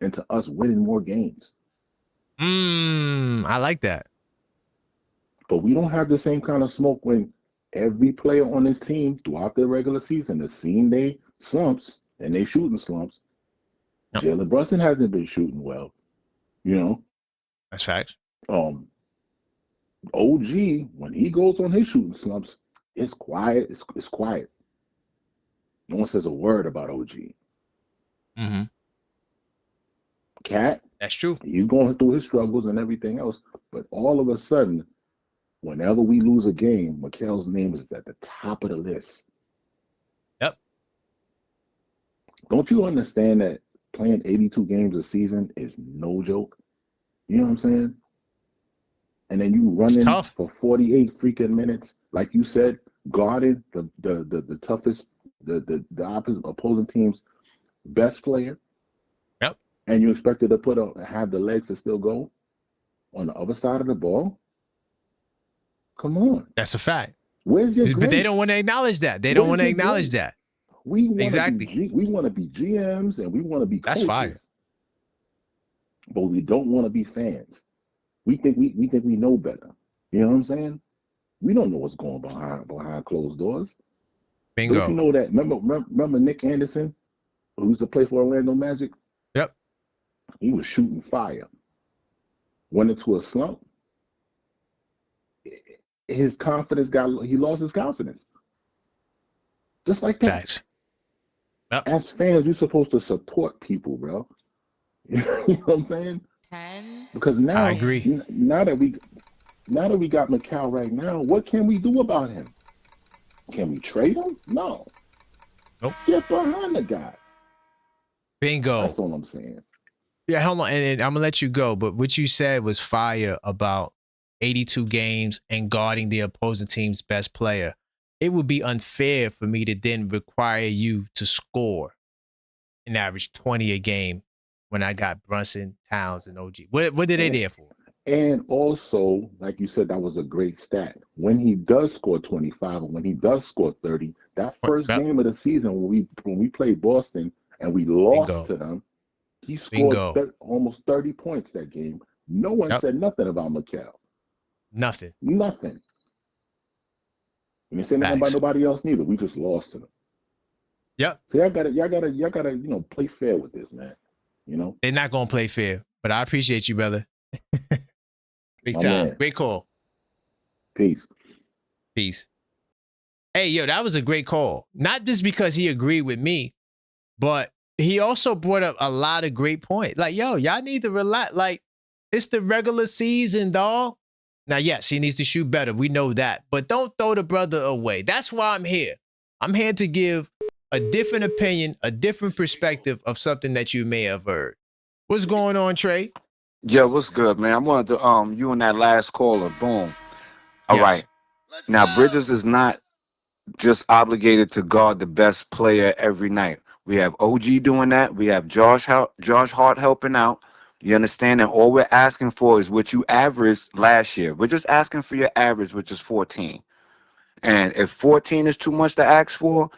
into us winning more games. I like that. But we don't have the same kind of smoke when every player on this team throughout the regular season has seen they slumps and they shooting slumps. Yep. Jalen Brunson hasn't been shooting well, you know. That's facts. OG, when he goes on his shooting slumps, it's quiet. It's quiet. No one says a word about OG. Cat, that's true. He's going through his struggles and everything else, but all of a sudden, whenever we lose a game, Mikal's name is at the top of the list. Yep. Don't you understand that playing 82 games a season is no joke? You know what I'm saying? And then you running for 48 freaking minutes, like you said, guarding the toughest, the opposite opposing team's best player. Yep. And you expected to have the legs to still go on the other side of the ball. Come on. That's a fact. Where's your grace? But they don't want to acknowledge that. They don't want to acknowledge that. We want to be GMs and we want to be coaches. That's fire. But we don't want to be fans. We think we know better. You know what I'm saying? We don't know what's going behind closed doors. Bingo. Don't you know that? Remember Nick Anderson, who used to play for Orlando Magic? Yep. He was shooting fire. Went into a slump. His confidence he lost his confidence. Just like that. Facts. Yep. As fans, you're supposed to support people, bro. You know what I'm saying? Because now I agree. Now that we got Mikal right now, what can we do about him? Can we trade him? No. Nope. Get behind the guy. Bingo. That's all I'm saying. Yeah, hold on, and I'm gonna let you go. But what you said was fire about 82 games and guarding the opposing team's best player. It would be unfair for me to then require you to score an average 20 a game when I got Brunson, Towns, and OG. What are they there for? And also, like you said, that was a great stat. When he does score 25 or when he does score 30, that first game of the season when we played Boston and we lost to them, he scored almost 30 points that game. No one said nothing about Mikal. Nothing. We didn't say nothing about nobody else neither. We just lost to them. Yep. So y'all gotta play fair with this, man. You know? They're not gonna play fair, but I appreciate you, brother. Big time. Man. Great call. Peace. Hey, yo, that was a great call. Not just because he agreed with me, but he also brought up a lot of great points. Like, yo, y'all need to relax. Like, it's the regular season, dog. Now, yes, he needs to shoot better. We know that. But don't throw the brother away. That's why I'm here. I'm here to give a different opinion, a different perspective of something that you may have heard. What's going on, Trey? Yeah, what's good, man? I wanted to you and that last caller, boom. All right. Now Bridges is not just obligated to guard the best player every night. We have OG doing that. We have Josh Hart helping out. You understand? And all we're asking for is what you averaged last year. We're just asking for your average, which is 14. And if 14 is too much to ask for,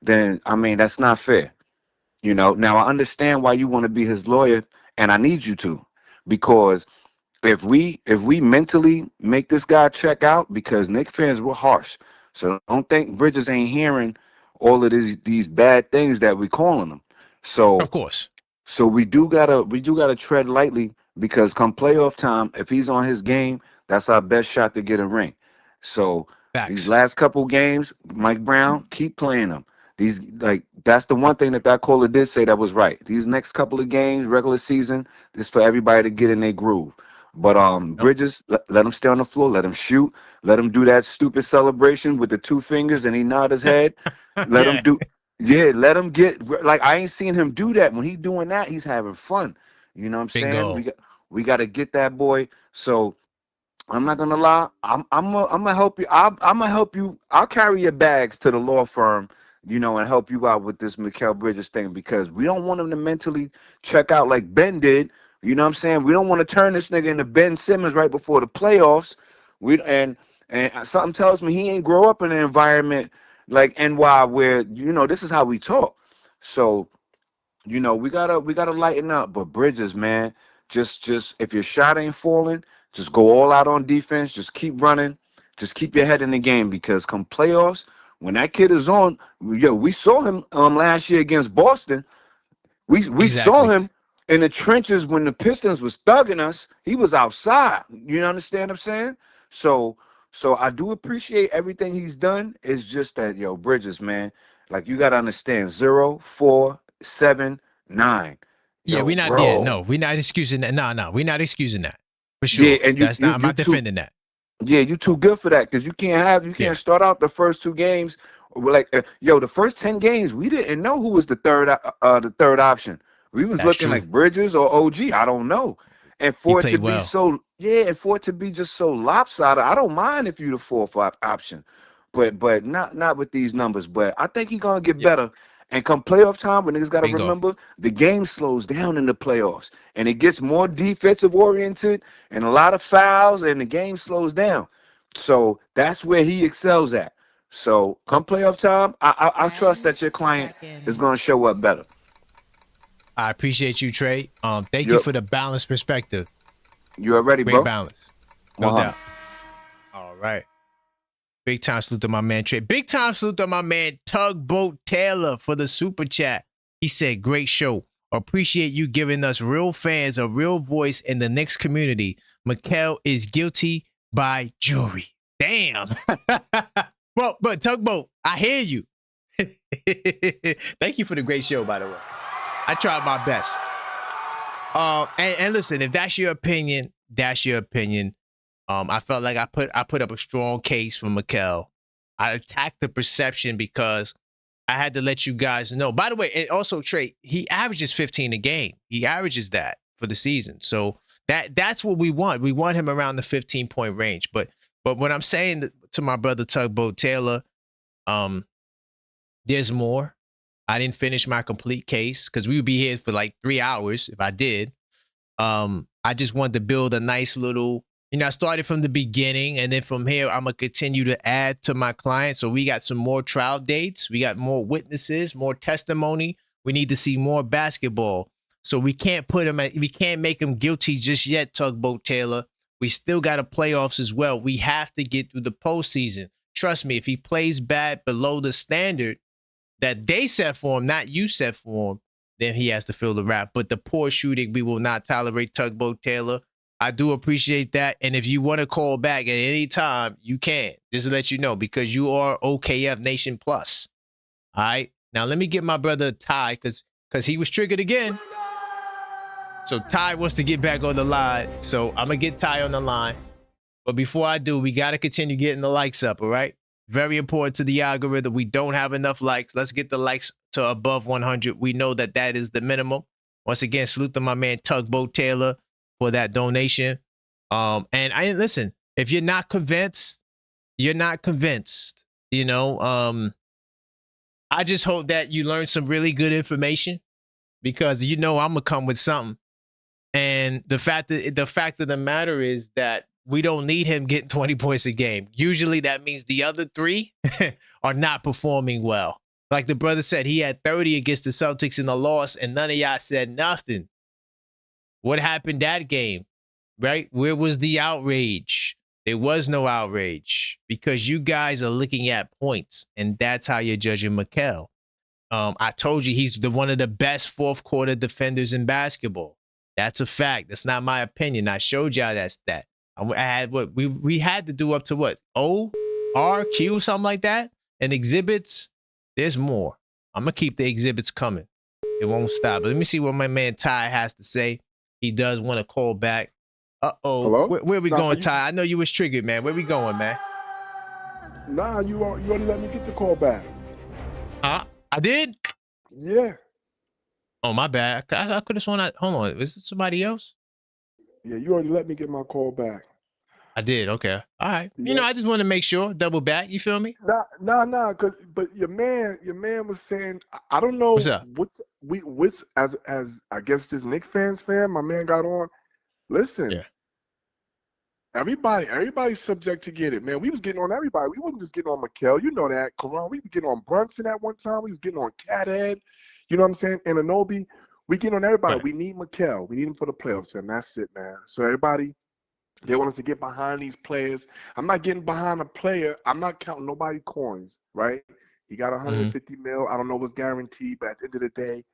then I mean that's not fair. You know. Now I understand why you want to be his lawyer, and I need you to. Because if we mentally make this guy check out, because Knicks fans were harsh, so don't think Bridges ain't hearing all of these bad things that we calling him. So of course, so we do gotta tread lightly, because come playoff time, if he's on his game, that's our best shot to get a ring. So these last couple games, Mike Brown, keep playing them. That's the one thing that caller did say that was right. These next couple of games, regular season, is for everybody to get in their groove. But Bridges, let him stay on the floor, let him shoot, let him do that stupid celebration with the two fingers and he nod his head. Let him do, yeah, let him get like I ain't seen him do that. When he doing that, he's having fun. You know what I'm saying? We got to get that boy. So I'm not gonna lie. I'm gonna help you. I'm gonna help you. I'll carry your bags to the law firm, you know, and help you out with this Mikal Bridges thing because we don't want him to mentally check out like Ben did. You know what I'm saying? We don't want to turn this nigga into Ben Simmons right before the playoffs. And something tells me he ain't grow up in an environment like NY where this is how we talk. So we gotta lighten up. But Bridges, man, just if your shot ain't falling, just go all out on defense. Just keep running. Just keep your head in the game because come playoffs, when that kid is on, we saw him last year against Boston. We saw him in the trenches when the Pistons was thugging us. He was outside. You understand what I'm saying? So I do appreciate everything he's done. It's just that Bridges, man, like you gotta understand 0, 4, 7, 9. Yeah, we're not bro. there. No, we're not excusing that. No, we're not excusing that. For sure. Yeah, and I'm not defending that. Yeah, you too good for that because you can't start out the first 2 games like the first 10 games we didn't know who was the third option. We was looking like Bridges or OG. I don't know. And for it to be just so lopsided, I don't mind if you the 4th option, but not with these numbers. But I think he's gonna get better. And come playoff time, when niggas got to remember, the game slows down in the playoffs. And it gets more defensive oriented and a lot of fouls, and the game slows down. So that's where he excels at. So come playoff time, I trust that your client is going to show up better. I appreciate you, Trey. Thank you for the balanced perspective. You already, bro? Great balance. No doubt. All right. Big time salute to my man Trey. Big time salute to my man Tugboat Taylor for the super chat. He said, great show. Appreciate you giving us real fans a real voice in the Knicks community. Mikal is guilty by jury. Damn. Well, but Tugboat, I hear you. Thank you for the great show, by the way. I tried my best. And listen, if that's your opinion, that's your opinion. I felt like I put up a strong case for Mikal. I attacked the perception because I had to let you guys know. By the way, and also Trey, he averages 15 a game. He averages that for the season. So that's what we want. We want him around the 15-point range. But what I'm saying to my brother Tugboat Taylor, there's more. I didn't finish my complete case because we would be here for like 3 hours if I did. I just wanted to build a nice little. I started from the beginning, and then from here, I'm going to continue to add to my client. So we got some more trial dates. We got more witnesses, more testimony. We need to see more basketball. So we can't we can't make him guilty just yet, Tugboat Taylor. We still got a playoffs as well. We have to get through the postseason. Trust me, if he plays bad below the standard that they set for him, not you set for him, then he has to feel the rap. But the poor shooting, we will not tolerate, Tugboat Taylor. I do appreciate that. And if you want to call back at any time, you can. Just to let you know, because you are OKF Nation Plus. All right. Now, let me get my brother Ty, because he was triggered again. So Ty wants to get back on the line. So I'm going to get Ty on the line. But before I do, we got to continue getting the likes up, all right? Very important to the algorithm. We don't have enough likes. Let's get the likes to above 100. We know that is the minimum. Once again, salute to my man Tugboat Taylor for that donation. And listen, if you're not convinced, you're not convinced. I just hope that you learned some really good information because I'm gonna come with something. And the fact of the matter is that we don't need him getting 20 points a game. Usually that means the other 3 are not performing well. Like the brother said, he had 30 against the Celtics in the loss, and none of y'all said nothing. What happened that game, right? Where was the outrage? There was no outrage because you guys are looking at points, and that's how you're judging Mikal. I told you he's one of the best fourth quarter defenders in basketball. That's a fact. That's not my opinion. I showed y'all that stat. I had we had to do up to what? O, R, Q, something like that. And exhibits, there's more. I'm going to keep the exhibits coming. It won't stop. But let me see what my man Ty has to say. He does want to call back. Uh-oh. Hello? Where we Nah, going, you, Ty? I know you was triggered, man. Where we going, man? nah, you already let me get the call back. I did? Yeah. Oh, my bad. I could have sworn hold on. Was it somebody else? Yeah, you already let me get my call back. I did. Okay. All right. Yeah. You know, I just want to make sure. Double back. You feel me? Nah. But your man was saying, I don't know What's up? which as I guess just Knicks fans fan. My man got on. Listen. Yeah. Everybody's subject to get it, man. We was getting on everybody. We wasn't just getting on Mikal. You know that, Karan. We was getting on Brunson at one time. We was getting on Cathead. You know what I'm saying? And Anobi. We get on everybody. Right. We need Mikal. We need him for the playoffs, and that's it, man. So everybody, they want us to get behind these players. I'm not getting behind a player. I'm not counting nobody coins, right? He got 150 mil. I don't know what's guaranteed, but at the end of the day,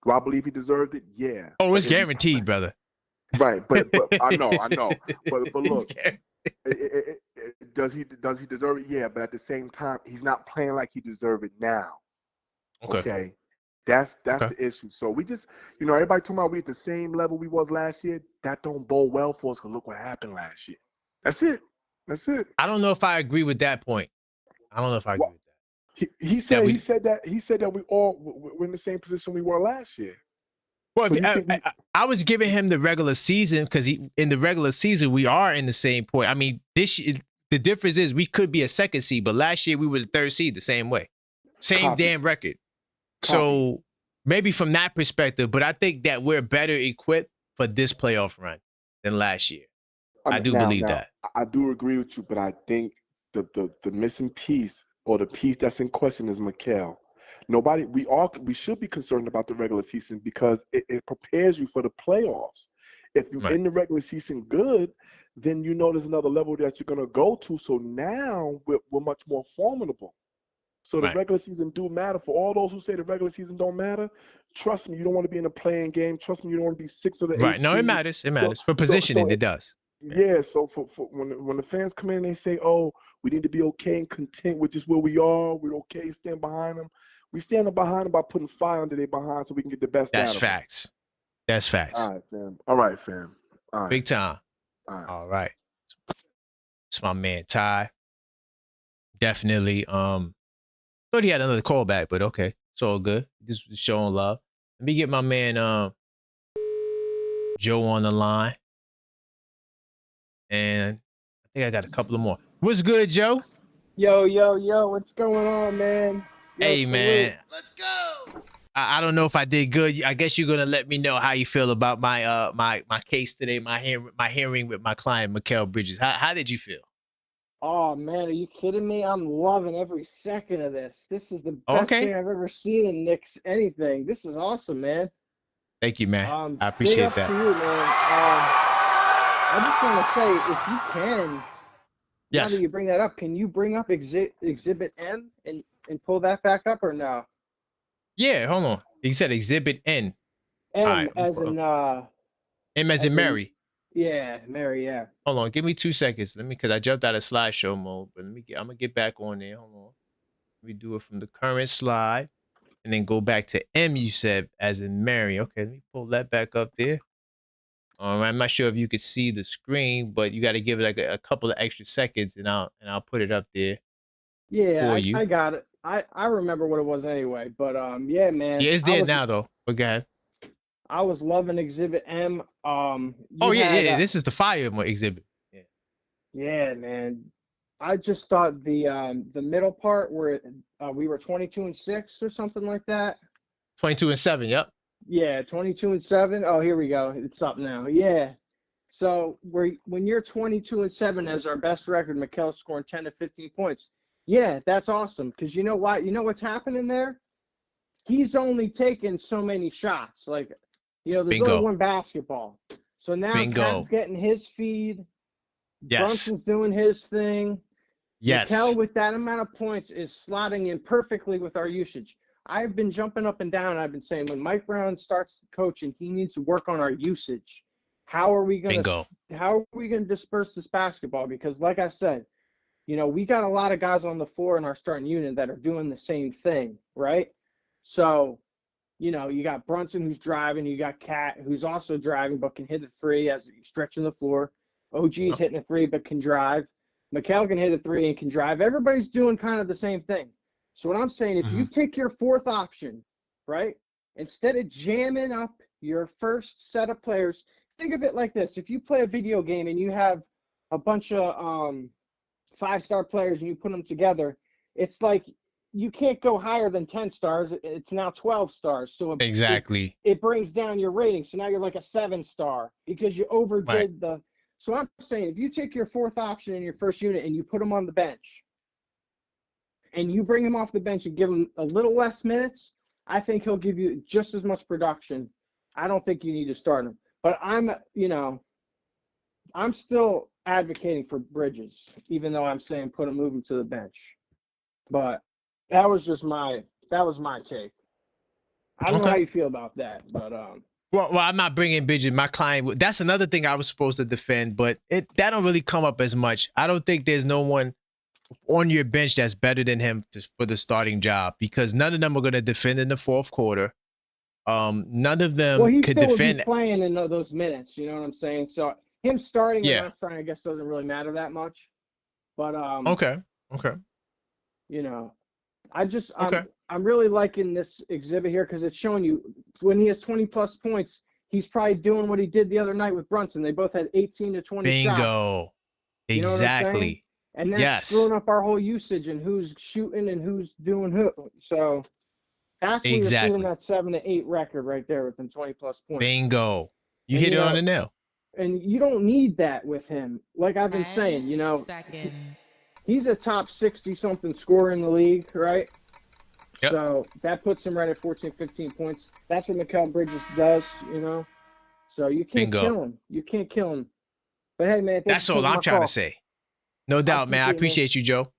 do I believe he deserved it? Yeah. Oh, it's guaranteed, brother. Right, but I know. But look, does he deserve it? Yeah, but at the same time, he's not playing like he deserves it now. Okay. That's the issue. So we just, everybody talking about we at the same level we was last year. That don't bode well for us because look what happened last year. That's it. I don't know if I agree with that point. I don't know if I agree with that. He said that we're in the same position we were last year. Well, so I was giving him the regular season because in the regular season we are in the same point. I mean, the difference is we could be a second seed, but last year we were the third seed the same way, same damn record. So maybe from that perspective, but I think that we're better equipped for this playoff run than last year. I do believe that. I do agree with you, but I think the missing piece or the piece that's in question is Mikal. We should be concerned about the regular season because it prepares you for the playoffs. If you're in the regular season good, then there's another level that you're going to go to. So now we're much more formidable. So the regular season do matter. For all those who say the regular season don't matter, trust me, you don't want to be in a playing game. Trust me, you don't want to be 6 or the 8. Right. No, it matters. It matters. For positioning, it does. Yeah, so for when the fans come in and they say, oh, we need to be okay and content with just where we are, we're okay, stand behind them. We stand behind them by putting fire under their behind so we can get the best out of them. That's facts. All right, fam. All right. Big time. All right. It's my man, Ty. Definitely. Thought he had another callback, but okay. It's all good. Just showing love. Let me get my man Joe on the line. And I think I got a couple of more. What's good, Joe? Yo, what's going on, man? Hey, man. Let's go. I don't know if I did good. I guess you're gonna let me know how you feel about my my case today, my hearing with my client Mikal Bridges. How did you feel? Oh man, are you kidding me? I'm loving every second of this. This is the best thing I've ever seen in Knicks anything. This is awesome, man. Thank you, man. I appreciate that. To you, man. I just want to say, if you can, now that you bring that up, can you bring up Exhibit M and pull that back up or no? Yeah, hold on. You said Exhibit N. M as in M as in Mary. Yeah, Mary, yeah. Hold on, give me 2 seconds. Because I jumped out of slideshow mode, but I'm gonna get back on there. Hold on. Let me do it from the current slide and then go back to M, you said, as in Mary. Okay, let me pull that back up there. All right, I'm not sure if you could see the screen, but you got to give it like a couple of extra seconds, and I'll put it up there. Yeah, I got it. I remember what it was anyway, but yeah, man. Yeah, it's there now though. But go ahead. I was loving Exhibit M. Yeah. This is the fire exhibit. Yeah. Yeah, man. I just thought the middle part where we were 22-6 or something like that. 22-7. Yep. Yeah, 22-7. Oh, here we go. It's up now. Yeah. So when you're 22-7 as our best record, Mikal scoring 10 to 15 points. Yeah, that's awesome. Because you know what? You know what's happening there? He's only taken so many shots. Like, there's only one basketball. So now Cat's getting his feed. Yes. Brunson's doing his thing. Yes. Mikal with that amount of points is slotting in perfectly with our usage. I've been jumping up and down. I've been saying when Mike Brown starts coaching, he needs to work on our usage. How are we going to disperse this basketball? Because like I said, we got a lot of guys on the floor in our starting unit that are doing the same thing, right? So, you got Brunson who's driving, you got Cat who's also driving but can hit a three as he's stretching the floor. OG's hitting a three but can drive. Mikal can hit a three and can drive. Everybody's doing kind of the same thing. So what I'm saying, if you take your fourth option, right, instead of jamming up your first set of players, think of it like this. If you play a video game and you have a bunch of 5-star players and you put them together, it's like you can't go higher than 10 stars. It's now 12 stars. So it brings down your rating. So now you're like a 7-star because you overdid the. So I'm saying if you take your fourth option in your first unit and you put them on the bench and you bring him off the bench and give him a little less minutes, I think he'll give you just as much production. I don't think you need to start him. But I'm still advocating for Bridges, even though I'm saying move him to the bench. But that was my take. I don't know how you feel about that, but Well, I'm not bringing Bridges. My client. That's another thing I was supposed to defend, but that don't really come up as much. I don't think there's no one on your bench that's better than him for the starting job because none of them are going to defend in the fourth quarter. None of them could defend. Would be playing in those minutes. You know what I'm saying? So him starting or not starting, I guess, doesn't really matter that much. But okay. You know, I'm really liking this exhibit here because it's showing you when he has 20+ points, he's probably doing what he did the other night with Brunson. They both had 18 to 20 shots. Bingo. You know exactly. And that's screwing up our whole usage and who's shooting and who's doing who. So that's when you're seeing that 7 to 8 record right there within 20+ points. Bingo. You hit it on the nail. And you don't need that with him. Like I've been saying, he's a top 60-something scorer in the league, right? Yep. So that puts him right at 14, 15 points. That's what Mikal Bridges does, you know? So you can't kill him. You can't kill him. But hey, man. That's all I'm trying to say. No doubt, man. I appreciate you, Joe.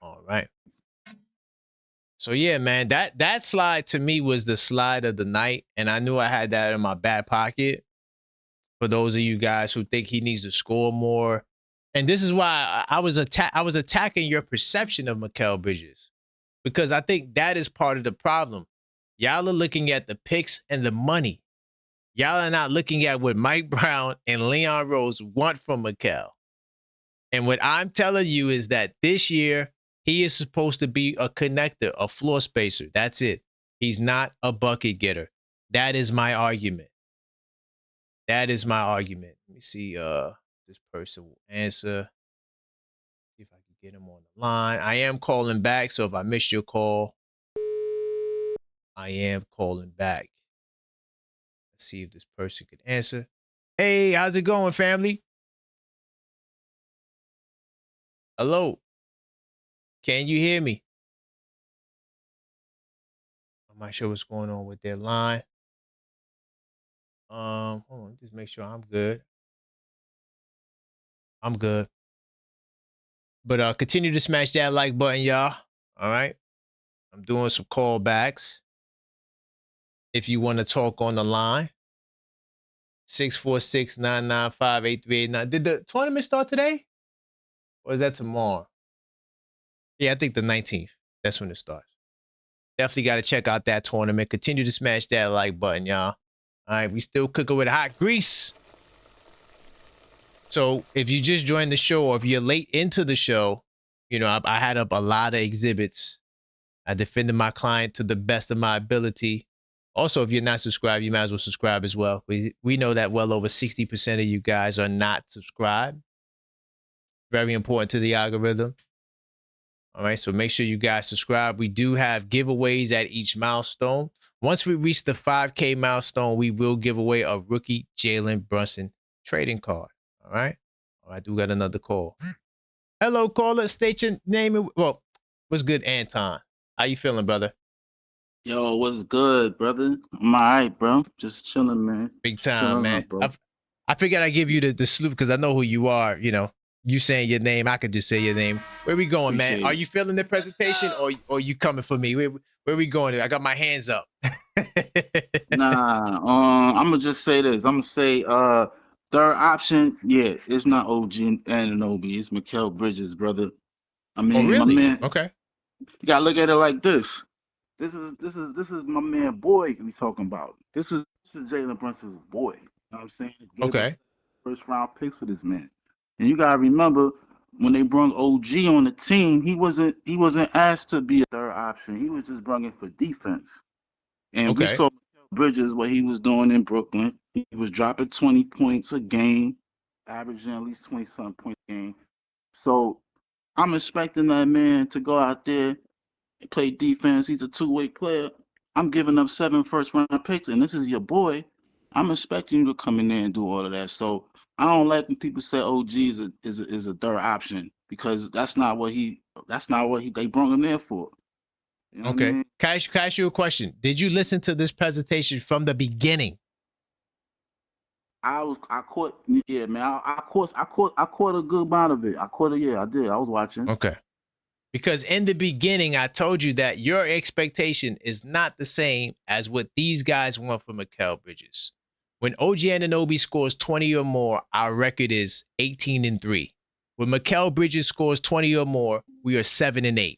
All right. So, yeah, man, that slide to me was the slide of the night. And I knew I had that in my back pocket. For those of you guys who think he needs to score more. And this is why I was attacking your perception of Mikal Bridges. Because I think that is part of the problem. Y'all are looking at the picks and the money. Y'all are not looking at what Mike Brown and Leon Rose want from Mikal. And what I'm telling you is that this year, he is supposed to be a connector, a floor spacer. That's it. He's not a bucket getter. That is my argument. Let me see this person will answer. See if I can get him on the line. I am calling back, so if I miss your call, I am calling back. Let's see if this person can answer. Hey, how's it going, family? Hello. Can you hear me? I'm not sure what's going on with their line. Hold on, just make sure I'm good. I'm good. But continue to smash that like button, y'all. All right. I'm doing some callbacks. If you want to talk on the line, 646-995-8389. Did the tournament start today? Or is that tomorrow? Yeah, I think the 19th. That's when it starts. Definitely got to check out that tournament. Continue to smash that like button, y'all. All right, we still cooking with hot grease. So if you just joined the show or if you're late into the show, you know, I had up a lot of exhibits. I defended my client to the best of my ability. Also, if you're not subscribed, you might as well subscribe as well. We know that well over 60% of you guys are not subscribed. Very important to the algorithm. All right, so make sure you guys subscribe. We do have giveaways at each milestone. Once we reach the 5K milestone, we will give away a rookie Jalen Brunson trading card. All right. Oh, I do got another call. Hello, caller. State your name. Well, what's good, Anton? How you feeling, brother? Yo, what's good, brother? I'm all right, bro. Just chilling, man. Big time, man. I figured I'd give you the salute because I know who you are. You know, you saying your name, I could just say your name. Where we going, man? Are you feeling the presentation or you coming for me? Where we going? I got my hands up. Nah, I'm gonna just say this. I'm gonna say third option, yeah, it's not OG Anunoby, it's Mikal Bridges, brother. I mean, really? My man. Okay. You gotta look at it like this. This is my man boy we talking about. This is Jalen Brunson's boy. You know what I'm saying? Okay. first-round picks for this man. And you gotta remember when they brought OG on the team, he wasn't asked to be a third option. He was just brought in for defense. And we saw Bridges what he was doing in Brooklyn. He was dropping 20 points a game, averaging at least 20-something points a game. So I'm expecting that man to go out there and play defense. He's a two-way player. I'm giving up 7 first-round picks, and this is your boy. I'm expecting you to come in there and do all of that. So I don't like when people say OG is a third option, because that's not what they brought him there for. You know what I mean? Can I ask you a question? Did you listen to this presentation from the beginning? I caught a good amount of it. I did. I was watching. Okay. Because in the beginning, I told you that your expectation is not the same as what these guys want from Mikal Bridges. When OG Anunoby scores 20 or more, our record is 18-3. When Mikal Bridges scores 20 or more, we are 7-8.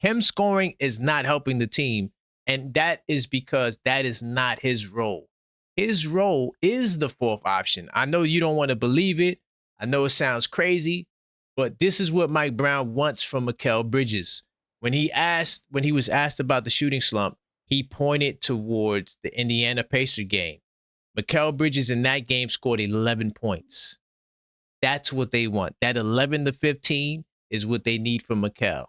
Him scoring is not helping the team, and that is because that is not his role. His role is the fourth option. I know you don't want to believe it. I know it sounds crazy, but this is what Mike Brown wants from Mikal Bridges. When he was asked about the shooting slump, he pointed towards the Indiana Pacers game. Mikal Bridges in that game scored 11 points. That's what they want. That 11-15 is what they need from Mikal.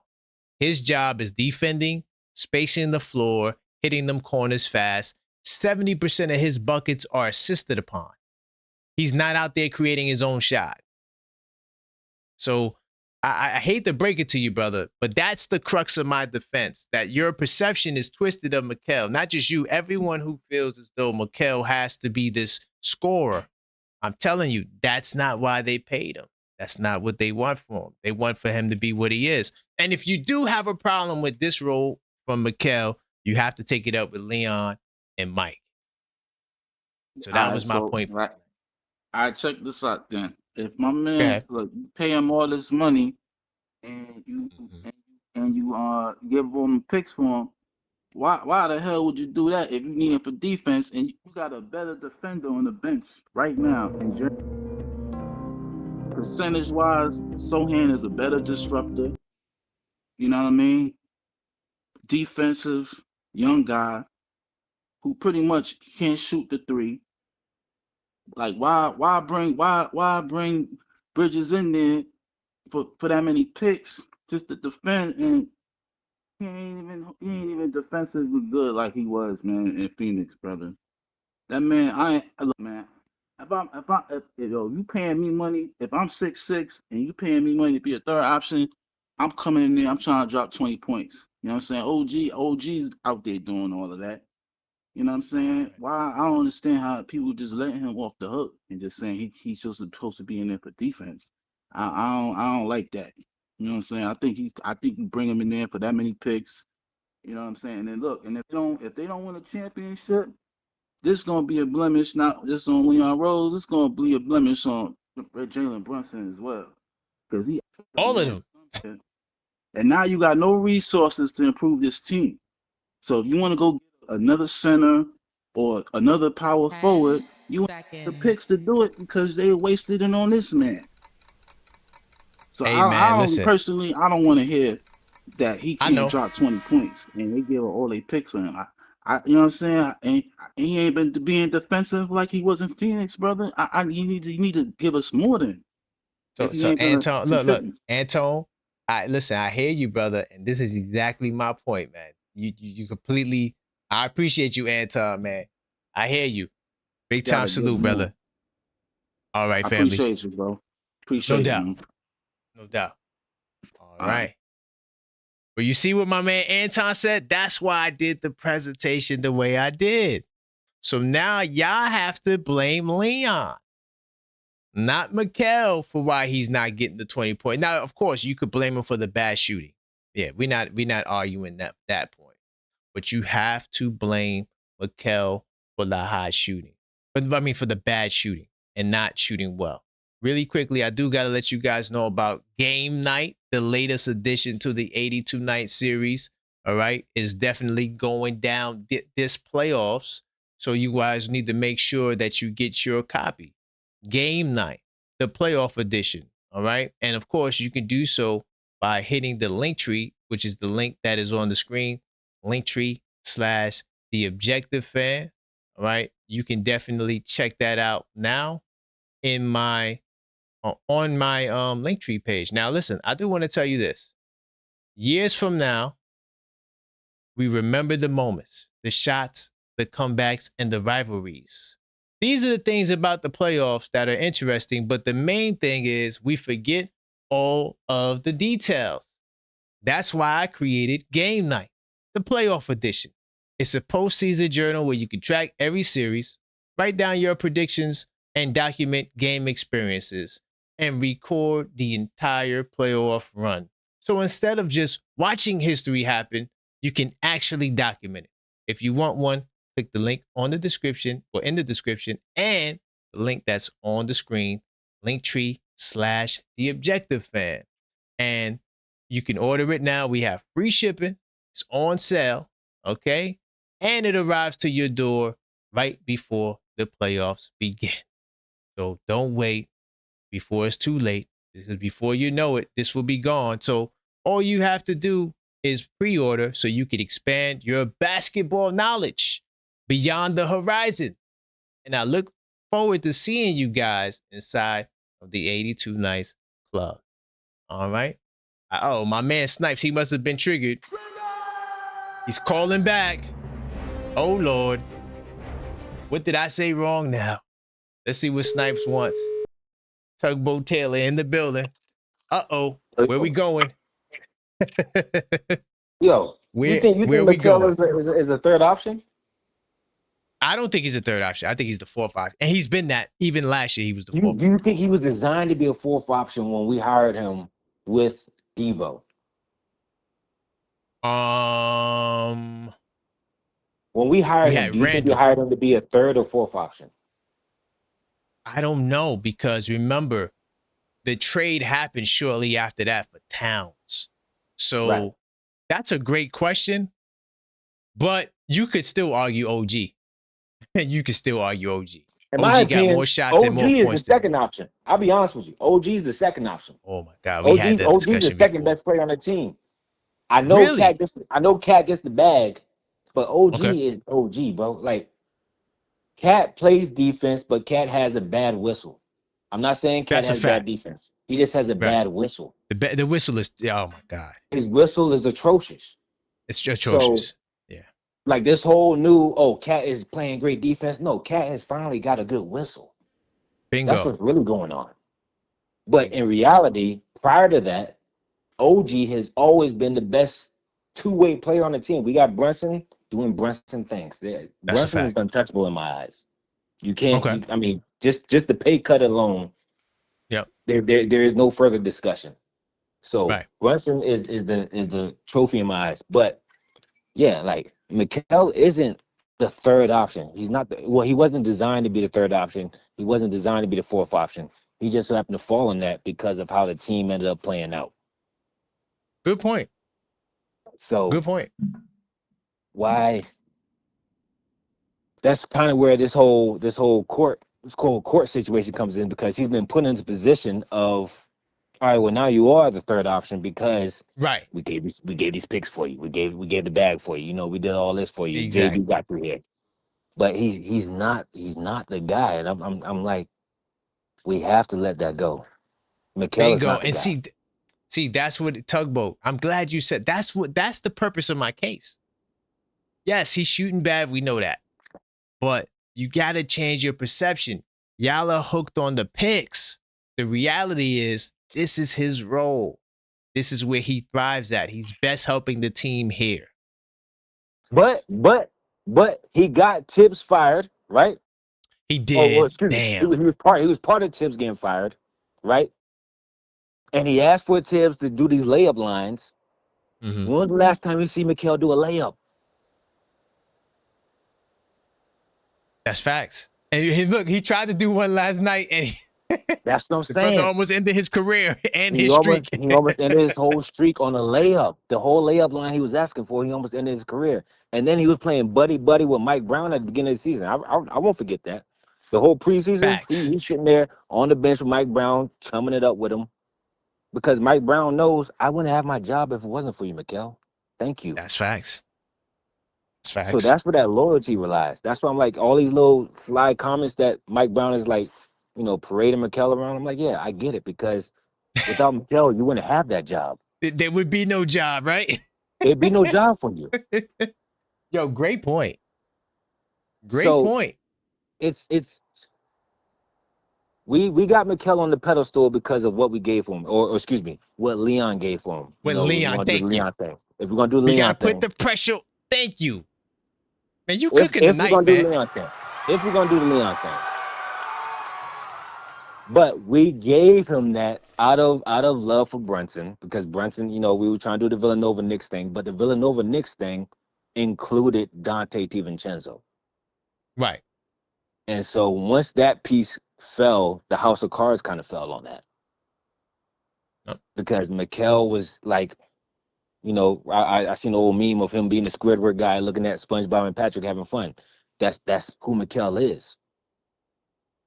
His job is defending, spacing the floor, hitting them corners fast. 70% of his buckets are assisted upon. He's not out there creating his own shot. So I hate to break it to you, brother, but that's the crux of my defense, that your perception is twisted of Mikal. Not just you, everyone who feels as though Mikal has to be this scorer. I'm telling you, that's not why they paid him. That's not what they want for him. They want for him to be what he is. And if you do have a problem with this role from Mikal, you have to take it up with Leon and Mike. So that was my point. Right. I check this out then. If my man, look, you pay him all this money, and you give him picks for him, why the hell would you do that if you need him for defense and you got a better defender on the bench right now? And percentage-wise, Sohan is a better disruptor. You know what I mean? Defensive, young guy who pretty much can't shoot the three. Like why bring Bridges in there for that many picks just to defend, and he ain't even defensively good like he was, man, in Phoenix, brother. That man, look, man. If you paying me money, if I'm 6'6" and you paying me money to be a third option, I'm coming in there, I'm trying to drop 20 points. You know what I'm saying? OG's out there doing all of that. You know what I'm saying? Why? I don't understand how people just letting him off the hook and just saying he's just supposed to be in there for defense. I don't like that. You know what I'm saying? I think you bring him in there for that many picks. You know what I'm saying? And then look, and if they don't win a championship, this is gonna be a blemish, not just on Leon Rose. It's gonna be a blemish on Jalen Brunson as well, because he all of them. And now you got no resources to improve this team. So if you want to go get another center or another power forward, you have the picks to do it because they wasted it on this man. So hey, man, listen. Personally, I don't want to hear that he can't drop 20 points and they give all they picks for him. You know what I'm saying? And he ain't been being defensive like he was in Phoenix, brother. You need to give us more than. So Anton, look, Anton. Listen, I hear you, brother, and this is exactly my point, man. You completely. I appreciate you, Anton, man. I hear you. Big time salute, brother. All right, family. I appreciate you, bro. Appreciate no doubt. You. No doubt. All right. Well, you see what my man Anton said? That's why I did the presentation the way I did. So now y'all have to blame Leon, not Mikal, for why he's not getting the 20 point. Now, of course, you could blame him for the bad shooting. Yeah, we're not arguing that point. But you have to blame Mikal for the high shooting. But I mean for the bad shooting and not shooting well. Really quickly, I do got to let you guys know about Game Night, the latest addition to the 82-night series. All right, is definitely going down this playoffs. So you guys need to make sure that you get your copy. Game Night, the playoff edition. All right. And of course, you can do so by hitting the link tree, which is the link that is on the screen, linktree/TheObjectiveFan. All right. You can definitely check that out now in my on my Linktree page. Now, listen, I do want to tell you this. Years from now, we remember the moments, the shots, the comebacks, and the rivalries. These are the things about the playoffs that are interesting, but the main thing is we forget all of the details. That's why I created Game Night, the playoff edition. It's a postseason journal where you can track every series, write down your predictions, and document game experiences, and record the entire playoff run. So instead of just watching history happen, you can actually document it. If you want one, click the link on the description or in the description and the link that's on the screen, linktree/TheObjectiveFan. And you can order it now. We have free shipping. It's on sale, okay? And it arrives to your door right before the playoffs begin. So don't wait before it's too late, because before you know it, this will be gone. So all you have to do is pre-order so you can expand your basketball knowledge beyond the horizon. And I look forward to seeing you guys inside of the 82 Nights Club. All right. Oh, my man Snipes, he must have been triggered. He's calling back. Oh, Lord. What did I say wrong now? Let's see what Snipes wants. Tugboat Taylor in the building. Uh-oh. Where we going? Yo, you think Mikal is a third option? I don't think he's a third option. I think he's the fourth option. And he's been that. Even last year, he was the fourth. Do you think he was designed to be a fourth option when we hired him with Debo? When we hired him, do you think we hired him to be a third or fourth option? I don't know, because remember, the trade happened shortly after that for Towns. So that's a great question. But you could still argue OG. You could still argue OG. In OG my opinion, got more shots and more points. OG is the second option. I'll be honest with you. OG is the second option. Oh my God, we had that discussion. OG is the second best player on the team. I know Cat gets the bag, but OG is OG, bro. Like, Cat plays defense, but Cat has a bad whistle. I'm not saying Cat has bad defense. He just has a bad whistle. The whistle is, oh my God. His whistle is atrocious. It's atrocious. So, like this whole new, Cat is playing great defense. No, Cat has finally got a good whistle. Bingo. That's what's really going on. But in reality, prior to that, OG has always been the best two-way player on the team. We got Brunson doing Brunson things. Brunson is untouchable in my eyes. You can't. I mean, just the pay cut alone. Yeah. There is no further discussion. So Brunson is the trophy in my eyes. But yeah, like Mikal isn't the third option. He's not he wasn't designed to be the third option. He wasn't designed to be the fourth option. He just happened to fall in that because of how the team ended up playing out. Good point. So good point. Why? That's kind of where this whole court situation comes in, because he's been put into position of, all right, well, now you are the third option because we gave these picks for you. We gave the bag for you. You know, we did all this for you. Exactly. JB got through here. But he's not the guy. And I'm like, we have to let that go. Mikal is not the guy. See, that's what Tugboat. I'm glad you said that's the purpose of my case. Yes, he's shooting bad. We know that. But you got to change your perception. Y'all are hooked on the picks. The reality is this is his role. This is where he thrives at. He's best helping the team here. But he got Tibbs fired, right? He did. Damn. He was part of Tibbs getting fired, right? And he asked for Tibbs to do these layup lines. Mm-hmm. When was the last time you see Mikal do a layup? That's facts. And look, he tried to do one last night, and that's what I'm saying. The brother almost ended his career and his streak. He almost ended his whole streak on a layup. The whole layup line he was asking for, he almost ended his career. And then he was playing buddy with Mike Brown at the beginning of the season. I won't forget that. The whole preseason, Facts. he's sitting there on the bench with Mike Brown, chumming it up with him. Because Mike Brown knows I wouldn't have my job if it wasn't for you, Mikal. Thank you. That's facts. That's facts. So that's where that loyalty relies. That's why I'm like, all these little sly comments that Mike Brown is like, parading Mikal around. I'm like, yeah, I get it, because without Mikal, you wouldn't have that job. There would be no job, right? There'd be no job for you. Yo, great point. Great point. We got Mikal on the pedestal because of what we gave for him, or excuse me, what Leon gave for him. With Leon, thank you. If we're gonna do the Leon thing, we gotta put the pressure. Thank you, man. You cooking tonight, man. If we're gonna do the Leon thing, but we gave him that out of love for Brunson, because Brunson, we were trying to do the Villanova Knicks thing, but the Villanova Knicks thing included Dante DiVincenzo. Right. And so once that piece fell, the house of cards kind of fell on that. Yep. Because Mikal was like, I seen an old meme of him being the Squidward guy looking at SpongeBob and Patrick having fun. That's who Mikal is.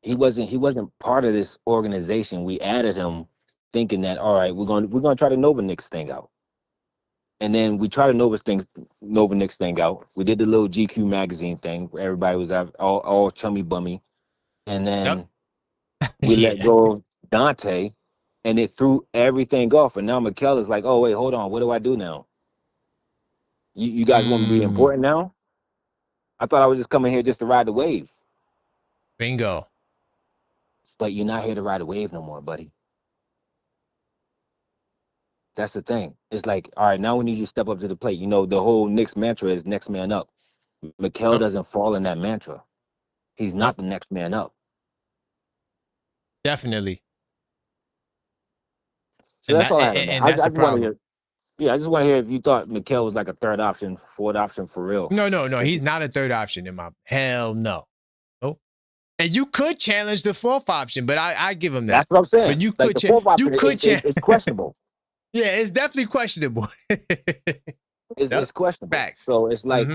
He wasn't part of this organization. We added him thinking that, all right, we're gonna try the Nova Knicks thing out. And then we tried the Nova Knicks thing out. We did the little GQ magazine thing where everybody was all chummy bummy. And then we let go of Dante, and it threw everything off. And now Mikal is like, oh, wait, hold on. What do I do now? You guys want me to be important now? I thought I was just coming here just to ride the wave. Bingo. But you're not here to ride a wave no more, buddy. That's the thing. It's like, all right, now we need you to step up to the plate. The whole Knicks mantra is next man up. Mikal doesn't fall in that mantra. He's not the next man up. Definitely. So that's all I had. And that's the problem. I just want to hear if you thought Mikal was like a third option, fourth option for real. No. He's not a third option in my hell no. Nope. And you could challenge the fourth option, but I give him that. That's what I'm saying. But you like could the fourth option, it's questionable. Yeah, it's definitely questionable. It's questionable. Facts. So it's like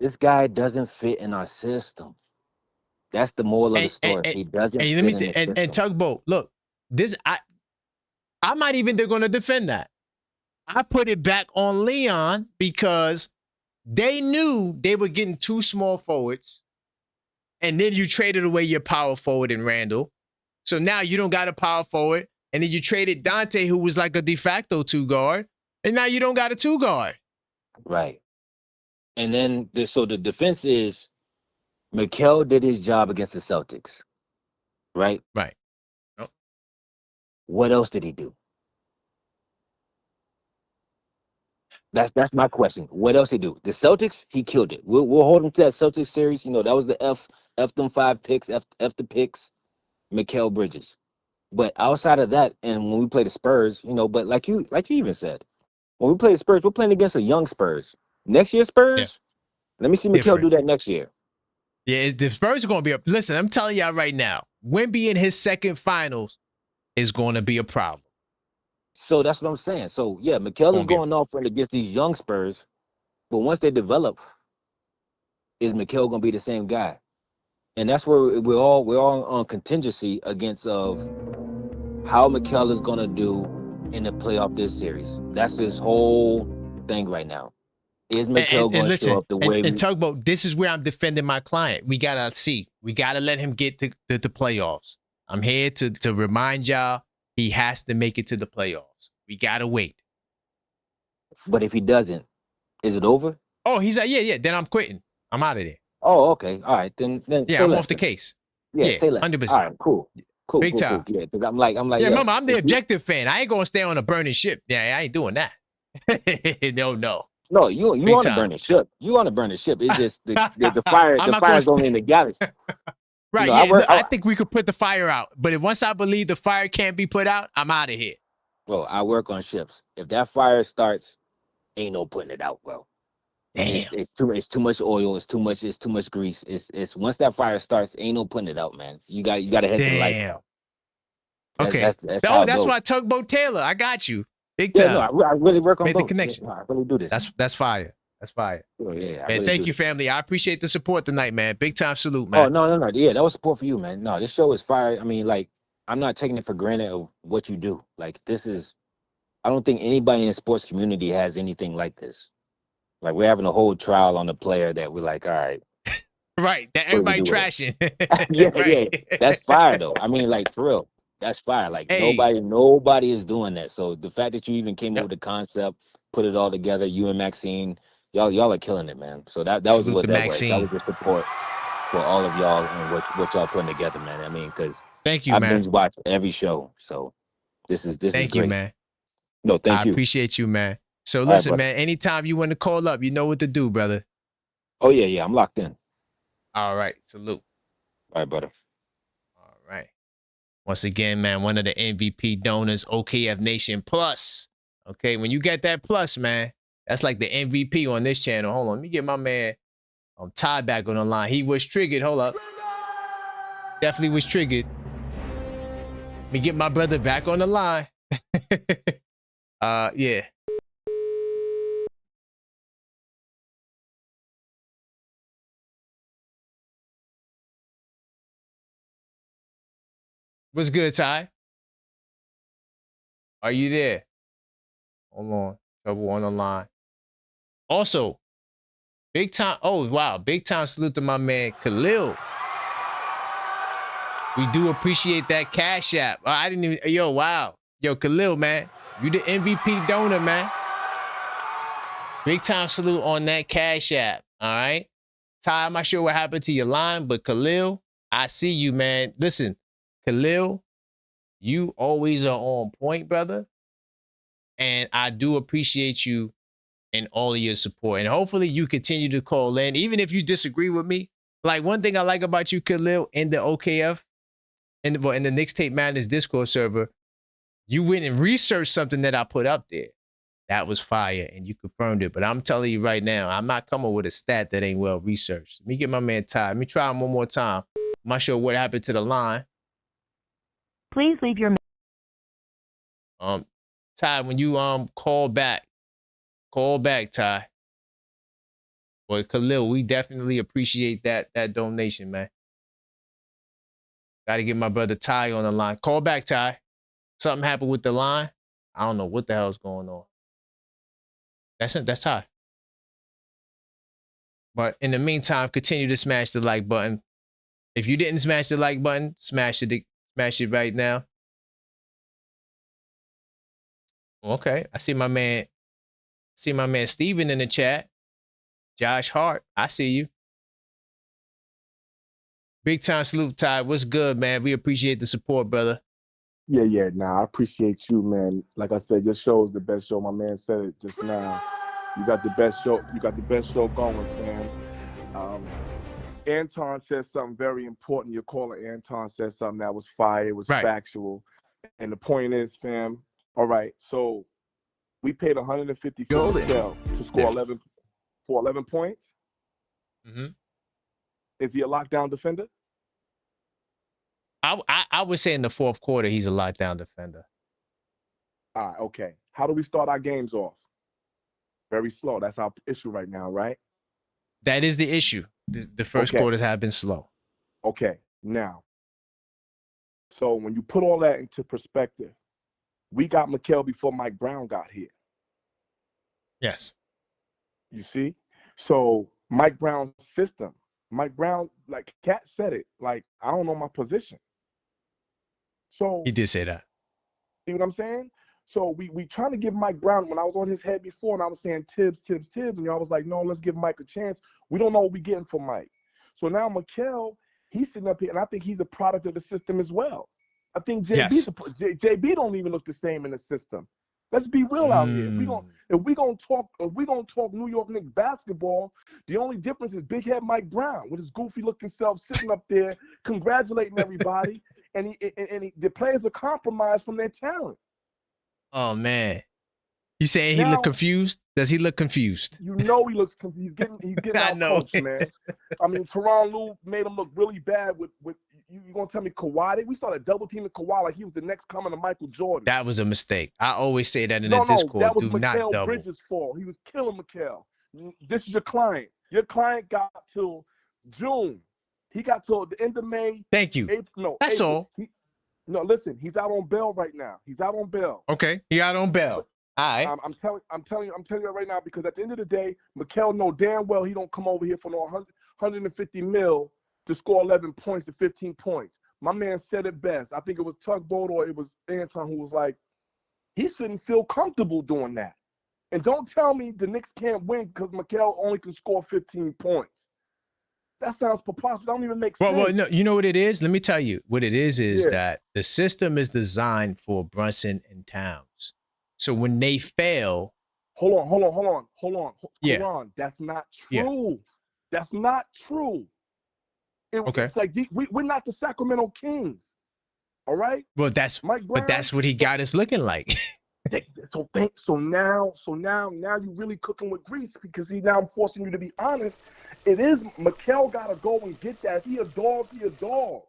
this guy doesn't fit in our system. That's the moral of the story. He doesn't fit in the system. And Tugboat, look, this I'm not even going to defend that. I put it back on Leon because they knew they were getting two small forwards, and then you traded away your power forward in Randall. So now you don't got a power forward, and then you traded Dante, who was like a de facto two guard, and now you don't got a two guard. Right. And then so the defense is Mikal did his job against the Celtics, right? Right. Nope. What else did he do? That's my question. What else did he do? The Celtics, he killed it. We'll hold him to that Celtics series. That was the F them 5 picks, F the picks. Mikal Bridges. But outside of that, and when we play the Spurs, but like you even said, when we play the Spurs, we're playing against a young Spurs. Next year Spurs, let me see Mikal do that next year. Yeah, the Spurs are going to be up. Listen, I'm telling y'all right now, Wemby in his second finals is going to be a problem. So that's what I'm saying. So yeah, Mikal is going off against these young Spurs, but once they develop, is Mikal going to be the same guy? And that's where we're all on contingency against of how Mikal is gonna do in the playoff this series. That's this whole thing right now. Is Mikal going to show up the way? And Tugboat, this is where I'm defending my client. We gotta see. We gotta let him get to the playoffs. I'm here to remind y'all he has to make it to the playoffs. We gotta wait. But if he doesn't, is it over? Oh, he's like, yeah. Then I'm quitting. I'm out of there. Oh, okay. All right. Then yeah, I'm off the case. Yeah, say less. 100%. All right, cool. Big time. Cool. Yeah, because I'm like, yeah, remember, I'm the objective fan. I ain't gonna stay on a burning ship. Yeah, I ain't doing that. No. No, you on a burning ship. You on a burning ship. It's just the fire. The fire's only in the galaxy. Right. I think we could put the fire out. But once I believe the fire can't be put out, I'm out of here. Bro, I work on ships. If that fire starts, ain't no putting it out, bro. Damn. It's too much oil. It's too much grease. It's once that fire starts, ain't no putting it out, man. You got to head to the light. Okay. That's why Tugboat Taylor. I got you. Big time. Yeah, no, I really work on Made both. the connection. Yeah, I really do this. That's fire. That's fire. Oh, yeah, Man, really thank do. you, family. I appreciate the support tonight, man. Big time salute, Oh, man. no. Yeah, that was support for you, man. No, this show is fire. I mean, like, I'm not taking it for granted of what you do. Like, this is, I don't think anybody in the sports community has anything like this. Like, we're having a whole trial on the player that we're like, all right. Right. That What do we everybody do with trashing. it? Yeah. Right. That's fire, though. I mean, like, for real. That's fire. Like, Hey. nobody is doing that. So the fact that you even came up Yep. with the concept, put it all together, you and Maxine, y'all are killing it, man. So that was Salute what to that was. That Maxine. was the support for all of y'all and what y'all putting together, man. I mean, because Thank you, I man. binge watch every show. So this is Thank you, great. man. No, thank I you. appreciate you, man. So All right, listen, brother. man, anytime you want to call up, you know what to do, brother. Oh, yeah. I'm locked in. All right. Salute. All right, brother. All right. Once again, man, one of the MVP donors, OKF Nation Plus. Okay, when you get that plus, man, that's like the MVP on this channel. Hold on, let me get my man Ty back on the line. He was triggered. Hold up. Definitely was triggered. Let me get my brother back on the line. Yeah. What's good, Ty? Are you there? Hold on. Trouble on the line. Also, big time. Oh, wow. Big time salute to my man, Khalil. We do appreciate that Cash App. I didn't even. Yo, wow. Yo, Khalil, man. You the MVP donor, man. Big time salute on that Cash App. All right. Ty, I'm not sure what happened to your line, but Khalil, I see you, man. Listen, Khalil, you always are on point, brother. And I do appreciate you and all of your support. And hopefully you continue to call in, even if you disagree with me. Like, one thing I like about you, Khalil, in the OKF, in the Knicks Tape Madness Discord server, you went and researched something that I put up there. That was fire, and you confirmed it. But I'm telling you right now, I'm not coming with a stat that ain't well researched. Let me get my man Ty. Let me try him one more time. I'm not sure what happened to the line. Please leave your Ty, when you call back, Ty. Boy, Khalil, we definitely appreciate that donation, man. Got to get my brother Ty on the line. Call back, Ty. Something happened with the line. I don't know what the hell's going on. That's it. That's Ty. But in the meantime, continue to smash the like button. If you didn't smash the like button, smash it right now. Okay, I see my man Steven in the chat. Josh Hart, I see you. Big time salute, Ty. What's good, man? We appreciate the support, brother. Yeah. Nah, I appreciate you, man. Like I said, your show is the best show. My man said it just now. You got the best show. You got the best show going, fam. Anton said something very important. Your caller Anton said something that was fire. It was factual. And the point is, fam. All right, so we paid $150 for Mikal to score 11 points. Mm-hmm. Is he a lockdown defender? I would say in the fourth quarter he's a lockdown defender. All right, okay. How do we start our games off? Very slow. That's our issue right now, right? That is the issue. The first quarters have been slow. Okay, now, so when you put all that into perspective, we got Mikal before Mike Brown got here. Yes. You see? So Mike Brown's system, Mike Brown, like Cat said it, like, I don't know my position. So he did say that. See what I'm saying? So we trying to give Mike Brown, when I was on his head before and I was saying Tibbs, and y'all was like, no, let's give Mike a chance. We don't know what we're getting from Mike. So now Mikal, he's sitting up here, and I think he's a product of the system as well. I think JB don't even look the same in the system. Let's be real out here. If we gonna talk New York Knicks basketball, the only difference is big head Mike Brown with his goofy looking self sitting up there congratulating everybody, and the players are compromised from their talent. Oh man, you saying he look confused? Does he look confused? You know he looks confused. He's getting out coached, man. I mean, Teron Lue made him look really bad with you gonna tell me Kawhi? We started double teaming Kawhi like he was the next coming of Michael Jordan. That was a mistake. I always say that in the Discord. That was Do not Mikal double. Bridges' fault. He was killing Mikal. This is your client. Your client got till June. He got till the end of May. Thank you. That's April. all. No, listen, he's out on bail right now. He's out on bail. Okay, he out on bail. All right. I'm telling you right now, because at the end of the day, Mikal know damn well he don't come over here for no 150 mil to score 11 points to 15 points. My man said it best. I think it was Tugboat or it was Anton who was like, he shouldn't feel comfortable doing that. And don't tell me the Knicks can't win because Mikal only can score 15 points. That sounds preposterous. That don't even make sense. Well, no, you know what it is? Let me tell you. What it is that the system is designed for Brunson and Towns. So when they fail. Hold on. Yeah. Karan, that's not true. Yeah. That's not true. It's like we're not the Sacramento Kings. All right? Well, that's what he got us looking like. So now you really cooking with grease, because now I'm forcing you to be honest. It is Mikal gotta go and get that. If he a dog, he a dog.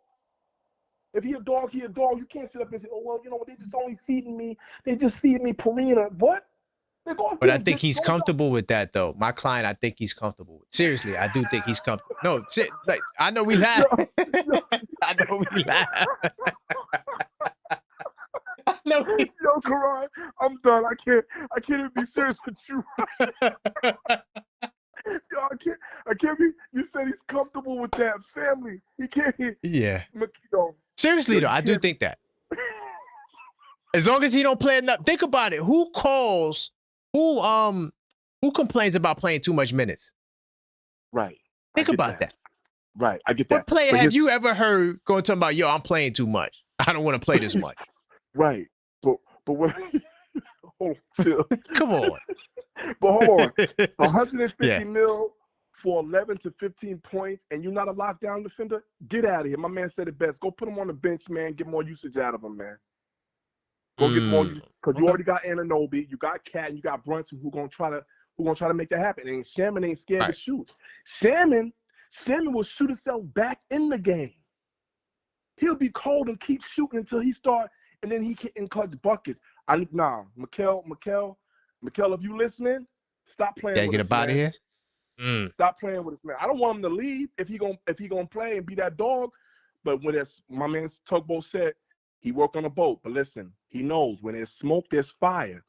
If he a dog, he a dog. You can't sit up and say, oh well, you know what, they just only feeding me. They just feeding me Purina. What? But I think he's comfortable with that, though. My client, I think he's comfortable with. Seriously, I do think he's comfortable. No, like I know we laugh. I know we laugh. No, yo, Karan, I'm done. I can't even be serious with you. Yo, I can't be. You said he's comfortable with that family. He can't. Yeah. Yo, seriously though, I do think that. As long as he don't play enough. Think about it. Who complains about playing too much minutes? Right. Think about that. Right. I get that. What player have you ever heard going talking about, yo, I'm playing too much. I don't want to play this much. Right. But what? Hold on, chill. Come on. But hold on. 150 mil for 11 to 15 points, and you're not a lockdown defender? Get out of here. My man said it best. Go put him on the bench, man. Get more usage out of him, man. Go get more usage, because you already got Anunoby, you got Cat, and you got Brunson who gonna try to make that happen. And Shaman ain't scared to shoot. Shaman will shoot himself back in the game. He'll be cold and keep shooting until he start, and then he can clutch buckets. Mikal, if you listening, stop playing. Yeah, get up out of here. Stop playing with us, man. I don't want him to leave if he gonna play and be that dog. But when my man Tugboat said, he worked on a boat. But listen, he knows when there's smoke, there's fire.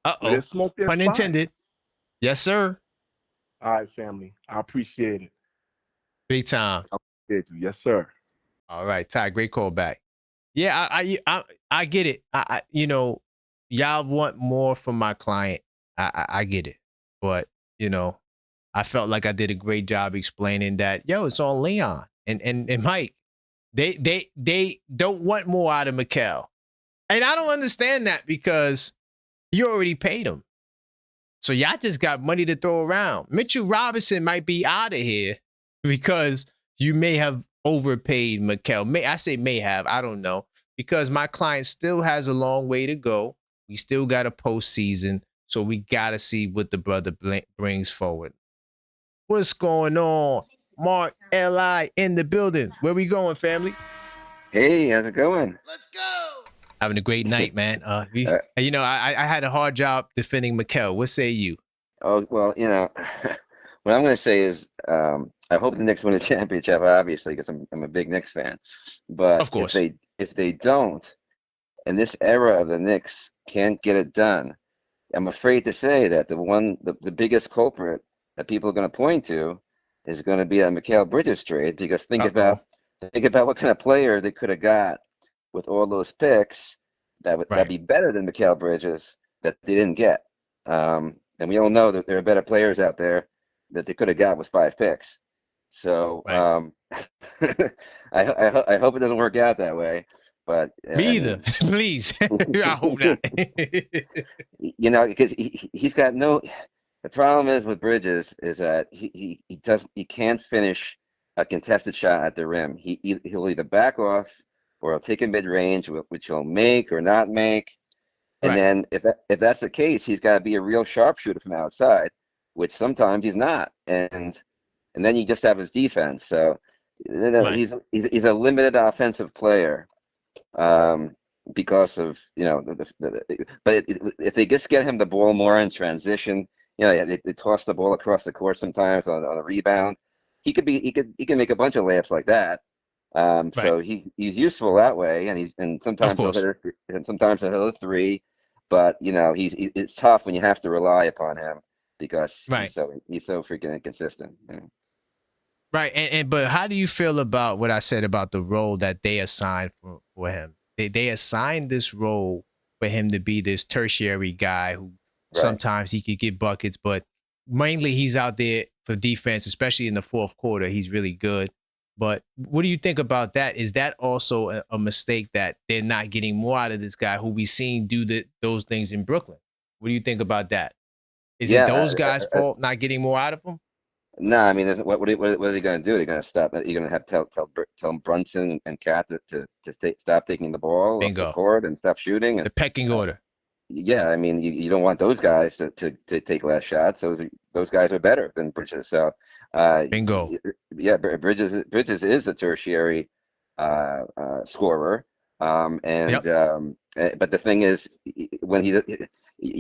Uh-oh. There's smoke, there's Pun intended. Yes, sir. All right, family. I appreciate it. Big time. I appreciate you. Yes, sir. All right, Ty. Great call back. Yeah, I get it. Y'all want more from my client. I get it. But, I felt like I did a great job explaining that, yo, it's on Leon and Mike. They don't want more out of Mikal. And I don't understand that, because you already paid him. So y'all just got money to throw around. Mitchell Robinson might be out of here because you may have overpaid Mikal. I say may have, I don't know. Because my client still has a long way to go. We still got a postseason. So we got to see what the brother brings forward. What's going on? Mark L.I. in the building. Where we going, family? Hey, how's it going? Let's go. Having a great night, man. I had a hard job defending Mikal. What say you? Oh, well, what I'm going to say is I hope the Knicks win the championship, obviously, because I'm a big Knicks fan. But of course, if they don't, and this era of the Knicks can't get it done, I'm afraid to say that the biggest culprit that people are going to point to is going to be a Mikal Bridges trade, because think about what kind of player they could have got with all those picks that'd be better than Mikal Bridges that they didn't get. And we all know that there are better players out there that they could have got with 5 picks. So I hope it doesn't work out that way. But me either. Please, I hope not. Because he's got no. The problem is with Bridges is that he can't finish a contested shot at the rim. He'll either back off or he'll take a mid range, which he'll make or not make. And then if that's the case, he's got to be a real sharpshooter from outside, which sometimes he's not. And then you just have his defense. So he's a limited offensive player because of but if they just get him the ball more in transition, they toss the ball across the court sometimes on a rebound. He can make a bunch of layups like that. So he's useful that way, and sometimes he'll hit a three, but it's tough when you have to rely upon him because he's so freaking inconsistent. Right, but how do you feel about what I said about the role that they assigned for him? They assigned this role for him to be this tertiary guy who sometimes he could get buckets, but mainly he's out there for defense, especially in the fourth quarter. He's really good. But what do you think about that? Is that also a mistake that they're not getting more out of this guy who we've seen do those things in Brooklyn? What do you think about that? Is it those guys' fault not getting more out of him? No, I mean, what are they going to do? They're going to stop. You're going to have to tell Brunson and Cat to stop taking the ball off the court and stop shooting. And, the pecking order. Yeah, I mean, you don't want those guys to take less shots. Those guys are better than Bridges. So, bingo. Yeah, Bridges is a tertiary scorer. But the thing is, when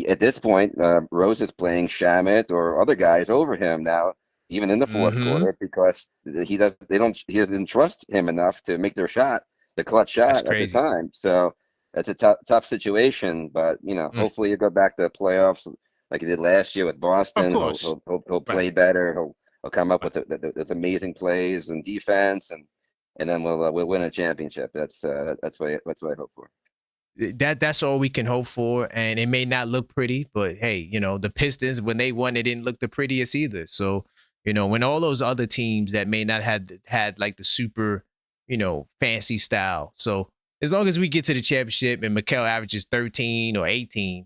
at this point, Rose is playing Shamet or other guys over him now, even in the fourth quarter, because he doesn't trust him enough to make the clutch shot at the time. So that's a tough situation. But hopefully you go back to the playoffs like he did last year with Boston. Of course. He'll play better. He'll come up with amazing plays and defense, and then we'll win a championship. That's what I hope for. That's all we can hope for, and it may not look pretty, but hey, the Pistons, when they won, it didn't look the prettiest either. So when all those other teams that may not have had like the super fancy style. So as long as we get to the championship and Mikal averages 13 or 18,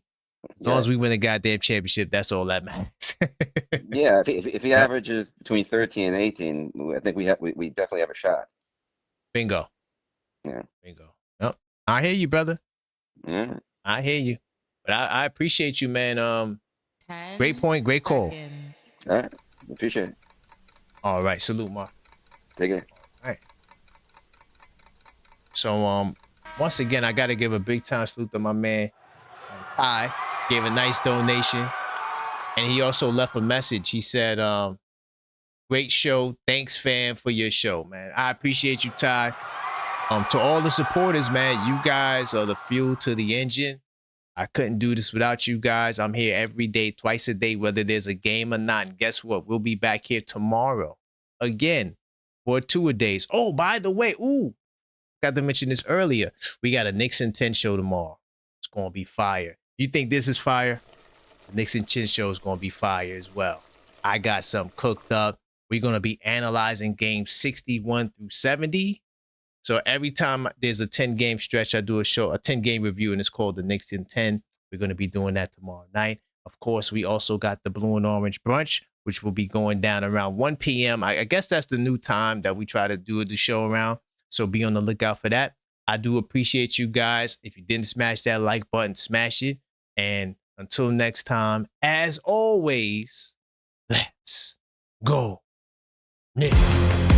as long as we win the goddamn championship, that's all that matters. Yeah, if he averages between 13 and 18, I think we definitely have a shot. Bingo. Yeah. Bingo. Yep. I hear you, brother. Yeah. I hear you. But I appreciate you, man. Great point, great call. All right. Appreciate it. All right. Salute, Mark. Take it. All right. So once again, I gotta give a big time salute to my man. Ty gave a nice donation. And he also left a message. He said, great show. Thanks, fam, for your show, man. I appreciate you, Ty. To all the supporters, man, you guys are the fuel to the engine. I couldn't do this without you guys. I'm here every day, twice a day, whether there's a game or not. And guess what? We'll be back here tomorrow again for 2 days. Oh, by the way, got to mention this earlier. We got a Knicks and 10 show tomorrow. It's going to be fire. You think this is fire? The Knicks and 10 show is going to be fire as well. I got something cooked up. We're going to be analyzing games 61 through 70. So every time there's a 10-game stretch, I do a 10-game review, and it's called the Knicks in 10. We're going to be doing that tomorrow night. Of course, we also got the Blue and Orange Brunch, which will be going down around 1 p.m. I guess that's the new time that we try to do the show around. So be on the lookout for that. I do appreciate you guys. If you didn't smash that like button, smash it. And until next time, as always, let's go Knicks.